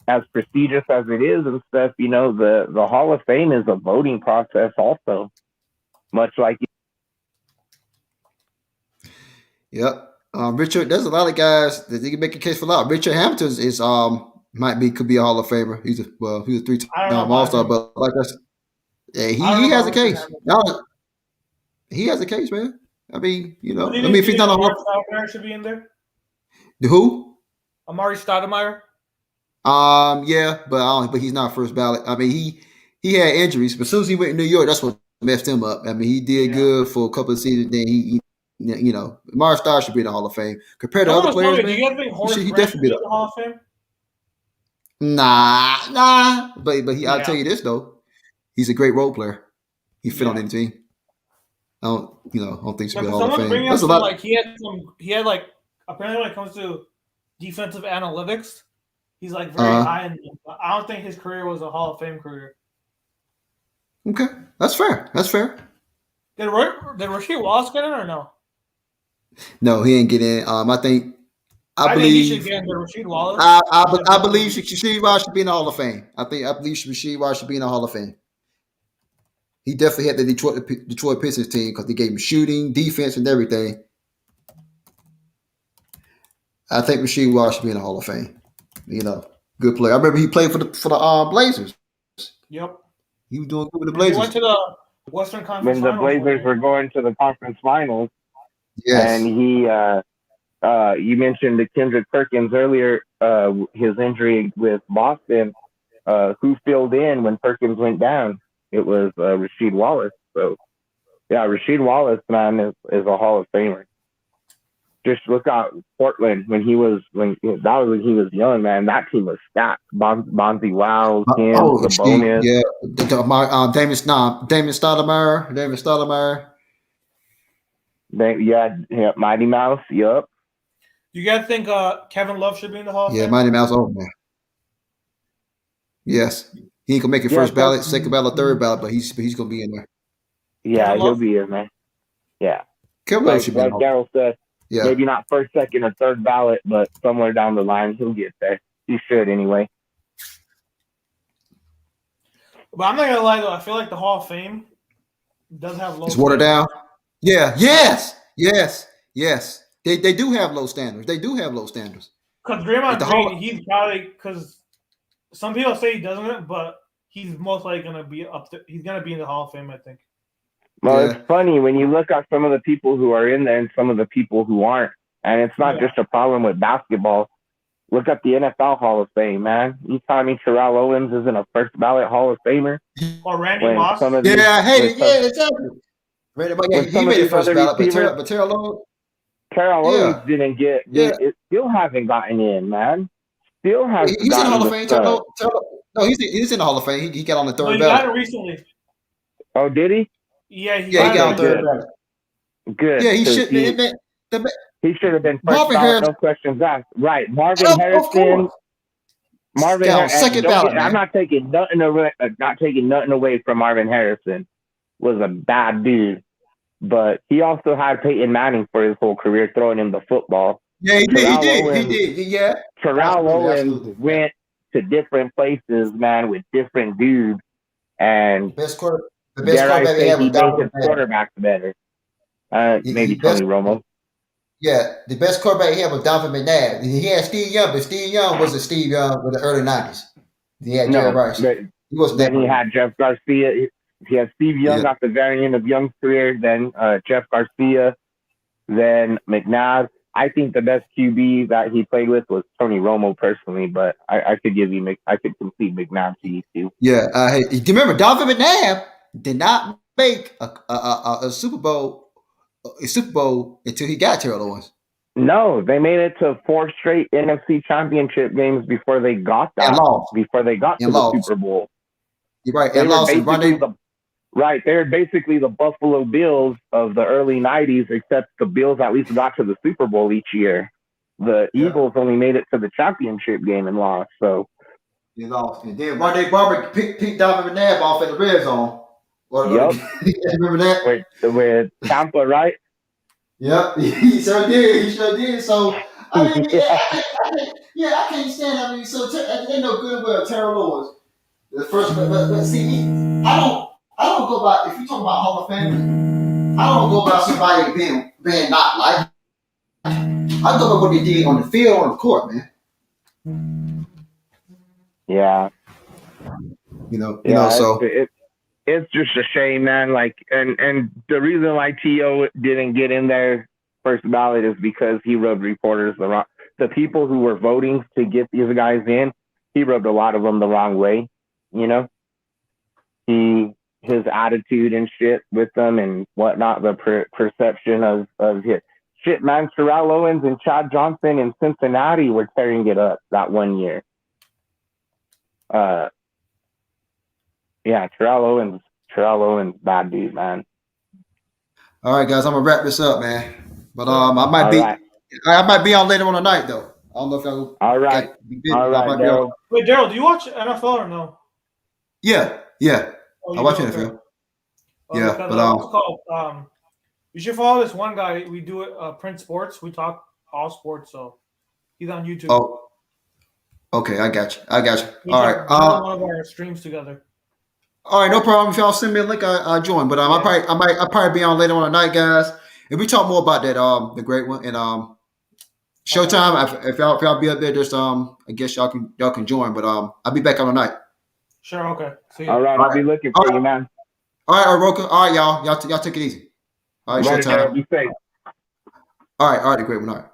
As prestigious as it is and stuff, the Hall of Fame is a voting process, also, much like. Yep. Richard, there's a lot of guys that you can make a case for a lot. Richard Hamilton could be a Hall of Famer. He's a 3-time All-Star, but like I said, he has a case. He has a case, man. I mean, if he's not a Hall of Famer, should be in there. Who? Amari Stoudemire. Yeah, but he's not first ballot. I mean, he had injuries, but as soon as he went to New York, that's what messed him up. I mean, he did good for a couple of seasons. Then he Mars Star should be in the Hall of Fame compared to other players. Do you guys think Horace Grant should be in the Hall of Fame? Nah. But I'll tell you this though, he's a great role player. He fit on any team. I don't think he should be in the Hall of Fame. That's a lot. Like he had like apparently when it comes to defensive analytics, he's like very high in them. I don't think his career was a Hall of Fame career. Okay, that's fair. Did Rasheed Wallace get in or no? No, he ain't get in. I think he should get in. Rasheed Wallace. I believe Rasheed Wallace should be in the Hall of Fame. I believe Rasheed Wallace should be in the Hall of Fame. He definitely had the Detroit Pistons team because they gave him shooting, defense, and everything. I think Rasheed Wallace should be in the Hall of Fame. Good player. I remember he played for the Blazers. Yep. He was doing good with the Blazers. He went to the Western Conference when the Blazers were going to the conference finals. Yes. And he, you mentioned the Kendrick Perkins earlier, his injury with Boston. Who filled in when Perkins went down? It was Rasheed Wallace. So, yeah, Rasheed Wallace, man, is a Hall of Famer. Just look out Portland when he was young, man. That team was stacked. Bonzi Wow, him, Sabonis. Yeah, Damien Stoudemire. Mighty Mouse. Yup. You guys think Kevin Love should be in the Hall of Fame? Yeah, Mighty Mouse. Oh man. Yes, he ain't gonna make it first ballot, second ballot, third ballot, but he's gonna be in there. Yeah, he'll be in there. Yeah. Kevin Love should be in there. Like Daryl said. Yeah. Maybe not first, second, or third ballot, but somewhere down the line he'll get there. He should anyway. But I'm not gonna lie though, I feel like the Hall of Fame does have low. It's watered down. Yeah. Yes. They do have low standards. Because Draymond Green, he's probably because some people say he doesn't, but he's most likely gonna be up there. He's gonna be in the Hall of Fame, I think. Well, It's funny when you look at some of the people who are in there and some of the people who aren't. And it's not just a problem with basketball. Look at the NFL Hall of Fame, man. You telling me Terrell Owens isn't a first ballot Hall of Famer? Or Randy Moss? Exactly. Randy Moss, he made it first ballot, but Terrell Owens didn't get it. Still haven't gotten in, man. Still hasn't he's in the Hall of Fame. No, he's in the Hall of Fame. He got on the third ballot. He got it recently. Oh, did he? Yeah, he got on third ballot. Good. Yeah, he should he should have been first ballot, no questions asked. Right. Marvin Harrison. Second ballot. I'm not taking nothing away from Marvin Harrison. Was a bad dude. But he also had Peyton Manning for his whole career, throwing him the football. Yeah, he did. Yeah. Terrell Owens went to different places, man, with different dudes. And the best quarterback he had was Dominique quarterback better. Maybe Tony Romo. Yeah, the best quarterback he had was Donovan McNabb. He had Steve Young, but Steve Young wasn't Steve Young with the early 90s. He had Jerry Rice. He had Jeff Garcia. He had Steve Young at the very end of Young's career, then Jeff Garcia, then McNabb. I think the best QB that he played with was Tony Romo personally, but I could complete McNabb to you too. Yeah, do you remember Donovan McNabb did not make a Super Bowl until he got Terrell Owens. No, they made it to 4 straight NFC Championship games before they got that. And lost. Before they got to the Super Bowl. You're right. And lost. Right, they're basically the Buffalo Bills of the early 90s, except the Bills at least got to the Super Bowl each year. The Eagles only made it to the championship game and lost. So you lost. And then Rondé Barber picked Donovan McNabb off at the red zone. Yep. Remember that? With Tampa, right? Yep, he sure did. So, I mean, I can't stand it. I mean, so they know good well Terrell Owens. The first, but see, I don't go by, if you talk about Hall of Fame, I don't go by somebody being not like. I go by what they did on the field, on the court, man. Yeah. So it's just a shame, man. Like, and the reason why T.O. didn't get in there first ballot is because he rubbed reporters the wrong. The people who were voting to get these guys in he rubbed a lot of them the wrong way. You know, his attitude and shit with them and whatnot, the perception of his shit, man. Terrell Owens and Chad Johnson in Cincinnati were tearing it up that one year. Yeah, Terrell Owens, bad dude, man. All right, guys, I'm gonna wrap this up, man. But I might be on later on tonight though. I don't know if y'all. All right, Daryl. Wait, Daryl, do you watch NFL or no? Yeah. Oh, I watch NFL. Yeah, but you should follow this one guy. We do it, Prince Sports. We talk all sports, so he's on YouTube. Oh, okay, I got you. All right, one of our streams together. All right, no problem. If y'all send me a link, I join. But I'll probably be on later on tonight, guys. And we talk more about that the great one and Showtime. If y'all be up there, just I guess y'all can join. But I'll be back on tonight. Sure. Okay. See you. All right, I'll be looking for you, man. All right, Roka. All right, y'all take it easy. All right, Showtime. Be safe. All right, the great one. All right.